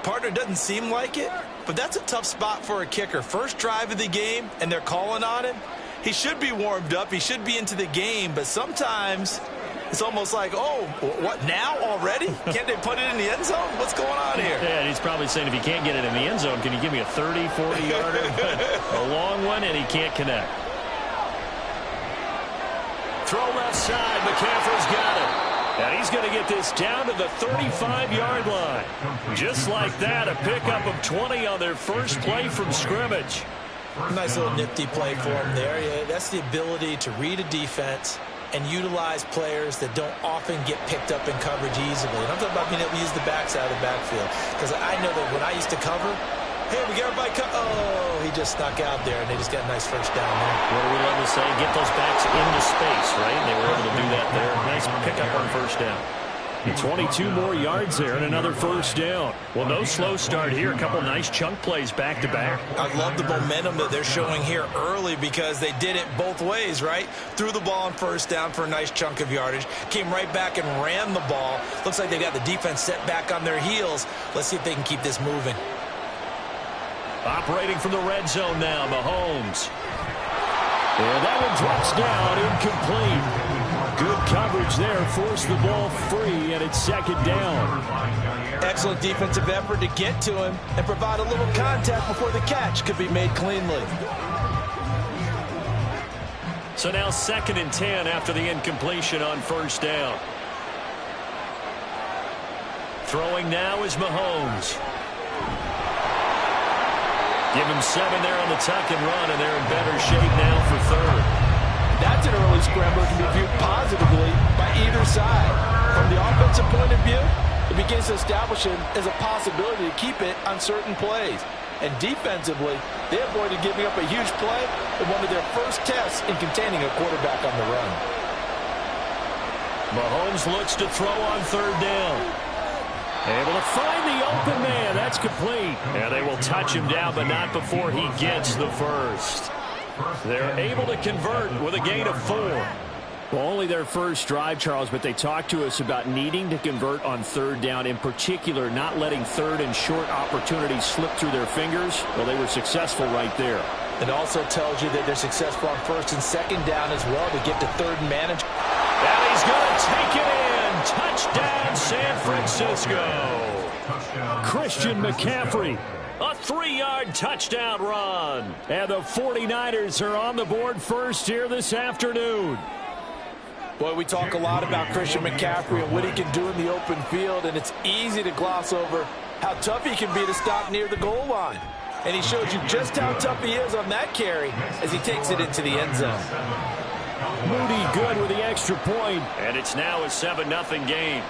Partner, doesn't seem like it, but that's a tough spot for a kicker. First drive of the game, and they're calling on him. He should be warmed up. He should be into the game, but sometimes it's almost like, oh, what, now already? Can't they put it in the end zone? What's going on here? Yeah, and he's probably saying if he can't get it in the end zone, can you give me a 30, 40-yarder? A long one, and he can't connect. Throw left side. McCaffrey's got it. And he's going to get this down to the 35-yard line. Just like that, a pickup of 20 on their first play from scrimmage. Nice little nifty play for him there. Yeah, that's the ability to read a defense and utilize players that don't often get picked up in coverage easily. And I'm talking about being able to use the backside of the backfield. Because I know that when I used to cover, hey, we got everybody oh, he just snuck out there, and they just got a nice first down there. What do we love to say? Get those backs into space, right? And they were able to do that there. Nice pickup on first down. And 22 more yards there and another first down. Well, no slow start here. A couple nice chunk plays back-to-back. I love the momentum that they're showing here early because they did it both ways, right? Threw the ball on first down for a nice chunk of yardage. Came right back and ran the ball. Looks like they got the defense set back on their heels. Let's see if they can keep this moving. Operating from the red zone now, Mahomes. And that one drops down, incomplete. Good coverage there, forced the ball free, and it's second down. Excellent defensive effort to get to him and provide a little contact before the catch could be made cleanly. So now 2nd and 10 after the incompletion on first down. Throwing now is Mahomes. Give him 7 there on the tuck and run, and they're in better shape now for third. That's an early scramble that can be viewed positively by either side. From the offensive point of view, it begins to establish it as a possibility to keep it on certain plays. And defensively, they avoided giving up a huge play in one of their first tests in containing a quarterback on the run. Mahomes looks to throw on third down. Able to find the open man. That's complete. And they will touch him down, but not before he gets the first. They're able to convert with a gain of 4. Well, only their first drive, Charles, but they talked to us about needing to convert on third down, in particular not letting third and short opportunities slip through their fingers. Well, they were successful right there. It also tells you that they're successful on first and second down as well to get to third and manage. And he's going to take it in. Touchdown, San Francisco. Christian McCaffrey. A 3-yard touchdown run. And the 49ers are on the board first here this afternoon. Boy, we talk a lot about Christian McCaffrey and what he can do in the open field, and it's easy to gloss over how tough he can be to stop near the goal line. And he shows you just how tough he is on that carry as he takes it into the end zone. Moody good with the extra point, and it's now a 7-0 game.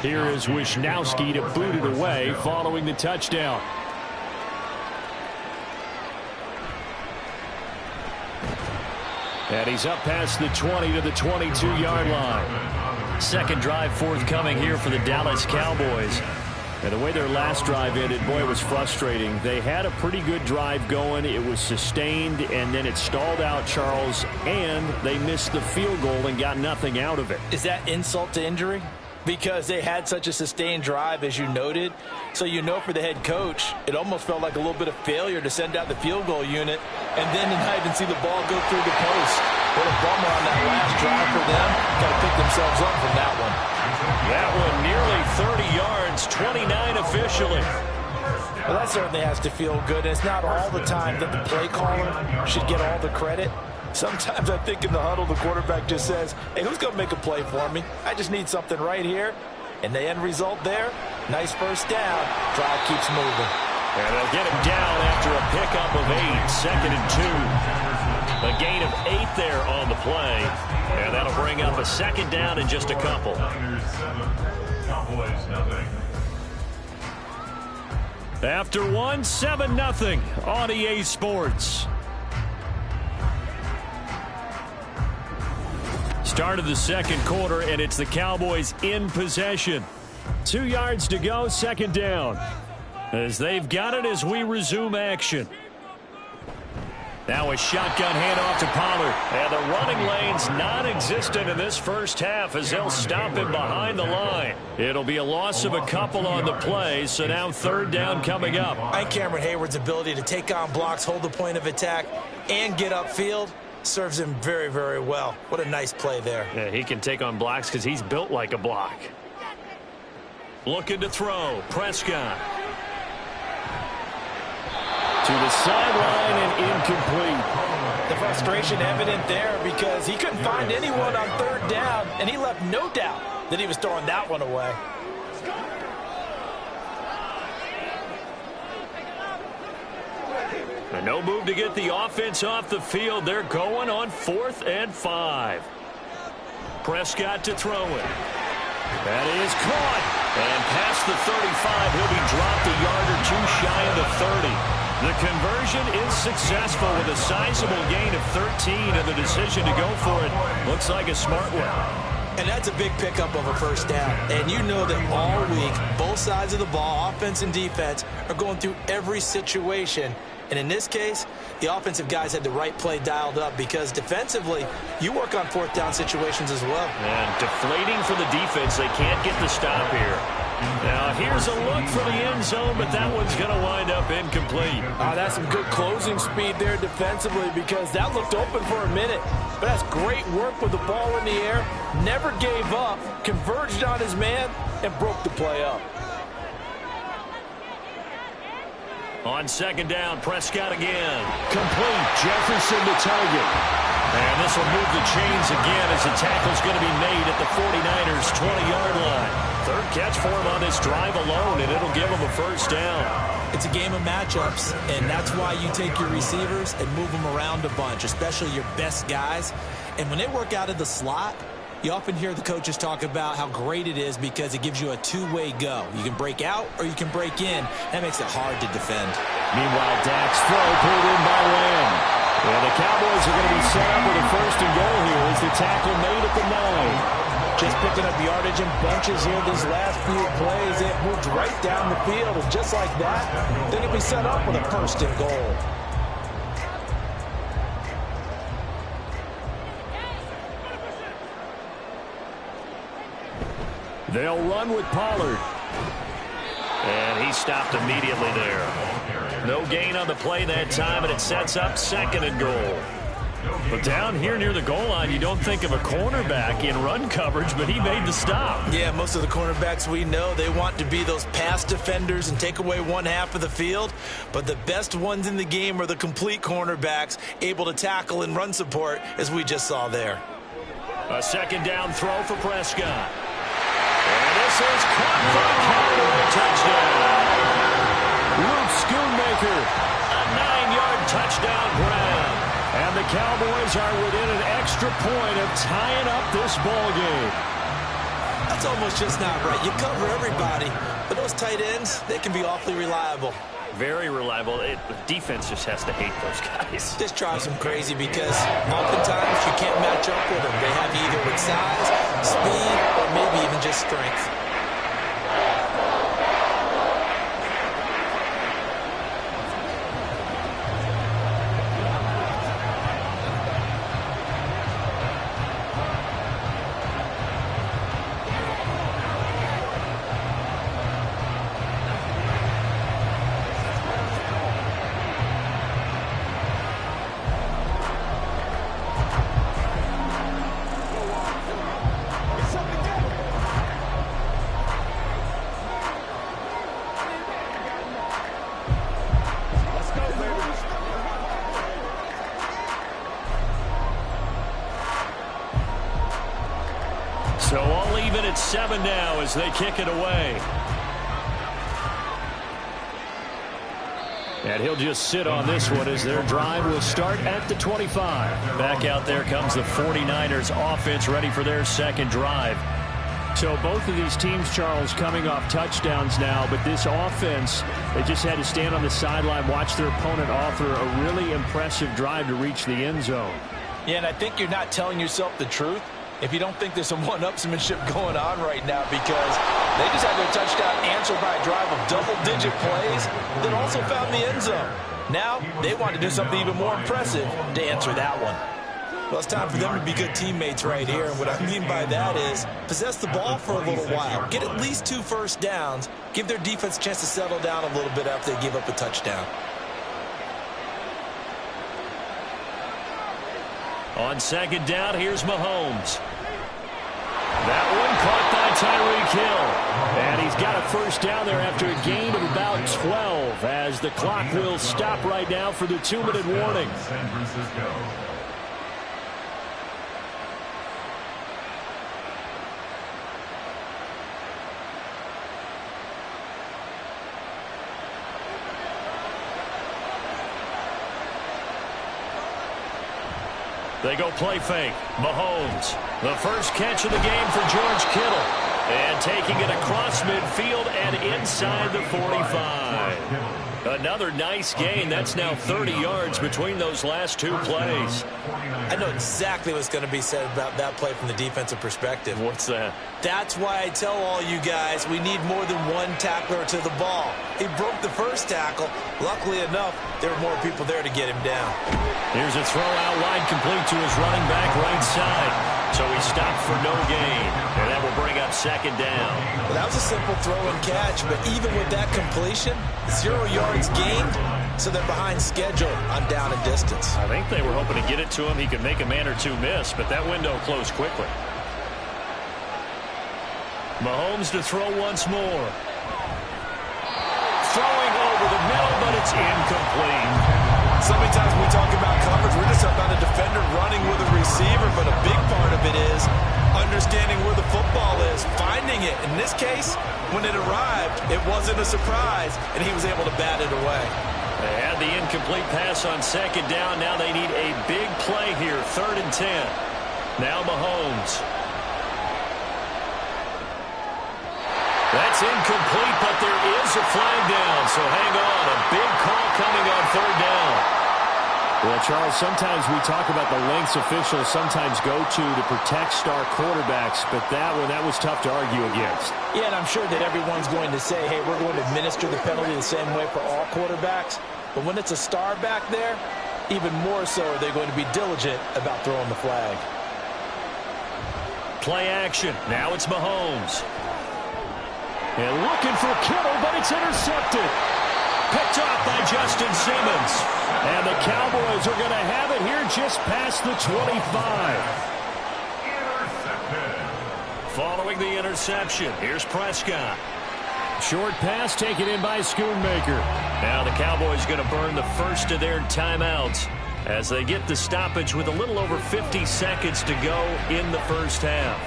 Here is Wisnowski to boot it away following the touchdown. And he's up past the 20 to the 22-yard line. Second drive forthcoming here for the Dallas Cowboys. And the way their last drive ended, boy, it was frustrating. They had a pretty good drive going. It was sustained, and then it stalled out, Charles, and they missed the field goal and got nothing out of it. Is that insult to injury? Because they had such a sustained drive, as you noted. So you know for the head coach, it almost felt like a little bit of failure to send out the field goal unit and then not even see the ball go through the post. What a bummer on that last drive for them. Got to pick themselves up from that one. That one nearly 30 yards, 29 officially. Well, that certainly has to feel good. And it's not all the time that the play caller should get all the credit. Sometimes I think in the huddle, the quarterback just says, hey, who's going to make a play for me? I just need something right here. And the end result there, nice first down. Drive keeps moving. And they'll get him down after a pickup of 8, 2nd and 2. A gain of 8 there on the play. And that'll bring up a 2nd down in just a couple. After 1, 7-0 on EA Sports. Start of the second quarter, and it's the Cowboys in possession. 2 yards to go, 2nd down. As they've got it as we resume action. Now a shotgun handoff to Pollard. And the running lane's non-existent in this first half as they'll stop him behind the line. It'll be a loss of a couple on the play, so now 3rd down coming up. I think Cameron Hayward's ability to take on blocks, hold the point of attack, and get upfield serves him very, very well. What a nice play there. Yeah, he can take on blocks because he's built like a block. Looking to throw. Prescott. To the sideline and incomplete. The frustration evident there because he couldn't find anyone on third down, and he left no doubt that he was throwing that one away. And no move to get the offense off the field. They're going on 4th and 5. Prescott to throw it. That is caught. And past the 35, he'll be dropped a yard or two shy of the 30. The conversion is successful with a sizable gain of 13, and the decision to go for it looks like a smart one. And that's a big pickup of a first down. And you know that all week, both sides of the ball, offense and defense, are going through every situation. And in this case, the offensive guys had the right play dialed up because defensively, you work on 4th down situations as well. And deflating for the defense. They can't get the stop here. Now, here's a look for the end zone, but that one's going to wind up incomplete. That's some good closing speed there defensively because that looked open for a minute. But that's great work with the ball in the air. Never gave up, converged on his man, and broke the play up. On 2nd down, Prescott again. Complete. Jefferson to target. And this will move the chains again as the tackle's going to be made at the 49ers' 20-yard line. 3rd catch for him on this drive alone, and it'll give him a first down. It's a game of matchups, and that's why you take your receivers and move them around a bunch, especially your best guys. And when they work out of the slot, you often hear the coaches talk about how great it is because it gives you a two-way go. You can break out or you can break in. That makes it hard to defend. Meanwhile, Dak's throw pulled in by Lamb. And the Cowboys are going to be set up with a 1st and goal here as the tackle made at the 9. Just picking up yardage in bunches here these last few plays. It moved right down the field, and just like that, they're going to be set up with a 1st and goal. They'll run with Pollard. And he stopped immediately there. No gain on the play that time, and it sets up 2nd and goal. But down here near the goal line, you don't think of a cornerback in run coverage, but he made the stop. Yeah, most of the cornerbacks we know, they want to be those pass defenders and take away one half of the field. But the best ones in the game are the complete cornerbacks, able to tackle and run support, as we just saw there. A 2nd down throw for Prescott. And this is caught for a Cowboy touchdown. Luke Schoonmaker, a 9-yard touchdown grab. And the Cowboys are within an extra point of tying up this ball game. That's almost just not right. You cover everybody, but those tight ends, they can be awfully reliable. Very reliable. The defense just has to hate those guys. This drives them crazy because oftentimes you can't match up with them. They have you either with size, speed, or maybe even just strength. So all even at 7 now as they kick it away. And he'll just sit on this one as their drive will start at the 25. Back out there comes the 49ers offense ready for their 2nd drive. So both of these teams, Charles, coming off touchdowns now, but this offense, they just had to stand on the sideline, watch their opponent offer a really impressive drive to reach the end zone. Yeah, and I think you're not telling yourself the truth if you don't think there's some one-upsmanship going on right now, because they just had their touchdown answered by a drive of double-digit plays that also found the end zone. Now they want to do something even more impressive to answer that one. Well, it's time for them to be good teammates right here, and what I mean by that is possess the ball for a little while, get at least 2 first downs, give their defense a chance to settle down a little bit after they give up a touchdown. On 2nd down, here's Mahomes. That one caught by Tyreek Hill. And he's got a first down there after a gain of about 12 as the clock will stop right now for the 2-minute warning. San Francisco. They go play fake. Mahomes. The first catch of the game for George Kittle. And taking it across midfield and inside the 45. Another nice gain. That's now 30 yards between those last two plays. I know exactly what's going to be said about that play from the defensive perspective. What's that? That's why I tell all you guys we need more than one tackler to the ball. He broke the first tackle. Luckily enough, there were more people there to get him down. Here's a throw out wide complete to his running back right side. So he stopped for no gain. And that will bring up second down. Well, that was a simple throw and catch, but even with that completion, 0 yards gained, so they're behind schedule on down and distance. I think they were hoping to get it to him. He could make a man or two miss, but that window closed quickly. Mahomes to throw once more. Throwing over the middle, but it's incomplete. So many times when we talk about coverage, we're just talking about a defender running with a receiver, but a big part of it is understanding where the football is, finding it. In this case, when it arrived, it wasn't a surprise, and he was able to bat it away. They had the incomplete pass on second down. Now they need a big play here, 3rd and 10. Now Mahomes. That's incomplete, but there is a flag down, so hang on. A big call coming on 3rd down. Well, Charles, sometimes we talk about the lengths officials sometimes go to protect star quarterbacks, but that was tough to argue against. Yeah, and I'm sure that everyone's going to say, hey, we're going to administer the penalty the same way for all quarterbacks. But when it's a star back there, even more so are they going to be diligent about throwing the flag. Play action. Now it's Mahomes. And looking for Kittle, but it's intercepted. Picked off by Justin Simmons. And the Cowboys are going to have it here just past the 25. Intercepted. Following the interception, here's Prescott. Short pass taken in by Schoonmaker. Now the Cowboys going to burn the first of their timeouts as they get the stoppage with a little over 50 seconds to go in the first half.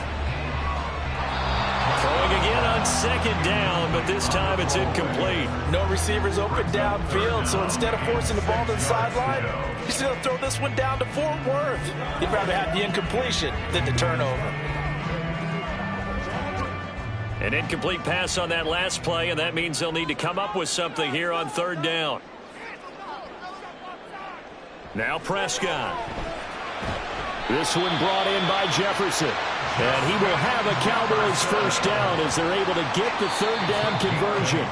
Throwing again on second down, but this time it's incomplete. No receivers open downfield, so instead of forcing the ball to the sideline, he's going to throw this one down to Fort Worth. He'd rather have the incompletion than the turnover. An incomplete pass on that last play, and that means they'll need to come up with something here on 3rd down. Now Prescott. This one brought in by Jefferson. And he will have a Cowboys first down as they're able to get the 3rd down conversion.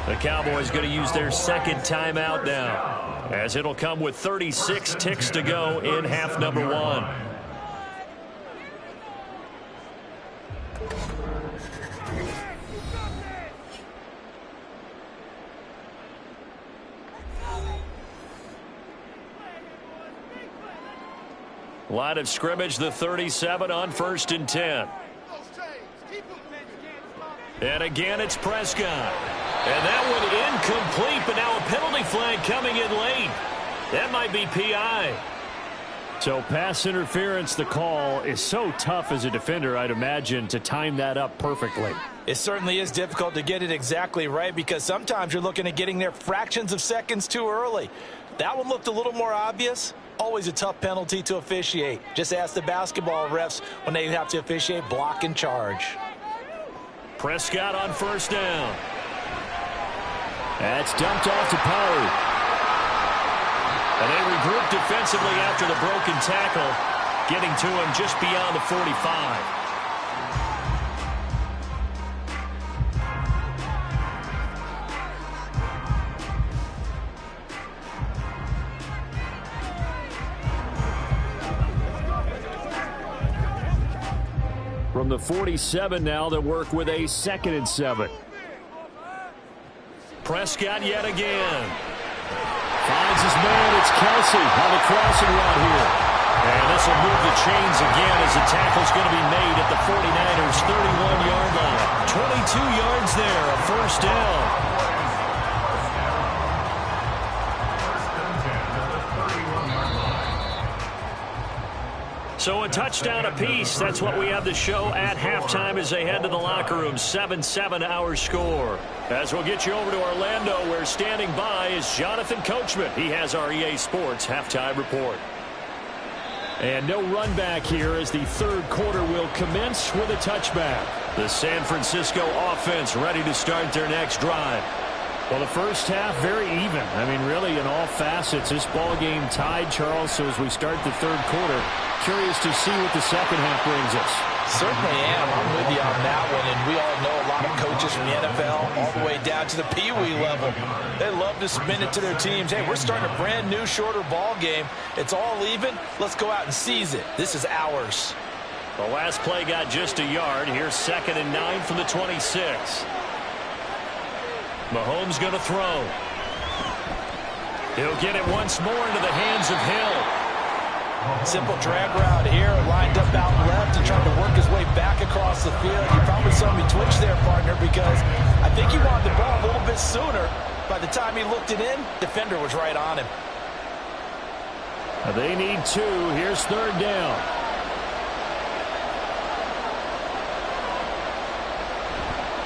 The Cowboys going to use their second timeout now, as it'll come with 36 ticks to go in half number 1. Line of scrimmage, the 37 on 1st and 10. And again, it's Prescott. And that one incomplete, but now a penalty flag coming in late. That might be PI. So pass interference, the call is so tough as a defender, I'd imagine, to time that up perfectly. It certainly is difficult to get it exactly right because sometimes you're looking at getting there fractions of seconds too early. That one looked a little more obvious. Always a tough penalty to officiate. Just ask the basketball refs when they have to officiate block and charge. Prescott on first down. That's dumped off to Pollard. And they regroup defensively after the broken tackle, getting to him just beyond the 45. From the 47 now, they work with a 2nd and 7. Prescott yet again. Finds his man. It's Kelsey on the crossing route here. And this will move the chains again as the tackle's going to be made at the 49ers' 31-yard line. 22 yards there, a first down. So a touchdown apiece. That's what we have to show at halftime as they head to the locker room. 7-7 our score. As we'll get you over to Orlando, where standing by is Jonathan Coachman. He has our EA Sports halftime report. And no run back here as the third quarter will commence with a touchback. The San Francisco offense ready to start their next drive. Well, the first half, very even. I mean, really, in all facets, this ball game tied, Charles. So as we start the third quarter, curious to see what the second half brings us. Certainly am. I'm with you on that one. And we all know a lot of coaches from the NFL all the way down to the Pee-wee level. They love to spin it to their teams. Hey, we're starting a brand new, shorter ball game. It's all even. Let's go out and seize it. This is ours. The last play got just a yard. Here's 2nd and 9 from the 26. Mahomes going to throw. He'll get it once more into the hands of Hill. Simple drag route here, lined up out left and trying to work his way back across the field. You probably saw me twitch there, partner, because I think he wanted the ball a little bit sooner. By the time he looked it in, defender was right on him. They need 2. Here's 3rd down.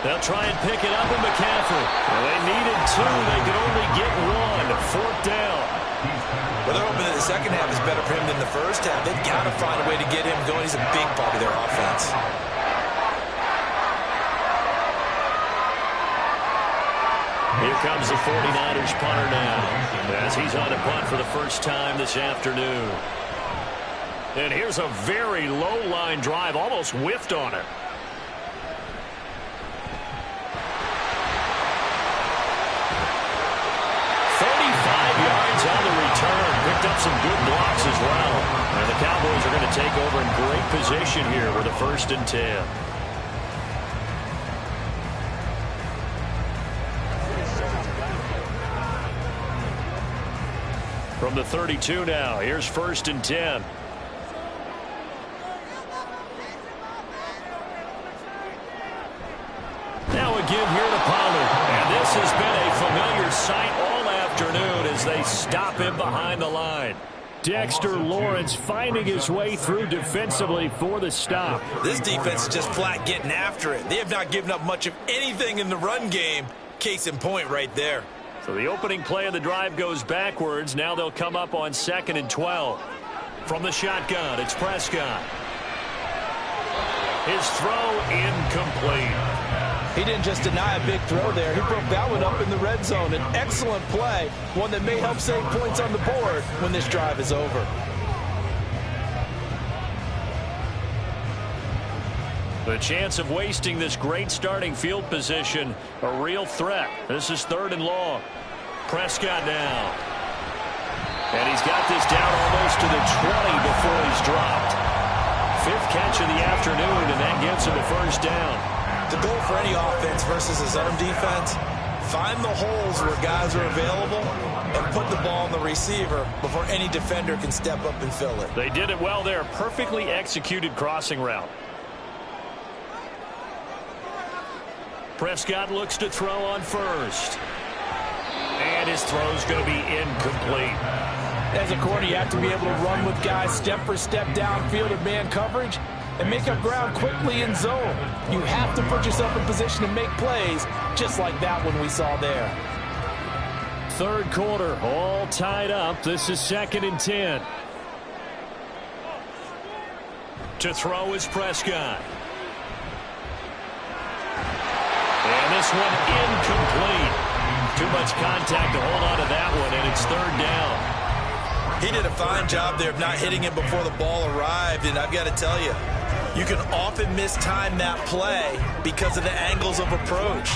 They'll try and pick it up with McCaffrey. Well, they needed 2. They could only get 1. 4th down. Well, they're hoping that the second half is better for him than the first half. They've got to find a way to get him going. He's a big part of their offense. Here comes the 49ers punter now, as he's on a punt for the first time this afternoon. And here's a very low-line drive, almost whiffed on it. 35 yards on the return. Picked up some good blocks as well. And the Cowboys are going to take over in great position here with a 1st and 10. From the 32 now, here's 1st and 10. Now a give here to Pollard. And this has been a familiar sight all afternoon as they stop him behind the line. Dexter Lawrence finding his way through defensively for the stop. This defense is just flat getting after it. They have not given up much of anything in the run game. Case in point right there. So the opening play of the drive goes backwards. Now they'll come up on 2nd and 12. From the shotgun, it's Prescott. His throw incomplete. He didn't just deny a big throw there. He broke that one up in the red zone. An excellent play, one that may help save points on the board when this drive is over. The chance of wasting this great starting field position, a real threat. This is 3rd and long. Prescott now. And he's got this down almost to the 20 before he's dropped. 5th catch of the afternoon, and that gets him a 1st down. The goal for any offense versus a zone defense, find the holes where guys are available and put the ball on the receiver before any defender can step up and fill it. They did it well there. Perfectly executed crossing route. Prescott looks to throw on 1st. And his throw's going to be incomplete. As a corner, you have to be able to run with guys step for step downfield in man coverage and make up ground quickly in zone. You have to put yourself in position to make plays, just like that one we saw there. 3rd quarter, all tied up. This is 2nd and 10. To throw is Prescott. And this one incomplete. Too much contact to hold on to that one, and it's 3rd down. He did a fine job there of not hitting him before the ball arrived, and I've got to tell you, you can often mistime that play because of the angles of approach.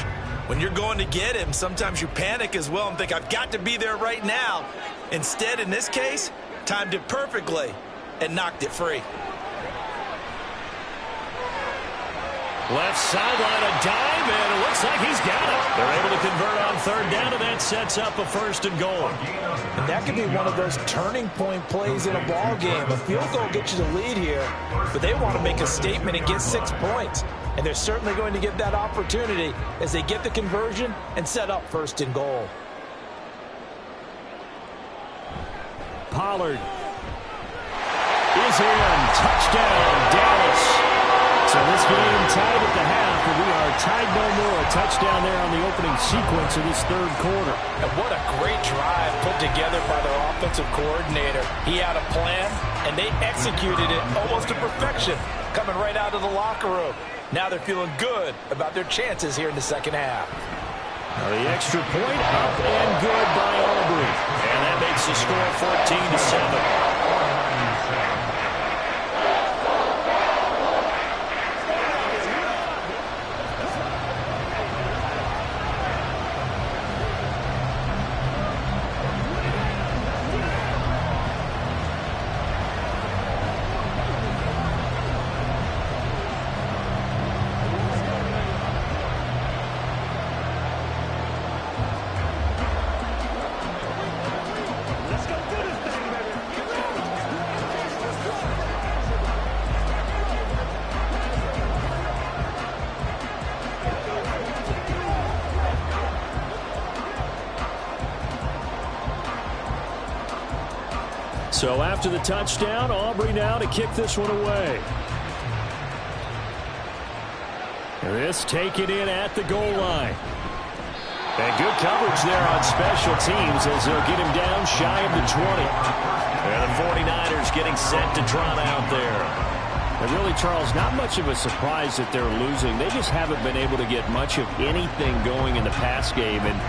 When you're going to get him, sometimes you panic as well and think, I've got to be there right now. Instead, in this case, timed it perfectly and knocked it free. Left sideline, a dive, and it looks like he's got it. They're able to convert on third down, and that sets up a first and goal. And that could be one of those turning point plays in a ball game. A field goal gets you the lead here, but they want to make a statement and get 6 points. And they're certainly going to get that opportunity as they get the conversion and set up first and goal. Pollard is in. Touchdown, Dallas. So this game tied at the half, but we are tied no more. A touchdown there on the opening sequence of this third quarter. And what a great drive put together by their offensive coordinator. He had a plan, and they executed it almost to perfection, coming right out of the locker room. Now they're feeling good about their chances here in the second half. Now the extra point up and good by Aubrey. And that makes the score 14-7. So after the touchdown, Aubrey now to kick this one away. This taken in at the goal line. And good coverage there on special teams as they'll get him down shy of the 20. And the 49ers getting set to trot out there. And really, Charles, not much of a surprise that they're losing. They just haven't been able to get much of anything going in the pass game. And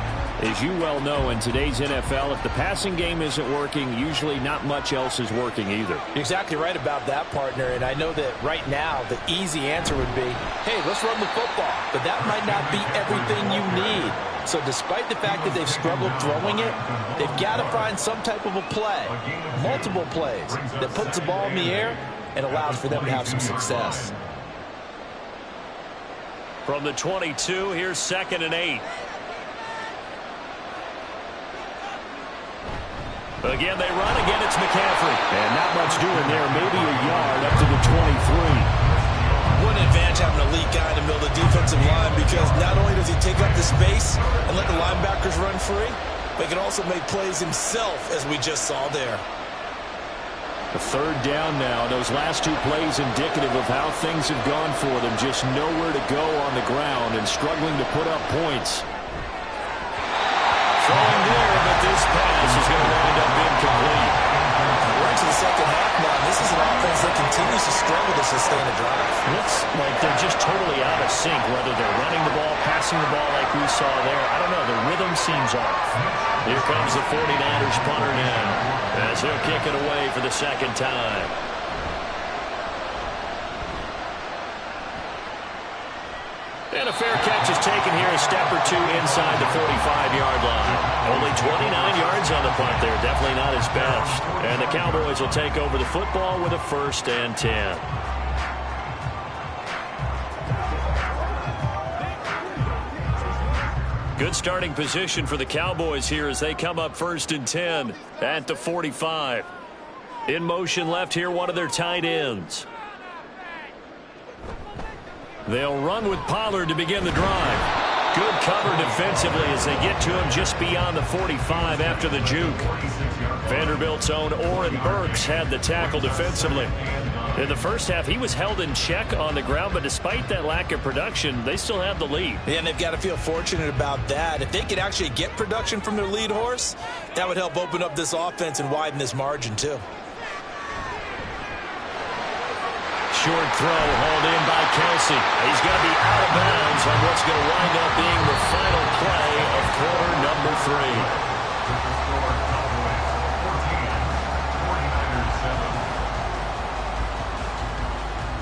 as you well know, in today's NFL, if the passing game isn't working, usually not much else is working either. You're exactly right about that, partner. And I know that right now the easy answer would be, hey, let's run the football. But that might not be everything you need. So despite the fact that they've struggled throwing it, they've got to find some type of a play, multiple plays, that puts the ball in the air and allows for them to have some success. From the 22, here's 2nd and 8. Again, they run. Again, it's McCaffrey. And not much doing there. Maybe a yard up to the 23. What an advantage having an elite guy in the middle of the defensive line, because not only does he take up the space and let the linebackers run free, but he can also make plays himself, as we just saw there. A third down now. Those last two plays indicative of how things have gone for them. Just nowhere to go on the ground and struggling to put up points. Throwing there, but this pass is going to wind up incomplete. We're into the second half now. This is an offense that continues to struggle to sustain a drive. Looks like they're just totally out of sync, whether they're running the ball, passing the ball like we saw there. I don't know. The rhythm seems off. Here comes the 49ers punter now as he'll kick it away for the second time. And a fair catch is taken here, a step or two inside the 45-yard line. Only 29 yards on the punt there. Definitely not his best. And the Cowboys will take over the football with a 1st and 10. Good starting position for the Cowboys here as they come up 1st and 10 at the 45. In motion left here, one of their tight ends. They'll run with Pollard to begin the drive. Good cover defensively as they get to him just beyond the 45 after the juke. Vanderbilt's own Oren Burks had the tackle defensively. In the first half, he was held in check on the ground, but despite that lack of production, they still have the lead. Yeah, and they've got to feel fortunate about that. If they could actually get production from their lead horse, that would help open up this offense and widen this margin too. Short throw hauled in by Kelsey. He's going to be out of bounds on what's going to wind up being the final play of quarter number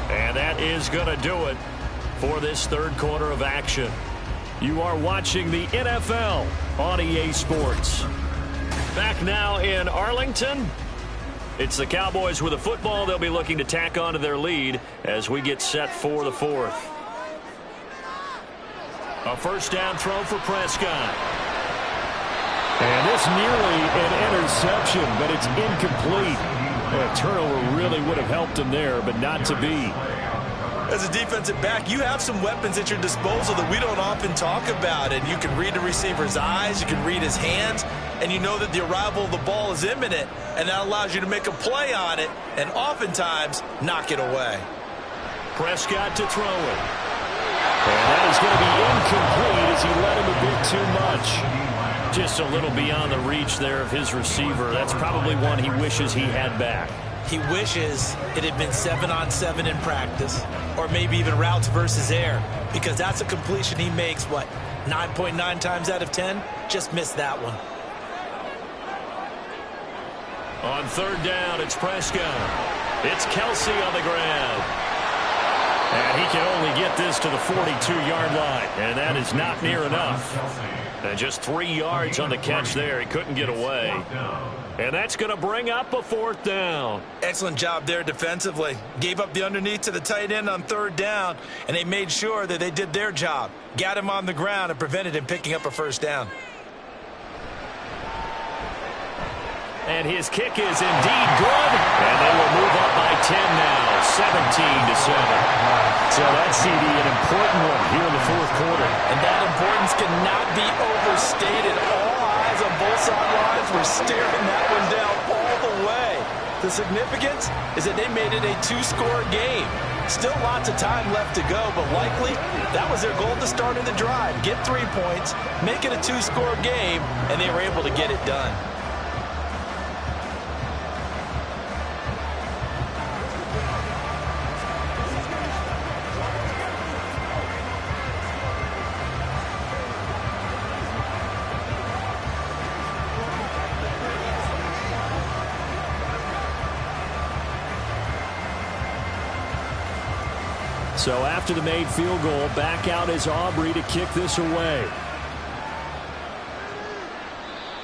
3. And that is going to do it for this third quarter of action. You are watching the NFL on EA Sports. Back now in Arlington. It's the Cowboys with a football. They'll be looking to tack on to their lead as we get set for the 4th. A first down throw for Prescott. And this nearly an interception, but it's incomplete. A turnover really would have helped him there, but not to be. As a defensive back, you have some weapons at your disposal that we don't often talk about. And you can read the receiver's eyes, you can read his hands, and you know that the arrival of the ball is imminent, and that allows you to make a play on it and oftentimes knock it away. Prescott to throw it. And that is going to be incomplete as he led him a bit too much. Just a little beyond the reach there of his receiver. That's probably one he wishes he had back. He wishes it had been 7-on-7 in practice, or maybe even routes versus air, because that's a completion he makes, 9.9 times out of 10? Just missed that one. On third down, it's Prescott. It's Kelsey on the ground. And he can only get this to the 42-yard line, and that is not near enough. And just 3 yards on the catch there. He couldn't get away. And that's going to bring up a fourth down. Excellent job there defensively. Gave up the underneath to the tight end on third down, and they made sure that they did their job. Got him on the ground and prevented him picking up a first down. And his kick is indeed good. And they will move up by 10 now, 17-7. So that CD, an important one here in the fourth quarter. And that importance cannot be overstated. All eyes on both sidelines were staring that one down all the way. The significance is that they made it a 2-score game. Still lots of time left to go, but likely that was their goal to start in the drive. Get 3 points, make it a 2-score game, and they were able to get it done. So after the made field goal, back out is Aubrey to kick this away.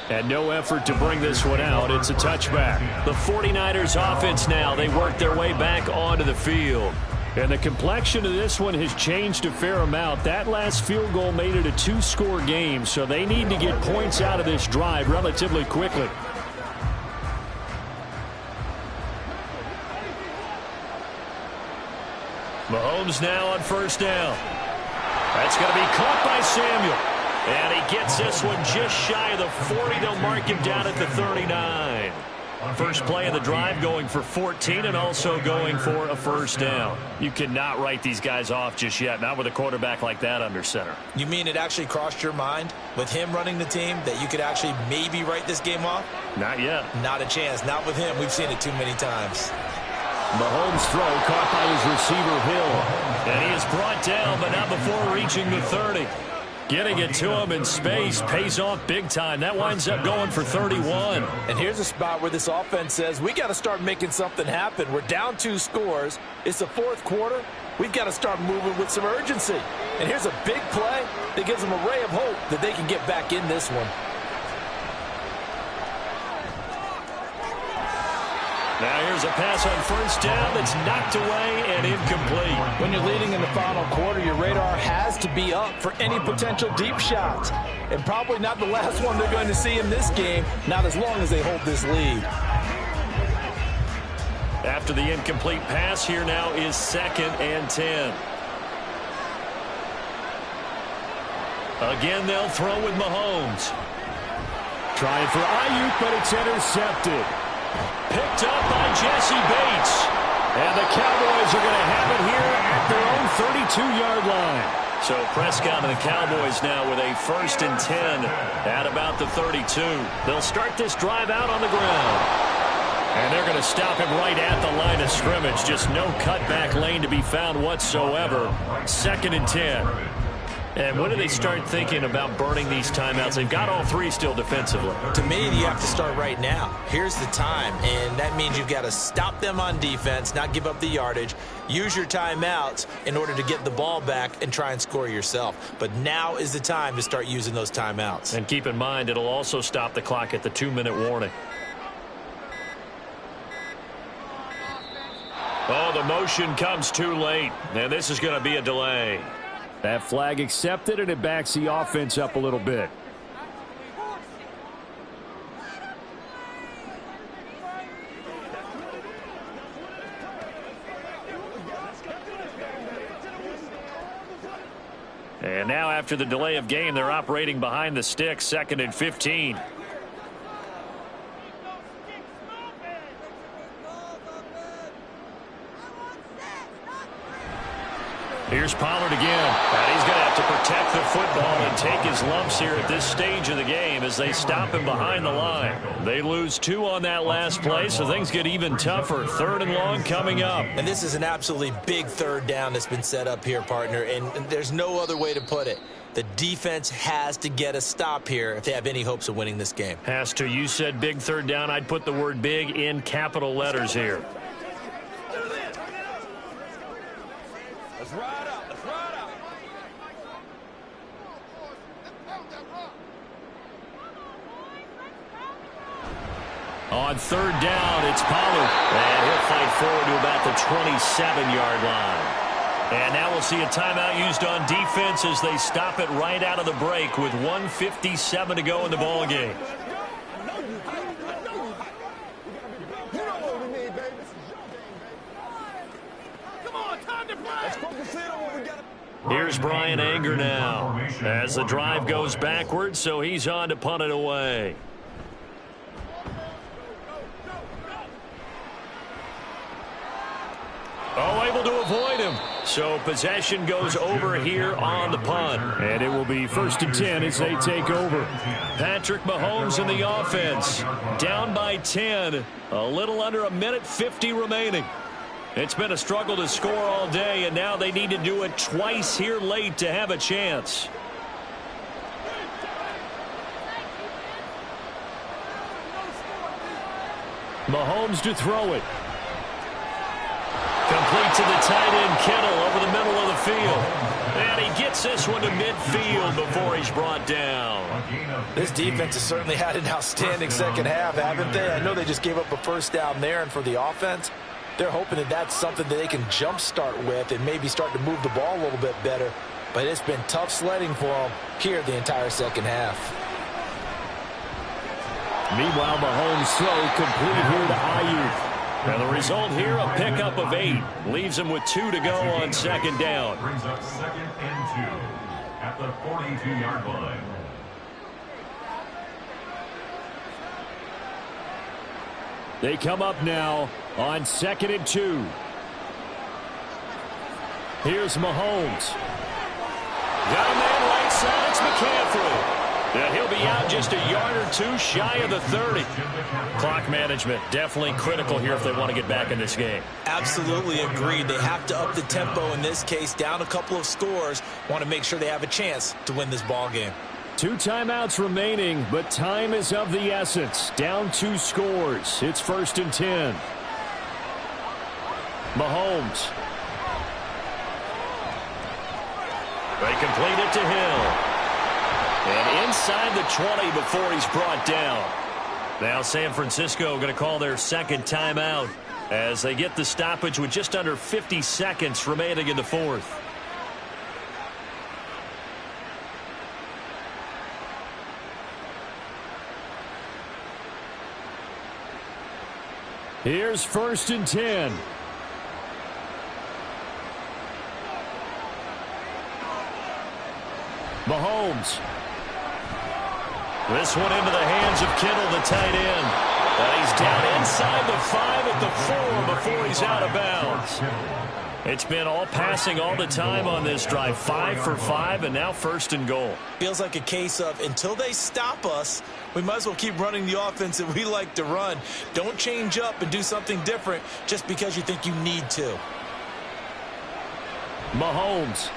And no effort to bring this one out. It's a touchback. The 49ers offense now. They work their way back onto the field. And the complexion of this one has changed a fair amount. That last field goal made it a 2-score game, so they need to get points out of this drive relatively quickly. Mahomes now on first down. That's going to be caught by Samuel. And he gets this one just shy of the 40. They'll mark him down at the 39. First play of the drive going for 14 and also going for a first down. You cannot write these guys off just yet, not with a quarterback like that under center. You mean it actually crossed your mind with him running the team that you could actually maybe write this game off? Not yet. Not a chance. Not with him. We've seen it too many times. Mahomes' throw caught by his receiver, Hill. And he is brought down, but not before reaching the 30. Getting it to him in space pays off big time. That winds up going for 31. And here's a spot where this offense says, we got to start making something happen. We're down 2 scores. It's the fourth quarter. We've got to start moving with some urgency. And here's a big play that gives them a ray of hope that they can get back in this one. Now here's a pass on first down that's knocked away and incomplete. When you're leading in the final quarter, your radar has to be up for any potential deep shots. And probably not the last one they're going to see in this game, not as long as they hold this lead. After the incomplete pass, here now is 2nd and 10. Again, they'll throw with Mahomes. Trying for Ayuk, but it's intercepted. Picked up by Jesse Bates. And the Cowboys are going to have it here at their own 32-yard line. So Prescott and the Cowboys now with a 1st and 10 at about the 32. They'll start this drive out on the ground. And they're going to stop him right at the line of scrimmage. Just no cutback lane to be found whatsoever. 2nd and 10. And when do they start thinking about burning these timeouts? They've got all 3 still defensively. To me, you have to start right now. Here's the time, and that means you've got to stop them on defense, not give up the yardage, use your timeouts in order to get the ball back and try and score yourself. But now is the time to start using those timeouts. And keep in mind, it'll also stop the clock at the 2-minute warning. Oh, the motion comes too late, and this is going to be a delay. That flag accepted, and it backs the offense up a little bit. And now after the delay of game, they're operating behind the sticks, 2nd and 15. Here's Pollard again. And he's going to have to protect the football and take his lumps here at this stage of the game as they stop him behind the line. They lose 2 on that last play, so things get even tougher. 3rd and long coming up. And this is an absolutely big 3rd down that's been set up here, partner, and there's no other way to put it. The defense has to get a stop here if they have any hopes of winning this game. Has to. You said big 3rd down. I'd put the word big in capital letters here. Let's ride out. Let's ride out. On 3rd down, it's Pollard. And he'll fight forward to about the 27-yard line. And now we'll see a timeout used on defense as they stop it right out of the break with 1:57 to go in the ball game. Here's Brian Anger now as the drive goes backwards, so he's on to punt it away. Oh, able to avoid him. So possession goes over here on the punt. And it will be 1st and 10 as they take over. Patrick Mahomes in the offense. Down by 10. A little under 1:50 remaining. It's been a struggle to score all day, and now they need to do it twice here late to have a chance. Mahomes to throw it. Complete to the tight end, Kittle, over the middle of the field. And he gets this one to midfield before he's brought down. This defense has certainly had an outstanding second half, haven't they? I know they just gave up a 1st down there, and for the offense, they're hoping that that's something that they can jumpstart with and maybe start to move the ball a little bit better. But it's been tough sledding for them here the entire second half. Meanwhile, Mahomes' throw complete here to Ayuk. And the result here, a pickup of 8. Leaves him with 2 to go on 2nd down. Brings up 2nd and 2 at the 42-yard line. They come up now on 2nd and 2. Here's Mahomes. Got a man right side. It's McCaffrey. And he'll be out just a yard or 2 shy of the 30. Clock management definitely critical here if they want to get back in this game. Absolutely agreed. They have to up the tempo in this case, down a couple of scores. Want to make sure they have a chance to win this ball game. 2 timeouts remaining, but time is of the essence. Down 2 scores. It's 1st and 10. Mahomes. They complete it to Hill. And inside the 20 before he's brought down. Now San Francisco going to call their 2nd timeout as they get the stoppage with just under 50 seconds remaining in the 4th. Here's 1st and 10. Mahomes. This one into the hands of Kittle, the tight end. And he's down inside the 5 at the 4 before he's out of bounds. It's been all passing all the time on this drive. 5 for 5, and now 1st and goal. Feels like a case of until they stop us, we might as well keep running the offense that we like to run. Don't change up and do something different just because you think you need to. Mahomes.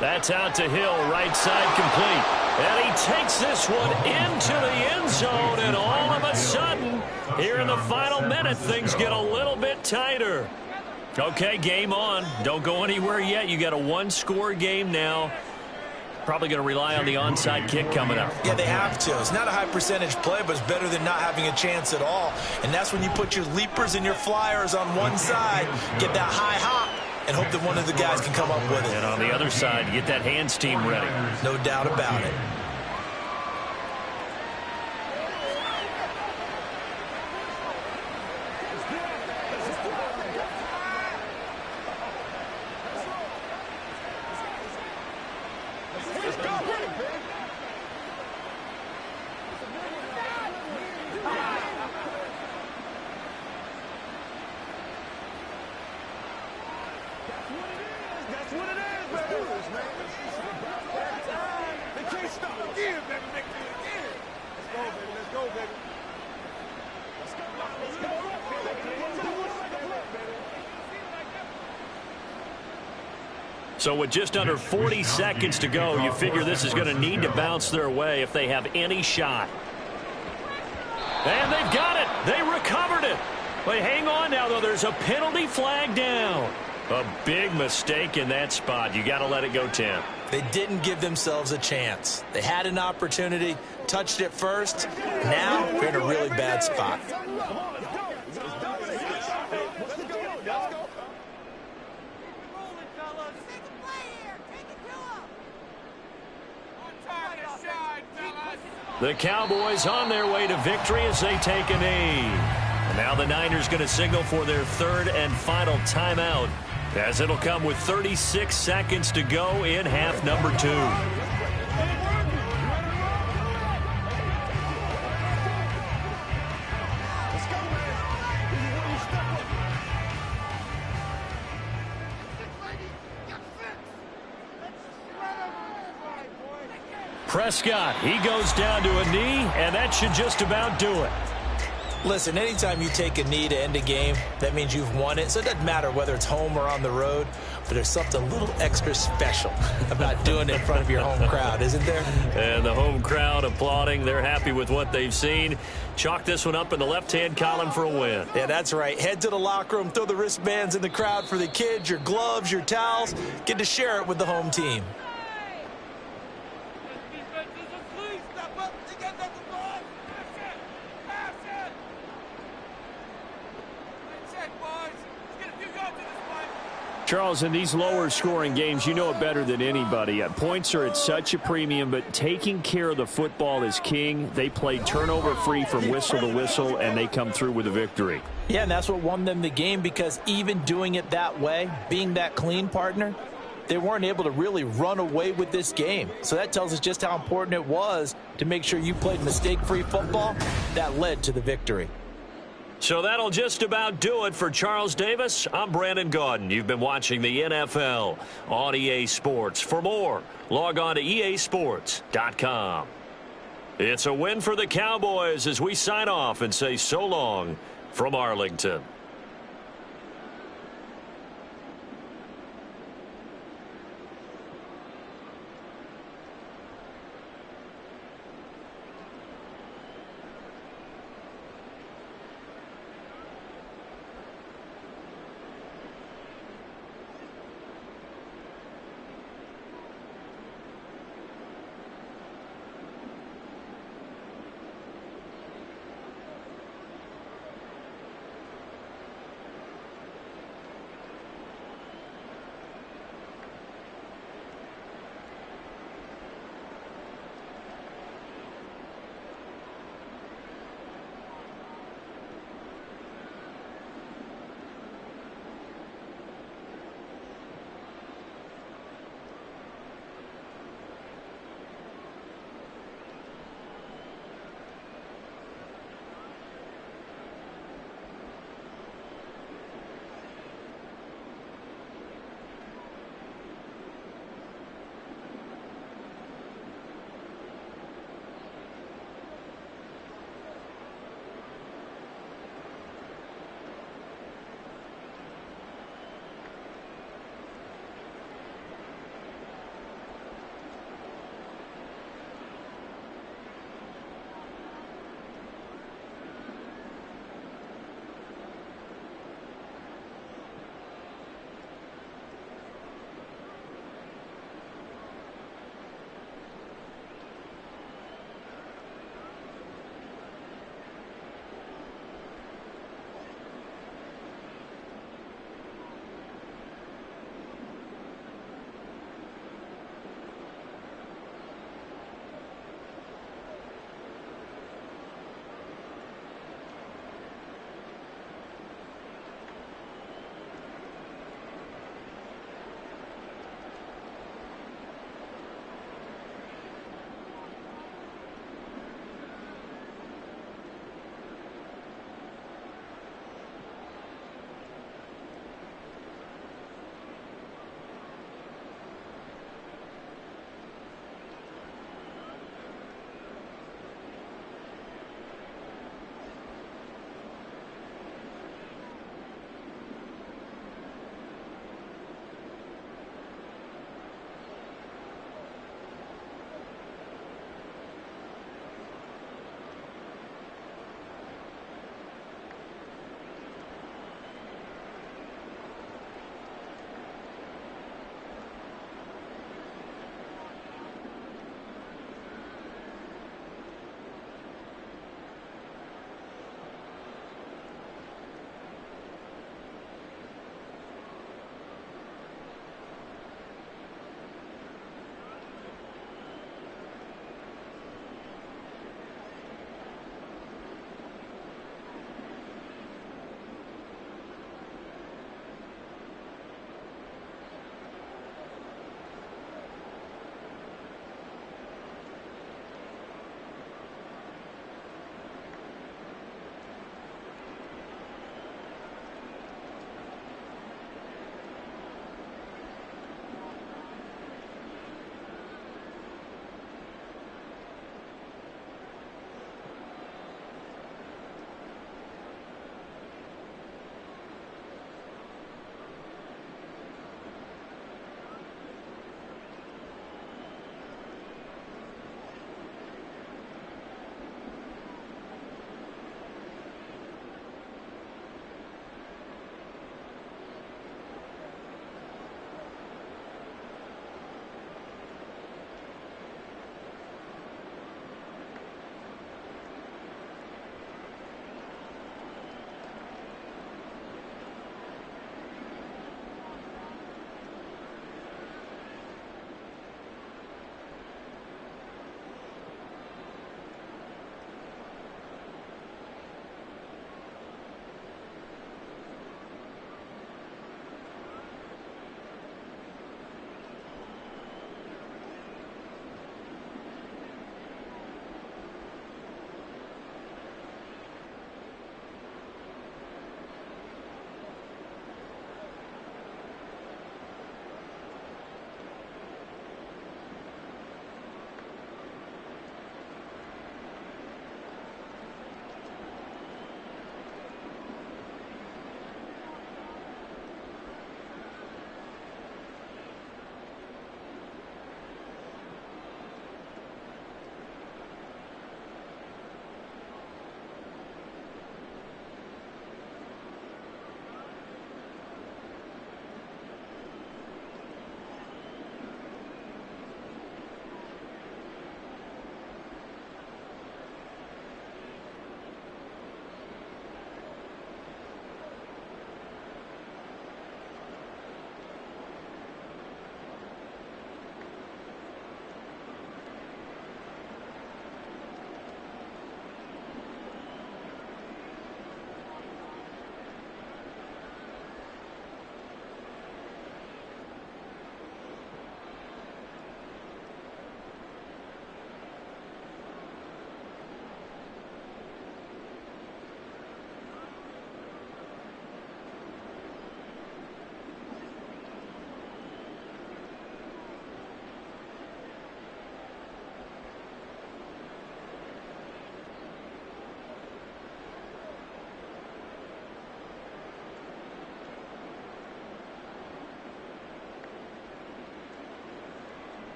That's out to Hill, right side complete. And he takes this one into the end zone, and all of a sudden, here in the final minute, things get a little bit tighter. Okay, game on. Don't go anywhere yet. You got a 1-score game now. Probably going to rely on the onside kick coming up. Yeah, they have to. It's not a high percentage play, but it's better than not having a chance at all. And that's when you put your leapers and your flyers on one side, get that high hop, and hope that one of the guys can come up with it. And on the other side, you get that hands team ready. No doubt about it. That's what it is, baby. They can't stop again, baby. They can do it again. Let's go, baby. Let's go, baby. Let's go. Let's go. So with just under 40 seconds to go, you figure this is going to need to bounce their way if they have any shot. And they've got it. They recovered it. But hang on now, though. There's a penalty flag down. A big mistake in that spot. You got to let it go, Tim. They didn't give themselves a chance. They had an opportunity, touched it first. Now they're in a really bad spot. The Cowboys on their way to victory as they take a knee. And now the Niners going to signal for their third and final timeout, as it'll come with 36 seconds to go in half number 2. Prescott, he goes down to a knee, and that should just about do it. Listen, anytime you take a knee to end a game, that means you've won it. So it doesn't matter whether it's home or on the road, but there's something a little extra special about doing it in front of your home crowd, isn't there? And the home crowd applauding. They're happy with what they've seen. Chalk this one up in the left-hand column for a win. Yeah, that's right. Head to the locker room, throw the wristbands in the crowd for the kids, your gloves, your towels. Get to share it with the home team. Charles, in these lower-scoring games, you know it better than anybody. Points are at such a premium, but taking care of the football is king. They play turnover-free from whistle to whistle, and they come through with a victory. Yeah, and that's what won them the game, because even doing it that way, being that clean partner, they weren't able to really run away with this game. So that tells us just how important it was to make sure you played mistake-free football. That led to the victory. So that'll just about do it for Charles Davis. I'm Brandon Gaudin. You've been watching the NFL on EA Sports. For more, log on to easports.com. It's a win for the Cowboys as we sign off and say so long from Arlington.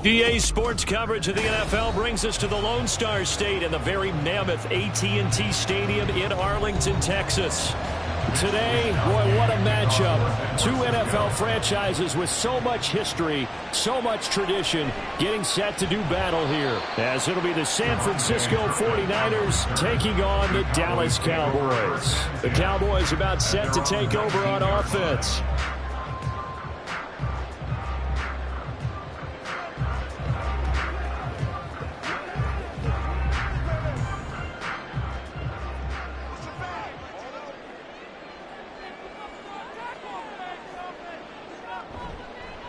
DA Sports coverage of the NFL brings us to the Lone Star State and the very mammoth AT&T Stadium in Arlington, Texas. Today, boy, what a matchup. Two NFL franchises with so much history, so much tradition, getting set to do battle here. As it'll be the San Francisco 49ers taking on the Dallas Cowboys. The Cowboys about set to take over on offense.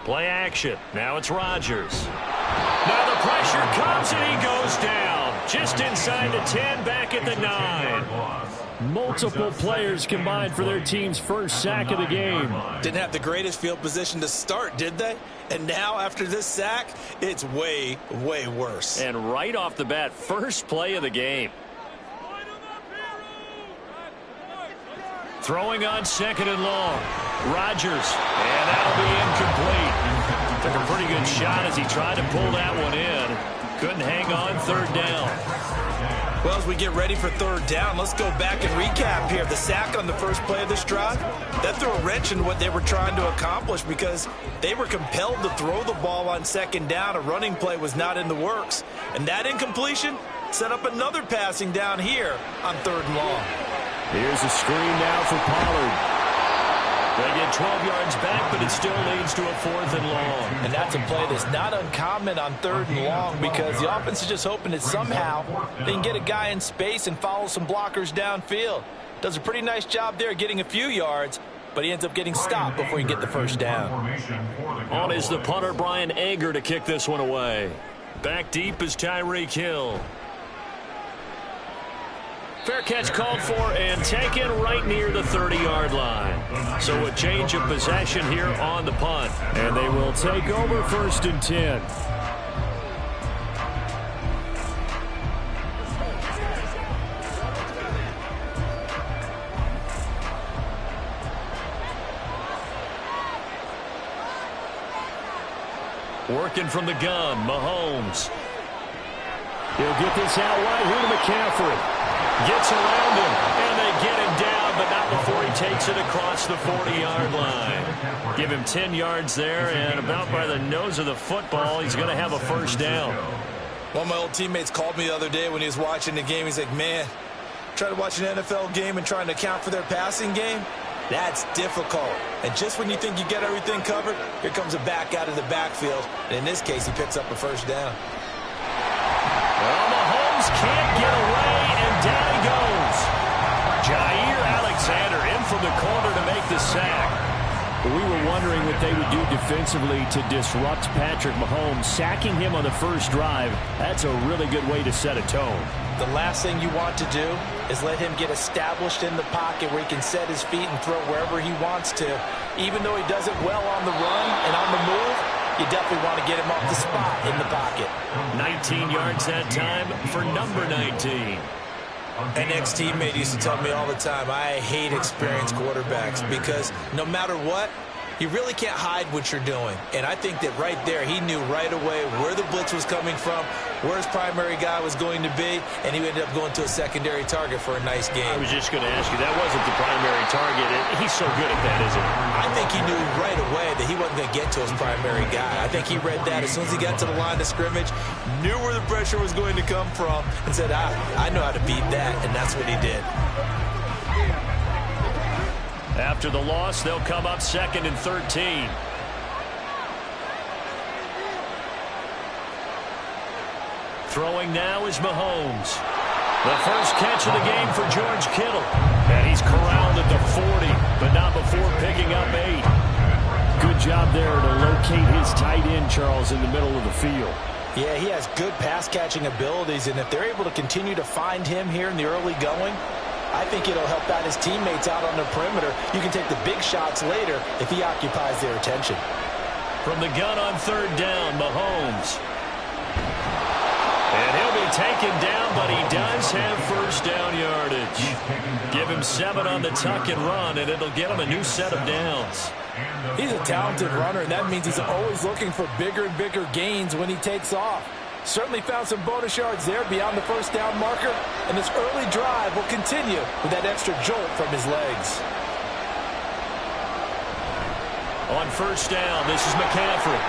Play action. Now it's Rodgers. Now the pressure comes and he goes down. Just inside the 10, back at the 9. Multiple players combined for their team's first sack of the game. Didn't have the greatest field position to start, did they? And now after this sack, it's way, way worse. And right off the bat, first play of the game. Throwing on 2nd and long. Rodgers. And that'll be incomplete. Took a pretty good shot as he tried to pull that one in. Couldn't hang on 3rd down. Well, as we get ready for 3rd down, let's go back and recap here. The sack on the first play of this drive, that threw a wrench in what they were trying to accomplish because they were compelled to throw the ball on 2nd down. A running play was not in the works. And that incompletion set up another passing down here on 3rd and long. Here's a screen now for Pollard. They get 12 yards back, but it still leads to a 4th and long. And that's a play that's not uncommon on 3rd and long because the offense is just hoping that somehow they can get a guy in space and follow some blockers downfield. Does a pretty nice job there getting a few yards, but he ends up getting stopped before he can get the first down. On is the punter, Brian Anger, to kick this one away. Back deep is Tyreek Hill. Fair catch called for and taken right near the 30-yard line. So a change of possession here on the punt. And they will take over 1st and 10. Working from the gun, Mahomes. He'll get this out wide here to McCaffrey. Gets around him, and they get him down, but not before he takes it across the 40-yard line. Give him 10 yards there, and about by the nose of the football, he's going to have a 1st down. One of my old teammates called me the other day when he was watching the game. He's like, man, trying to watch an NFL game and trying to account for their passing game? That's difficult. And just when you think you get everything covered, here comes a back out of the backfield. And in this case, he picks up a 1st down. Well, Mahomes can't get away, and down he goes. Jair Alexander in from the corner to make the sack. We were wondering what they would do defensively to disrupt Patrick Mahomes. Sacking him on the first drive, that's a really good way to set a tone. The last thing you want to do is let him get established in the pocket where he can set his feet and throw wherever he wants to. Even though he does it well on the run and on the move, you definitely want to get him off the spot in the pocket. 19 yards that time for number 19. An ex-teammate used to tell me all the time, I hate experienced quarterbacks because no matter what, you really can't hide what you're doing. And I think that right there, he knew right away where the blitz was coming from, where his primary guy was going to be, and he ended up going to a secondary target for a nice game. I was just going to ask you, that wasn't the primary target. He's so good at that, isn't he? I think he knew right away that he wasn't going to get to his primary guy. I think he read that as soon as he got to the line of scrimmage, knew where the pressure was going to come from, and said, I know how to beat that, and that's what he did. After the loss, they'll come up 2nd and 13. Throwing now is Mahomes. The first catch of the game for George Kittle. And he's corralled at the 40, but not before picking up 8. Good job there to locate his tight end, Charles, in the middle of the field. Yeah, he has good pass-catching abilities, and if they're able to continue to find him here in the early going, I think it'll help out his teammates out on the perimeter. You can take the big shots later if he occupies their attention. From the gun on 3rd down, Mahomes. And he'll be taken down, but he does have 1st down yardage. Give him 7 on the tuck and run, and it'll get him a new set of downs. He's a talented runner, and that means he's always looking for bigger and bigger gains when he takes off. Certainly found some bonus yards there beyond the 1st down marker, and this early drive will continue with that extra jolt from his legs. On 1st down, this is McCaffrey.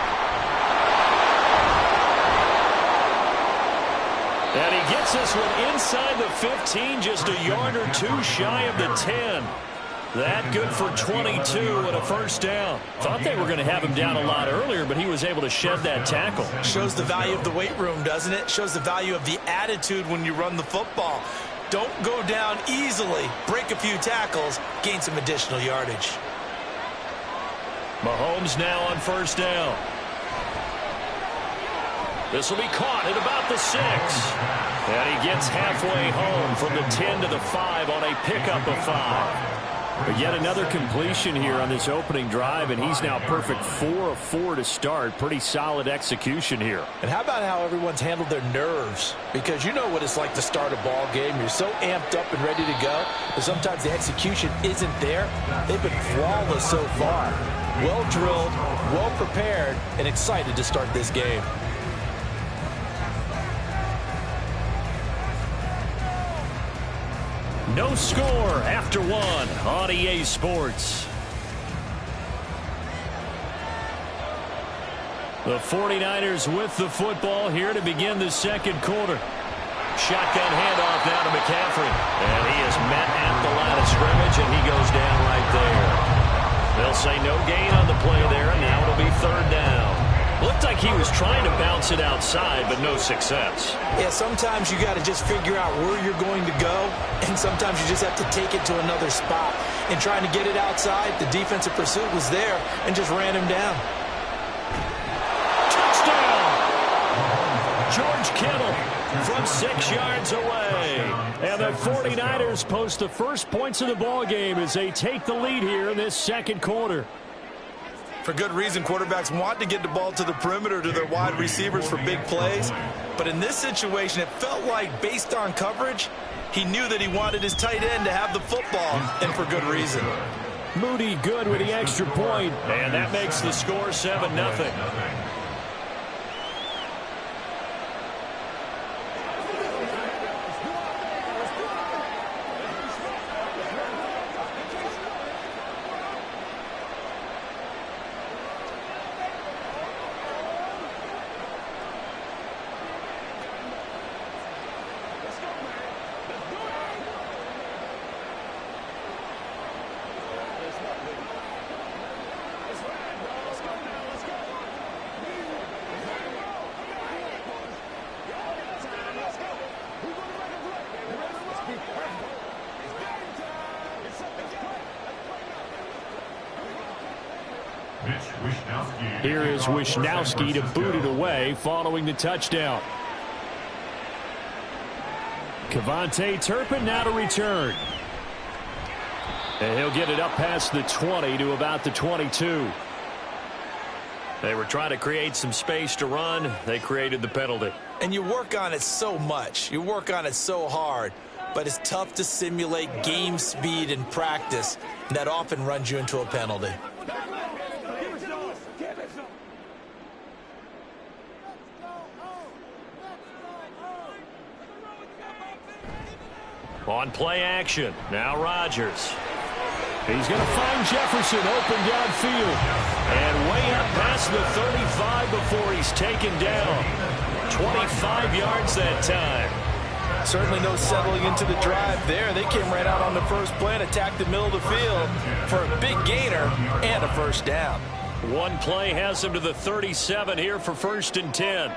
And he gets this one inside the 15, just a yard or 2 shy of the 10. That good for 22 and a 1st down. Thought they were going to have him down a lot earlier, but he was able to shed that tackle. Shows the value of the weight room, doesn't it? Shows the value of the attitude when you run the football. Don't go down easily. Break a few tackles. Gain some additional yardage. Mahomes now on first down. This will be caught at about the 6. And he gets halfway home from the 10 to the 5 on a pickup of 5. But yet another completion here on this opening drive, and he's now perfect 4 of 4 to start. Pretty solid execution here. And how about how everyone's handled their nerves? Because you know what it's like to start a ball game. You're so amped up and ready to go, but sometimes the execution isn't there. They've been flawless so far. Well drilled, well prepared, and excited to start this game. No score after 1 on EA Sports. The 49ers with the football here to begin the second quarter. Shotgun handoff now to McCaffrey. And he is met at the line of scrimmage, and he goes down right there. They'll say no gain on the play there, and now it'll be third down. Looked like he was trying to bounce it outside, but no success. Yeah, sometimes you got to just figure out where you're going to go, and sometimes you just have to take it to another spot. And trying to get it outside, the defensive pursuit was there and just ran him down. Touchdown! George Kittle from 6 yards away. And the 49ers post the first points of the ball game as they take the lead here in this second quarter. For good reason, quarterbacks want to get the ball to the perimeter to their wide receivers for big plays. But in this situation, it felt like based on coverage, he knew that he wanted his tight end to have the football, and for good reason. Moody good with the extra point, and that makes the score 7-0. Here is Wishnowsky to boot it away following the touchdown. Kevontae Turpin now to return. And he'll get it up past the 20 to about the 22. They were trying to create some space to run. They created the penalty. And you work on it so much. You work on it so hard. But it's tough to simulate game speed in practice. And that often runs you into a penalty. On play action, now Rodgers. He's going to find Jefferson open downfield. And way up past the 35 before he's taken down. 25 yards that time. Certainly no settling into the drive there. They came right out on the first play and attacked the middle of the field for a big gainer and a first down. One play has him to the 37 here for 1st and 10.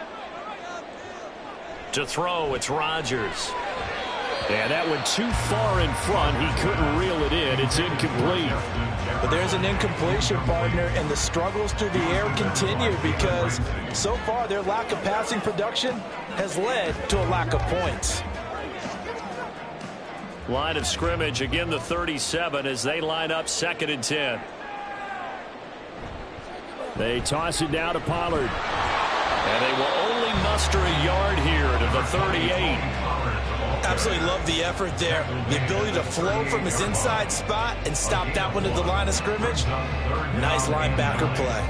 To throw, it's Rodgers. And that went too far in front. He couldn't reel it in. It's incomplete. But there's an incompletion, partner, and the struggles through the air continue because so far their lack of passing production has led to a lack of points. Line of scrimmage, again the 37 as they line up 2nd and 10. They toss it down to Pollard. And they will only muster a yard here to the 38. Absolutely love the effort there. The ability to flow from his inside spot and stop that one at the line of scrimmage. Nice linebacker play.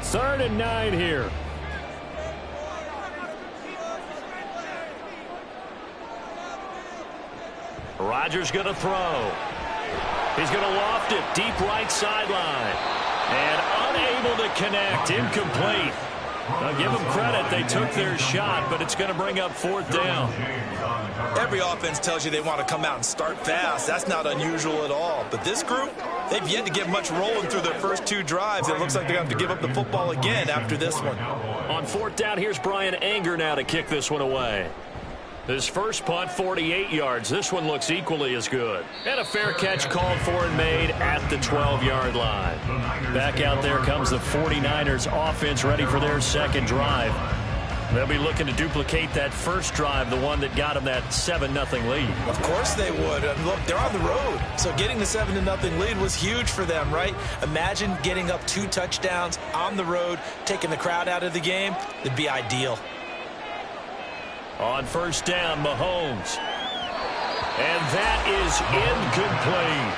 3rd and 9 here. Rodgers going to throw. He's going to loft it deep right sideline. And unable to connect. Incomplete. I'll give them credit. They took their shot, but it's going to bring up 4th down. Every offense tells you they want to come out and start fast. That's not unusual at all. But this group, they've yet to get much rolling through their first 2 drives. It looks like they're going to have to give up the football again after this one. On 4th down, here's Brian Anger now to kick this one away. His first punt, 48 yards. This one looks equally as good. And a fair catch called for and made at the 12-yard line. Back out there comes the 49ers offense ready for their second drive. They'll be looking to duplicate that first drive, the one that got them that 7-0 lead. Of course they would. Look, they're on the road. So getting the 7-0 lead was huge for them, right? Imagine getting up 2 touchdowns on the road, taking the crowd out of the game. It'd be ideal. On first down, Mahomes. And that is incomplete.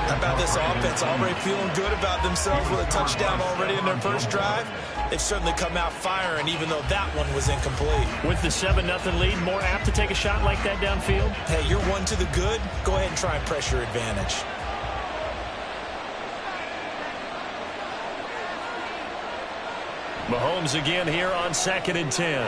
How about this offense? Already feeling good about themselves with a touchdown already in their first drive. They've certainly come out firing, even though that one was incomplete. With the 7-0 lead, more apt to take a shot like that downfield? Hey, you're one to the good. Go ahead and try and press your advantage. Mahomes again here on 2nd and 10.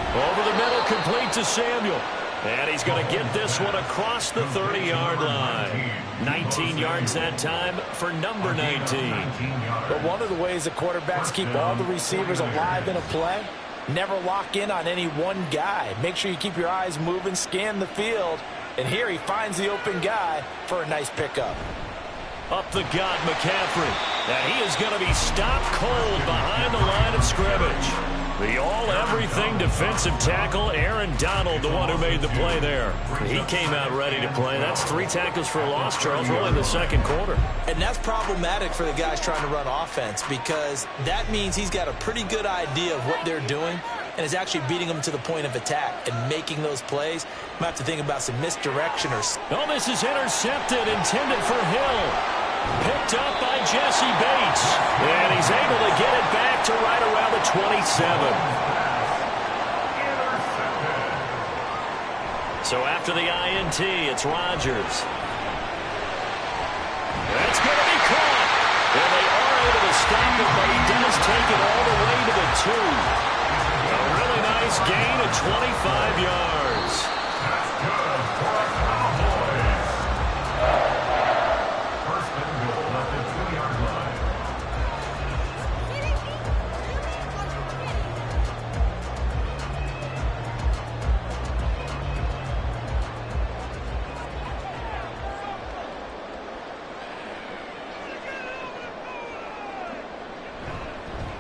Over the middle, complete to Samuel. And he's going to get this one across the 30-yard line. 19 yards that time for number 19. But one of the ways the quarterbacks keep all the receivers alive in a play, never lock in on any one guy. Make sure you keep your eyes moving, scan the field. And here he finds the open guy for a nice pickup. Up the gut, McCaffrey. And he is going to be stopped cold behind the line of scrimmage. The all-everything defensive tackle, Aaron Donald, the one who made the play there. He came out ready to play. That's 3 tackles for a loss, Charles, really in the second quarter. And that's problematic for the guys trying to run offense because that means he's got a pretty good idea of what they're doing and is actually beating them to the point of attack and making those plays. Might have to think about some misdirection or... Oh, this is intercepted, intended for Hill. Picked up by Jesse Bates. And he's able to get it back to right around the 27. So after the INT, it's Rodgers. That's going to be caught. And they are able to stop it, but he does take it all the way to the 2. A really nice gain of 25 yards.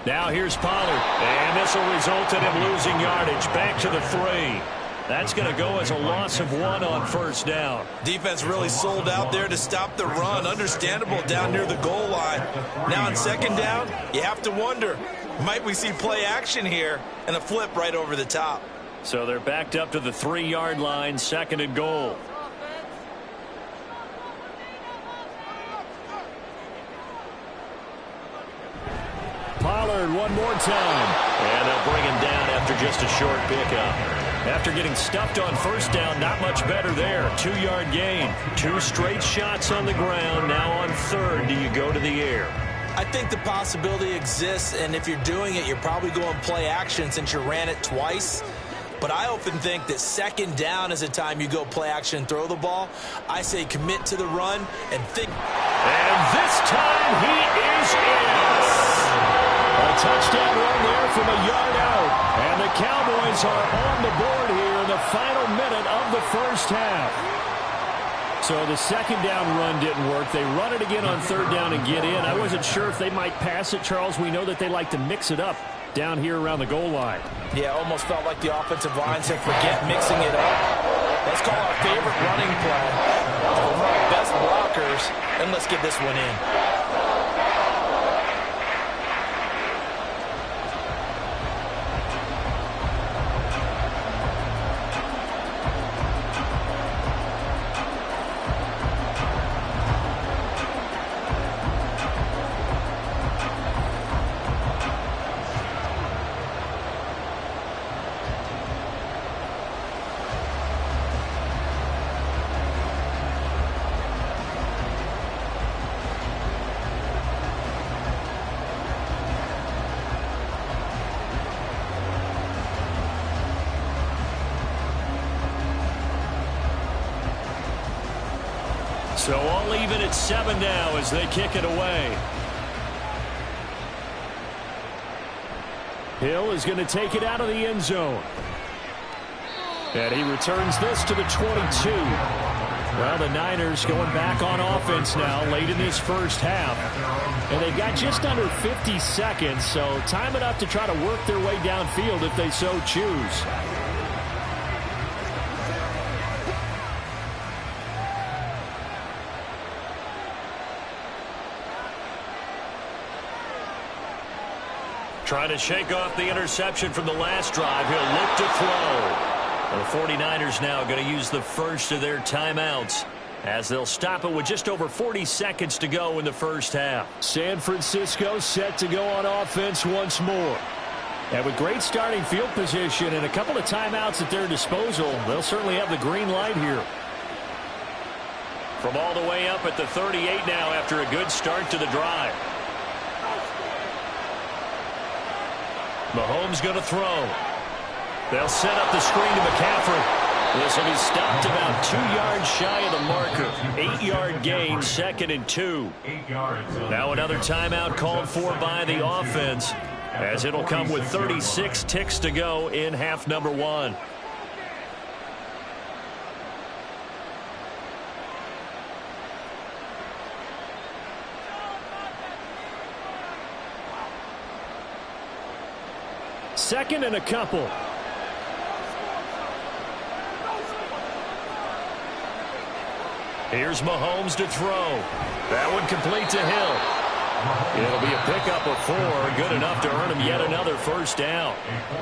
Now here's Pollard, and this will result in him losing yardage. Back to the 3. That's going to go as a loss of 1 on first down. Defense really sold out there to stop the run. Understandable down near the goal line. Now on second down, you have to wonder, might we see play action here and a flip right over the top? So they're backed up to the 3-yard line, 2nd and goal. Pollard one more time. And they'll bring him down after just a short pickup. After getting stuffed on first down, not much better there. 2-yard gain. 2 straight shots on the ground. Now on 3rd, do you go to the air? I think the possibility exists, and if you're doing it, you're probably going play action since you ran it twice. But I often think that 2nd down is a time you go play action and throw the ball. I say commit to the run and think. And this time he is in. A touchdown run there from a yard out. And the Cowboys are on the board here in the final minute of the first half. So the 2nd down run didn't work. They run it again on 3rd down and get in. I wasn't sure if they might pass it, Charles. We know that they like to mix it up down here around the goal line. Yeah, almost felt like the offensive line said, forget mixing it up. Let's call our favorite running play. Best blockers, and let's get this one in. So all even at 7 now as they kick it away. Hill is going to take it out of the end zone. And he returns this to the 22. Well, the Niners going back on offense now late in this first half. And they've got just under 50 seconds, so time enough to try to work their way downfield if they so choose. Trying to shake off the interception from the last drive. He'll look to throw. The 49ers now going to use the first of their timeouts as they'll stop it with just over 40 seconds to go in the first half. San Francisco set to go on offense once more. And with great starting field position and a couple of timeouts at their disposal, they'll certainly have the green light here. From all the way up at the 38 now after a good start to the drive. Mahomes going to throw. They'll set up the screen to McCaffrey. This will be stopped about 2 yards shy of the marker. 8-yard gain, 2nd and 2. Now another timeout called for by the offense, as it'll come with 36 ticks to go in half number 1. Second and a couple. Here's Mahomes to throw. That one complete to Hill. It'll be a pickup of 4, good enough to earn him yet another first down.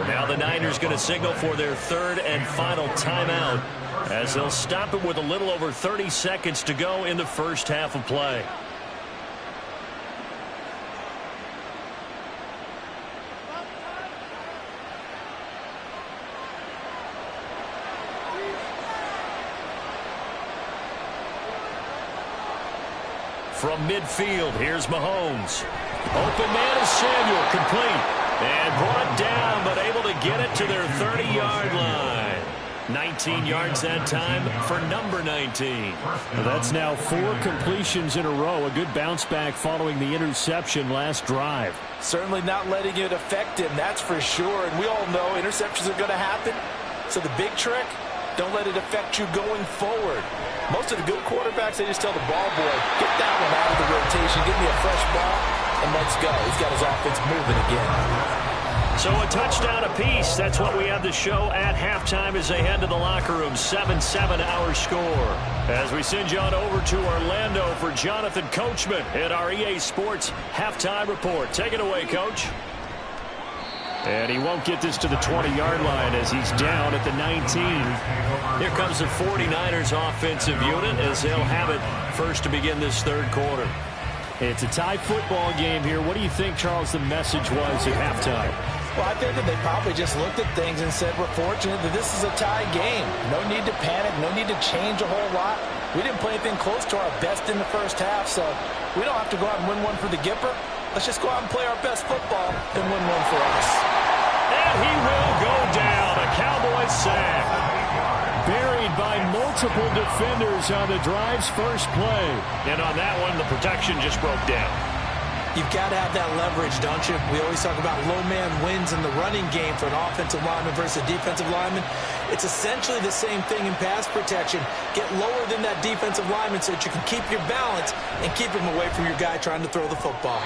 Now the Niners going to signal for their third and final timeout, as they'll stop it with a little over 30 seconds to go in the first half of play. From midfield, here's Mahomes. Open man is Samuel, complete. And brought down, but able to get it to their 30-yard line. 19 yards that time for number 19. That's now 4 completions in a row. A good bounce back following the interception last drive. Certainly not letting it affect him, that's for sure. And we all know interceptions are going to happen. So the big trick, don't let it affect you going forward. Most of the good quarterbacks, they just tell the ball boy, get that one out of the rotation, give me a fresh ball, and let's go. He's got his offense moving again. So a touchdown apiece. That's what we have to show at halftime as they head to the locker room. 7-7 our score. As we send you on over to Orlando for Jonathan Coachman at our EA Sports Halftime Report. Take it away, Coach. And he won't get this to the 20-yard line as he's down at the 19. Here comes the 49ers offensive unit as they'll have it first to begin this third quarter. It's a tie football game here. What do you think, Charles, the message was at halftime? Well, I think that they probably just looked at things and said, we're fortunate that this is a tie game. No need to panic, no need to change a whole lot. We didn't play anything close to our best in the first half, so we don't have to go out and win one for the Gipper. Let's just go out and play our best football and win one for us. And he will go down. A Cowboys sack. Buried by multiple defenders on the drive's first play. And on that one, the protection just broke down. You've got to have that leverage, don't you? We always talk about low man wins in the running game for an offensive lineman versus a defensive lineman. It's essentially the same thing in pass protection. Get lower than that defensive lineman so that you can keep your balance and keep him away from your guy trying to throw the football.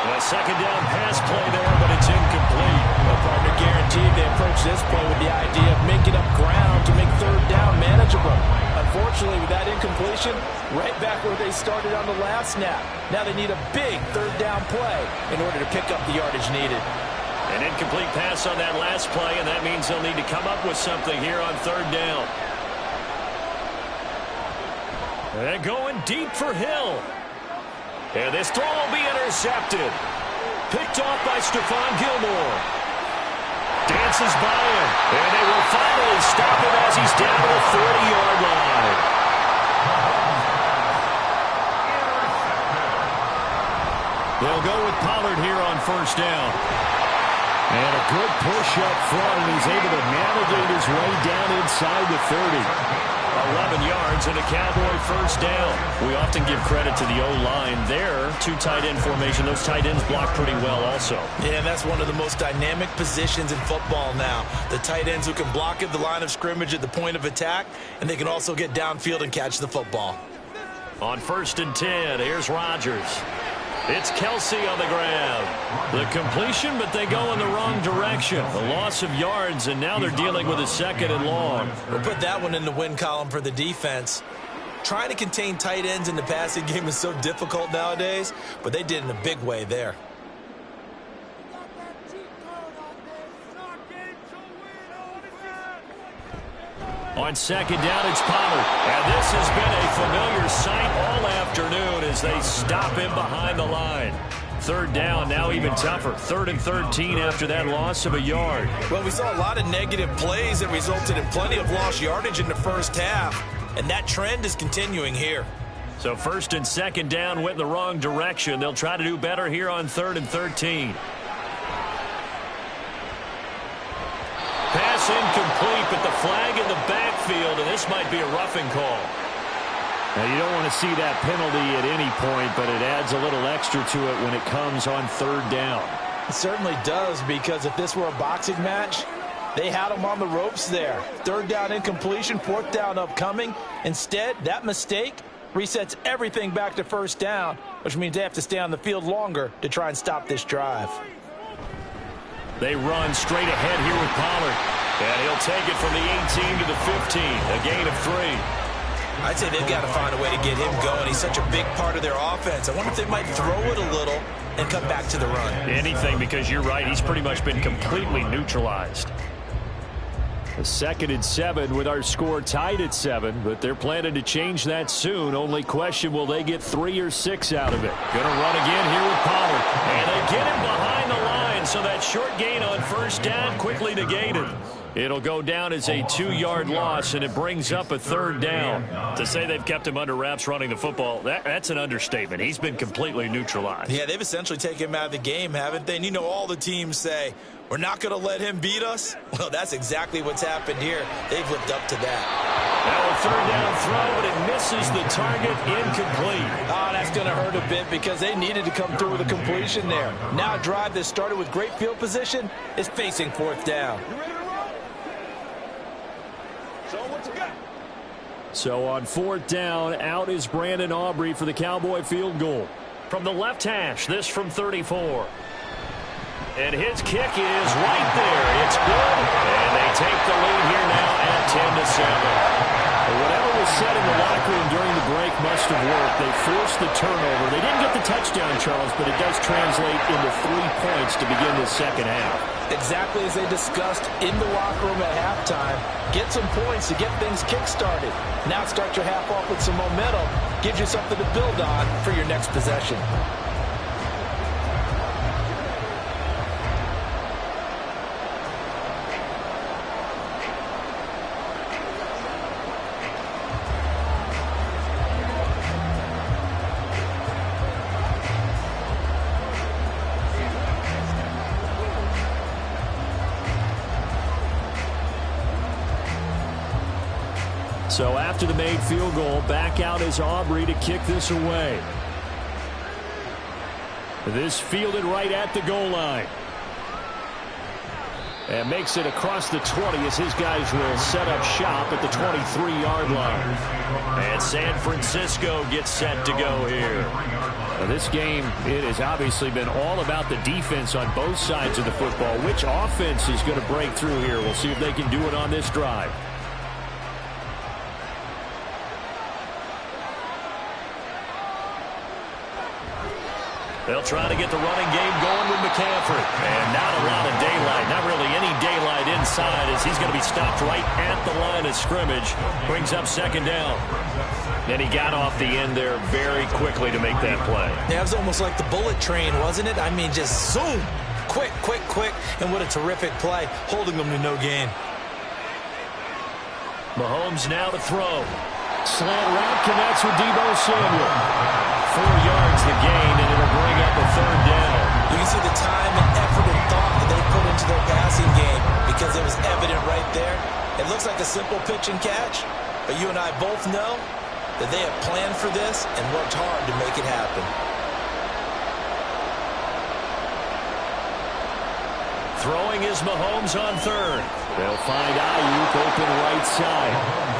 A second down pass play there, but it's incomplete. Well, partner, guaranteed they approach this play with the idea of making up ground to make third down manageable. Unfortunately, with that incompletion, right back where they started on the last snap. Now they need a big third down play in order to pick up the yardage needed. An incomplete pass on that last play, and that means they'll need to come up with something here on third down. And going deep for Hill. And this throw will be intercepted. Picked off by Stephon Gilmore. Dances by him. And they will finally stop him as he's down to the 40-yard line. They'll go with Pollard here on first down. And a good push up front, and he's able to navigate his way down inside the 30. 11 yards and a Cowboy first down. We often give credit to the O-line there. Two tight end formation. Those tight ends block pretty well also. Yeah, and that's one of the most dynamic positions in football now. The tight ends who can block at the line of scrimmage at the point of attack, and they can also get downfield and catch the football. On 1st and 10, here's Rodgers. It's Kelsey on the grab. The completion, but they go in the wrong direction. A loss of yards, and now they're dealing with a 2nd and long. We'll put that one in the win column for the defense. Trying to contain tight ends in the passing game is so difficult nowadays, but they did in a big way there. On 2nd down, it's Pollard. And this has been a familiar sight all afternoon as they stop him behind the line. 3rd down, now even tougher. 3rd and 13 after that loss of a yard. Well, we saw a lot of negative plays that resulted in plenty of lost yardage in the first half, and that trend is continuing here. So 1st and 2nd down went in the wrong direction. They'll try to do better here on 3rd and 13. Pass incomplete, but the flag in the backfield, and this might be a roughing call. Now, you don't want to see that penalty at any point, but it adds a little extra to it when it comes on 3rd down. It certainly does, because if this were a boxing match, they had him on the ropes there. 3rd down incompletion, 4th down upcoming. Instead, that mistake resets everything back to 1st down, which means they have to stay on the field longer to try and stop this drive. They run straight ahead here with Pollard. And he'll take it from the 18 to the 15, a gain of 3. I'd say they've got to find a way to get him going. He's such a big part of their offense. I wonder if they might throw it a little and come back to the run. Anything, because you're right. He's pretty much been completely neutralized. A 2nd and 7 with our score tied at 7, but they're planning to change that soon. Only question, will they get 3 or 6 out of it? Gonna run again here with Pollard. And they get him behind the line, so that short gain on 1st down quickly negated. It'll go down as a 2-yard loss, and it brings up a 3rd down. To say they've kept him under wraps running the football, that's an understatement. He's been completely neutralized. Yeah, they've essentially taken him out of the game, haven't they? And you know, all the teams say, we're not going to let him beat us. Well, that's exactly what's happened here. They've lived up to that. Now a 3rd down throw, but it misses the target, incomplete. Oh, that's going to hurt a bit because they needed to come through with a completion there. Now a drive that started with great field position is facing 4th down. So on 4th down, out is Brandon Aubrey for the Cowboy field goal. From the left hash, this from 34. And his kick is right there. It's good, and they take the lead here now at 10-7. Whatever was said in the locker room during the break must have worked. They forced the turnover. They didn't get the touchdown, Charles, but it does translate into 3 points to begin the second half. Exactly as they discussed in the locker room at halftime. Get some points to get things kick-started. Now start your half off with some momentum. Gives you something to build on for your next possession. So after the made field goal, back out is Aubrey to kick this away. This fielded right at the goal line. And makes it across the 20 as his guys will set up shop at the 23-yard line. And San Francisco gets set to go here. Now this game, it has obviously been all about the defense on both sides of the football. Which offense is going to break through here? We'll see if they can do it on this drive. They'll try to get the running game going with McCaffrey. And not a lot of daylight. Not really any daylight inside as he's going to be stopped right at the line of scrimmage. Brings up 2nd down. And he got off the end there very quickly to make that play. Yeah, it was almost like the bullet train, wasn't it? I mean, just zoom. Quick, quick, quick. And what a terrific play, holding them to no gain. Mahomes now to throw. Slant route connects with Deebo Samuel. 4 yards the gain, and it'll bring up a 3rd down. You can see the time and effort and thought that they put into their passing game because it was evident right there. It looks like a simple pitch and catch, But you and I both know that they have planned for this and worked hard to make it happen. Throwing is Mahomes on third. They'll find Ayuk open right side.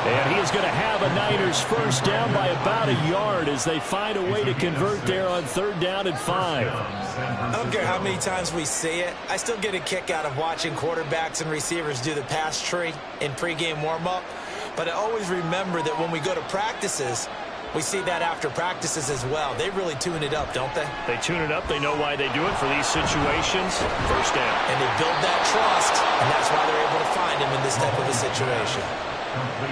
And he is going to have a Niners first down by about a yard as they find a way to convert there on 3rd down and 5. I don't care how many times we see it. I still get a kick out of watching quarterbacks and receivers do the pass tree in pregame warm-up. But I always remember that when we go to practices, we see that after practices as well. They really tune it up, don't they? They tune it up. They know why they do it for these situations. First down. And they build that trust, and that's why they're able to find him in this type of a situation.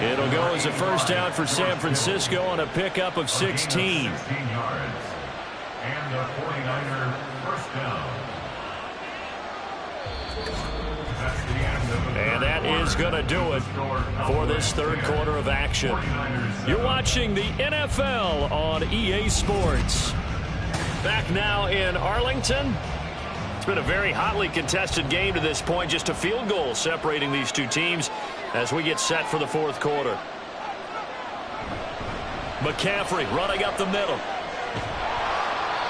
It'll go as a first down for San Francisco on a pickup of 16. 16 yards. And a 49er first down. That's the end of the And that is going to do it for this third quarter of action. You're watching the NFL on EA Sports. Back now in Arlington. It's been a very hotly contested game to this point. Just a field goal separating these two teams as we get set for the fourth quarter. McCaffrey running up the middle.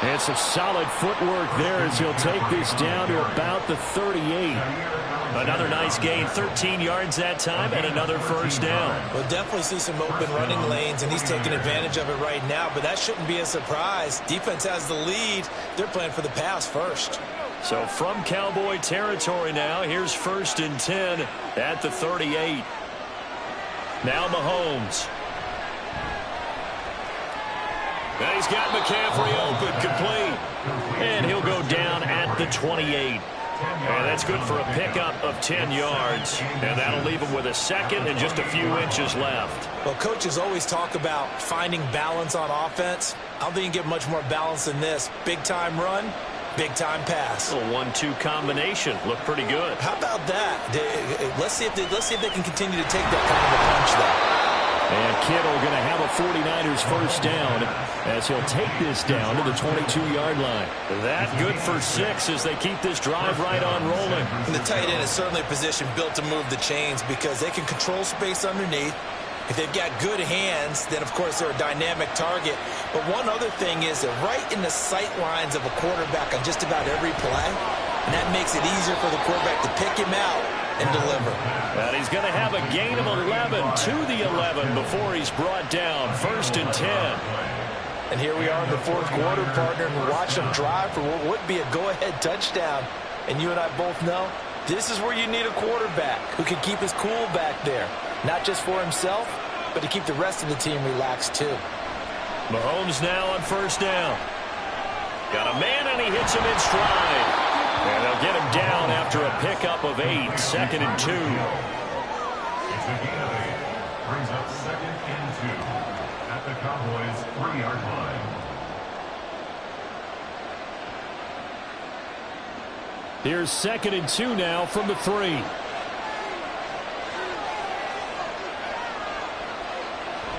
And some solid footwork there as he'll take this down to about the 38. Another nice gain, 13 yards that time, and another first down. We'll definitely see some open running lanes, and he's taking advantage of it right now, but that shouldn't be a surprise. Defense has the lead. They're playing for the pass first. So from Cowboy territory now, here's 1st and 10 at the 38. Now Mahomes. And he's got McCaffrey open, complete. And he'll go down at the 28. And that's good for a pickup of 10 yards. And that'll leave him with a second and just a few inches left. Well, coaches always talk about finding balance on offense. I don't think you can get much more balance than this. Big-time run, big-time pass. A 1-2 combination. Looked pretty good. How about that? Let's see if they can continue to take that kind of a punch, though. And Kittle going to have a 49ers first down as he'll take this down to the 22-yard line. That good for 6 as they keep this drive right on rolling. And the tight end is certainly a position built to move the chains because they can control space underneath. If they've got good hands, then, of course, they're a dynamic target. But one other thing is they're right in the sight lines of a quarterback on just about every play. And that makes it easier for the quarterback to pick him out and deliver. And he's going to have a gain of 11 to the 11 before he's brought down. 1st and 10. And here we are in the fourth quarter, partner, and we watch them drive for what would be a go-ahead touchdown. And you and I both know this is where you need a quarterback who can keep his cool back there. Not just for himself, but to keep the rest of the team relaxed too. Mahomes now on first down. Got a man and he hits him in stride. And they'll get him down after a pickup of 8, 2nd and 2. It's a gain of 8. Brings up 2nd and 2 at the Cowboys' 3-yard line. Here's 2nd and 2 now from the 3.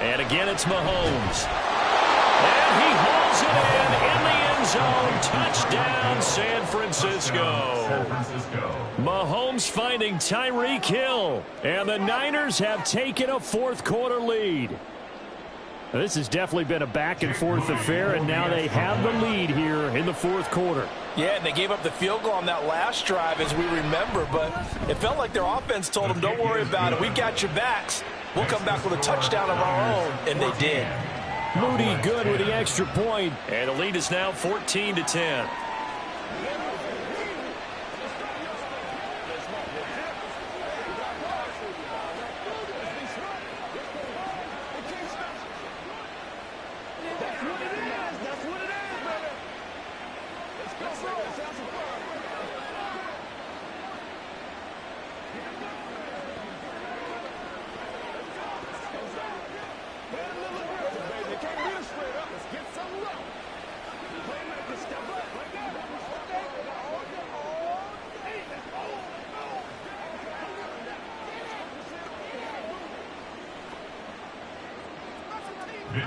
And again, it's Mahomes. And he hauls it in the end zone. Touchdown, San Francisco. Mahomes finding Tyreek Hill. And the Niners have taken a fourth quarter lead. Now, this has definitely been a back-and-forth affair, and now they have the lead here in the fourth quarter. Yeah, and they gave up the field goal on that last drive, as we remember, but it felt like their offense told them, don't worry about it. We got your backs. We'll come back with a touchdown of our own, and they did. Moody good with the extra point, and the lead is now 14-10.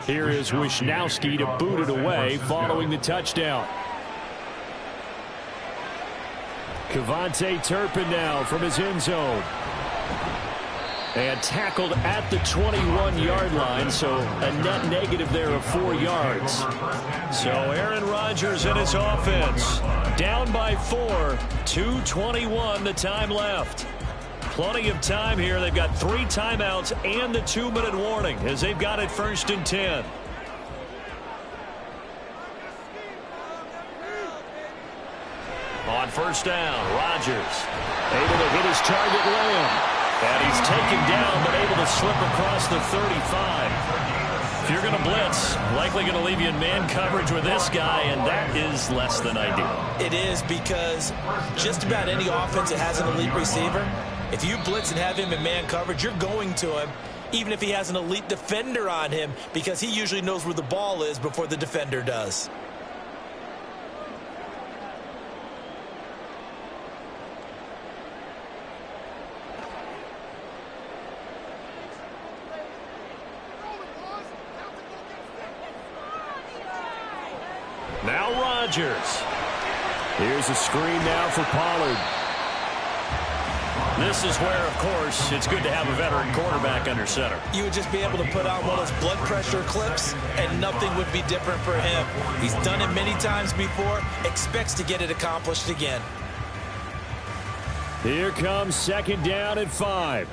Here is Wisnowski to boot it away following the touchdown. Kevontae Turpin now from his end zone. And tackled at the 21-yard line, so a net negative there of 4 yards. So Aaron Rodgers and his offense down by 4, 2:21 the time left. Plenty of time here. They've got 3 timeouts and the 2-minute warning as they've got it 1st and 10. On 1st down, Rodgers able to hit his target Lamb. And he's taken down, but able to slip across the 35. If you're going to blitz, likely going to leave you in man coverage with this guy, and that is less than ideal. It is, because just about any offense that has an elite receiver, if you blitz and have him in man coverage, you're going to him, even if he has an elite defender on him, because he usually knows where the ball is before the defender does. Now Rodgers. Here's a screen now for Pollard. This is where, of course, it's good to have a veteran quarterback under center. You would just be able to put on one of those blood pressure clips, and nothing would be different for him. He's done it many times before, expects to get it accomplished again. Here comes 2nd down and 5.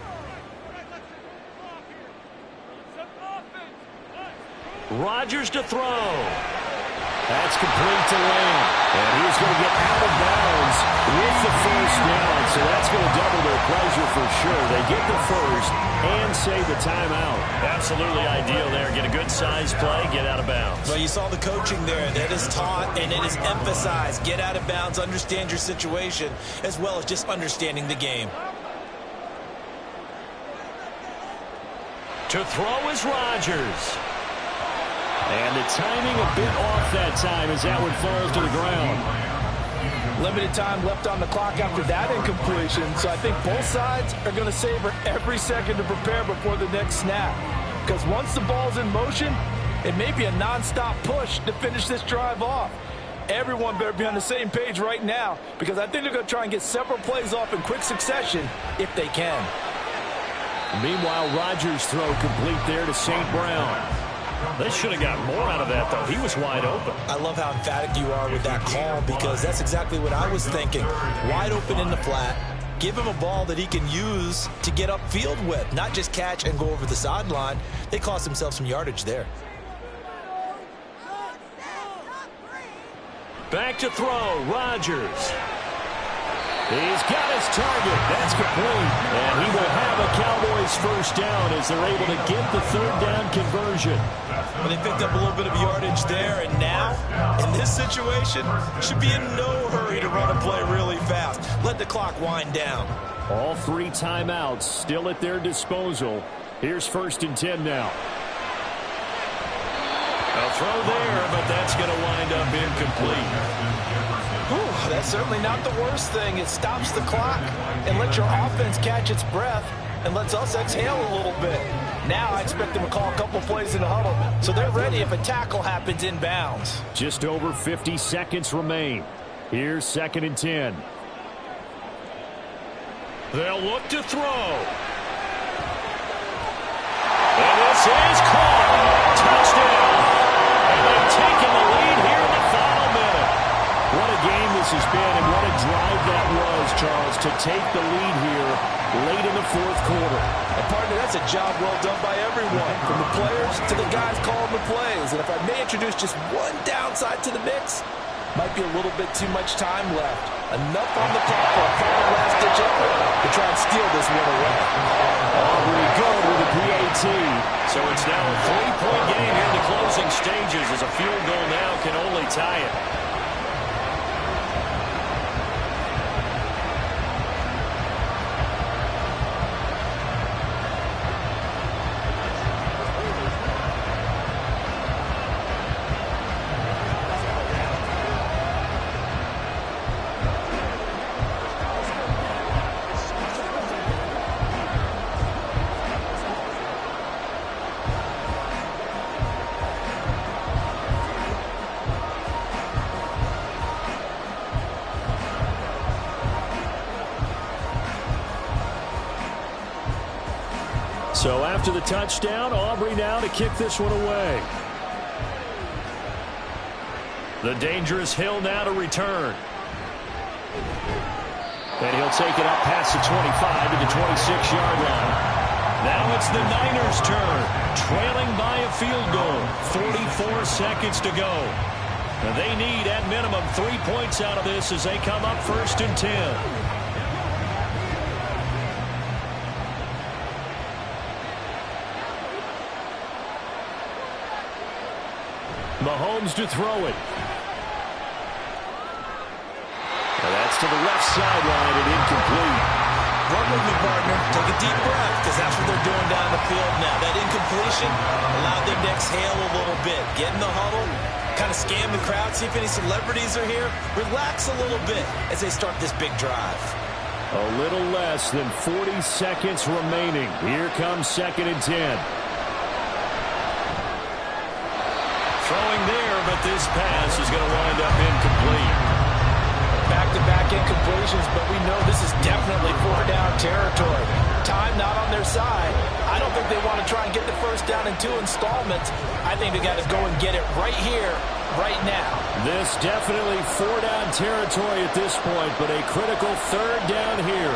Rodgers to throw. That's complete to Lamb. And he's going to get out of bounds with the 1st down. So that's going to double their pleasure for sure. They get the 1st and save the timeout. Absolutely ideal there. Get a good size play, get out of bounds. Well, you saw the coaching there. That is taught and it is emphasized. Get out of bounds, understand your situation, as well as just understanding the game. To throw is Rodgers. And the timing a bit off that time as that one falls to the ground. Limited time left on the clock after that incompletion, so I think both sides are going to savor every second to prepare before the next snap. Because once the ball's in motion, it may be a nonstop push to finish this drive off. Everyone better be on the same page right now, because I think they're going to try and get several plays off in quick succession if they can. Meanwhile, Rodgers' throw complete there to St. Brown. They should have got more out of that, though. He was wide open. I love how emphatic you are with that call, because that's exactly what I was thinking. Wide open in the flat. Give him a ball that he can use to get upfield with, not just catch and go over the sideline. They cost themselves some yardage there. Back to throw, Rodgers. He's got his target. That's complete. And he will have a Cowboys 1st down as they're able to get the 3rd down conversion. Well, they picked up a little bit of yardage there, and now, in this situation, should be in no hurry to run a play really fast. Let the clock wind down. All 3 timeouts still at their disposal. Here's 1st and 10 now. A throw there, but that's going to wind up incomplete. Whew, that's certainly not the worst thing. It stops the clock and lets your offense catch its breath and lets us exhale a little bit. Now I expect them to call a couple plays in the huddle, so they're ready if a tackle happens inbounds. Just over 50 seconds remain. Here's 2nd and 10. They'll look to throw. And this is caught. Touchdown. And they've taken the lead here in the final minute. What a game this has been, and what a drive that was, Charles, to take the lead here late in the 4th quarter. And partner, that's a job well done by everyone, from the players to the guys calling the plays. And if I may introduce just one downside to the mix, might be a little bit too much time left. Enough on the clock for a final last-ditch effort to try and steal this one away. Aubrey good with a PAT. So it's now a 3-point game here in the closing stages as a field goal now can only tie it. So after the touchdown, Aubrey now to kick this one away. The dangerous Hill now to return. And he'll take it up past the 25 to the 26-yard line. Now it's the Niners' turn, trailing by a field goal. 44 seconds to go. And they need, at minimum, 3 points out of this as they come up 1st and 10. Mahomes to throw it. And that's to the left sideline and incomplete. Run with me, partner. Take a deep breath, because that's what they're doing down the field now. That incompletion allowed them to exhale a little bit. Get in the huddle, kind of scan the crowd, see if any celebrities are here. Relax a little bit as they start this big drive. A little less than 40 seconds remaining. Here comes 2nd and 10. Throwing there, but this pass is going to wind up incomplete. Back-to-back incompletions, but we know this is definitely 4-down territory. Time not on their side. I don't think they want to try and get the first down in 2 installments. I think they got to go and get it right here, right now. This definitely 4-down territory at this point, but a critical 3rd down here.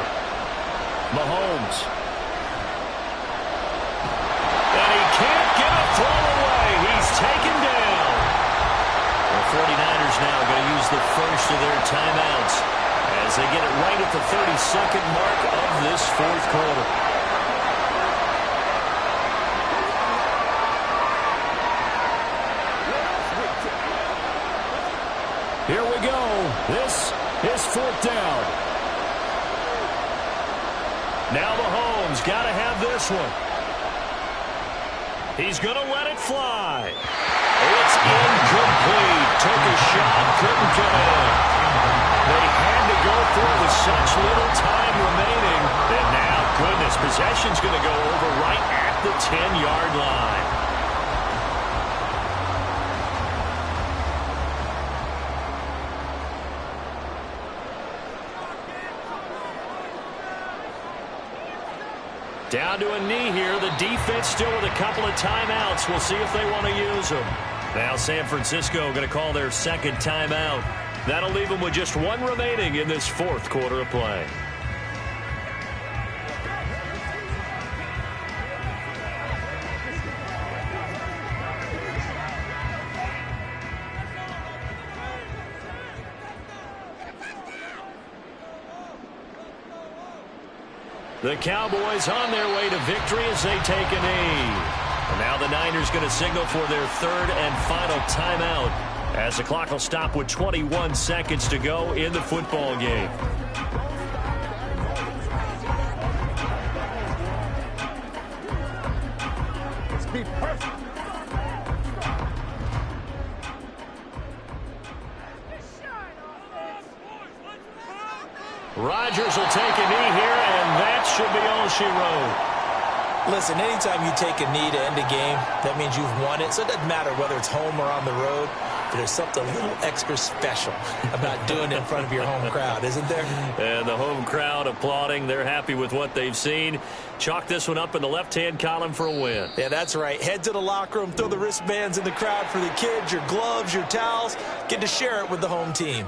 Mahomes. And he can't get a throw away. He's taken down. The 49ers now going to use the first of their timeouts as they get it right at the 32nd mark of this 4th quarter. Here we go. This is 4th down. Now Mahomes got to have this one. He's going to let it fly. It's incomplete. Took a shot, couldn't get in. They had to go for it with such little time remaining. And now, goodness, possession's going to go over right at the 10-yard line. Down to a knee here. The defense still with a couple of timeouts. We'll see if they want to use them. Now San Francisco going to call their 2nd timeout. That'll leave them with just 1 remaining in this 4th quarter of play. The Cowboys on their way to victory as they take a knee. And now the Niners going to signal for their 3rd and final timeout as the clock will stop with 21 seconds to go in the football game. Let's be perfect. Rodgers will take a knee here, and that should be all she wrote. Listen, anytime you take a knee to end a game, that means you've won it. So it doesn't matter whether it's home or on the road. But there's something a little extra special about doing it in front of your home crowd, isn't there? And the home crowd applauding. They're happy with what they've seen. Chalk this one up in the left-hand column for a win. Yeah, that's right. Head to the locker room, throw the wristbands in the crowd for the kids, your gloves, your towels. Get to share it with the home team.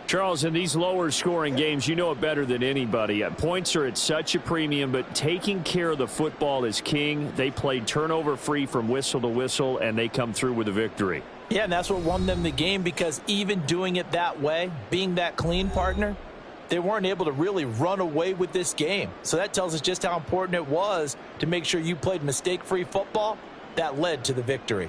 Charles, in these lower-scoring games, you know it better than anybody. Points are at such a premium, but taking care of the football is king. They played turnover-free from whistle to whistle, and they come through with a victory. Yeah, and that's what won them the game, because even doing it that way, being that clean, partner, they weren't able to really run away with this game. So that tells us just how important it was to make sure you played mistake-free football. That led to the victory.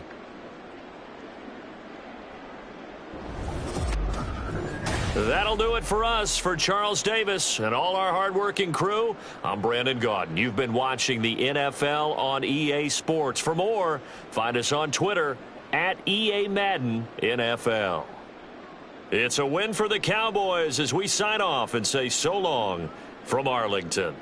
That'll do it for us. For Charles Davis and all our hardworking crew, I'm Brandon Gaudin. You've been watching the NFL on EA Sports. For more, find us on Twitter at EA Madden NFL. It's a win for the Cowboys as we sign off and say so long from Arlington.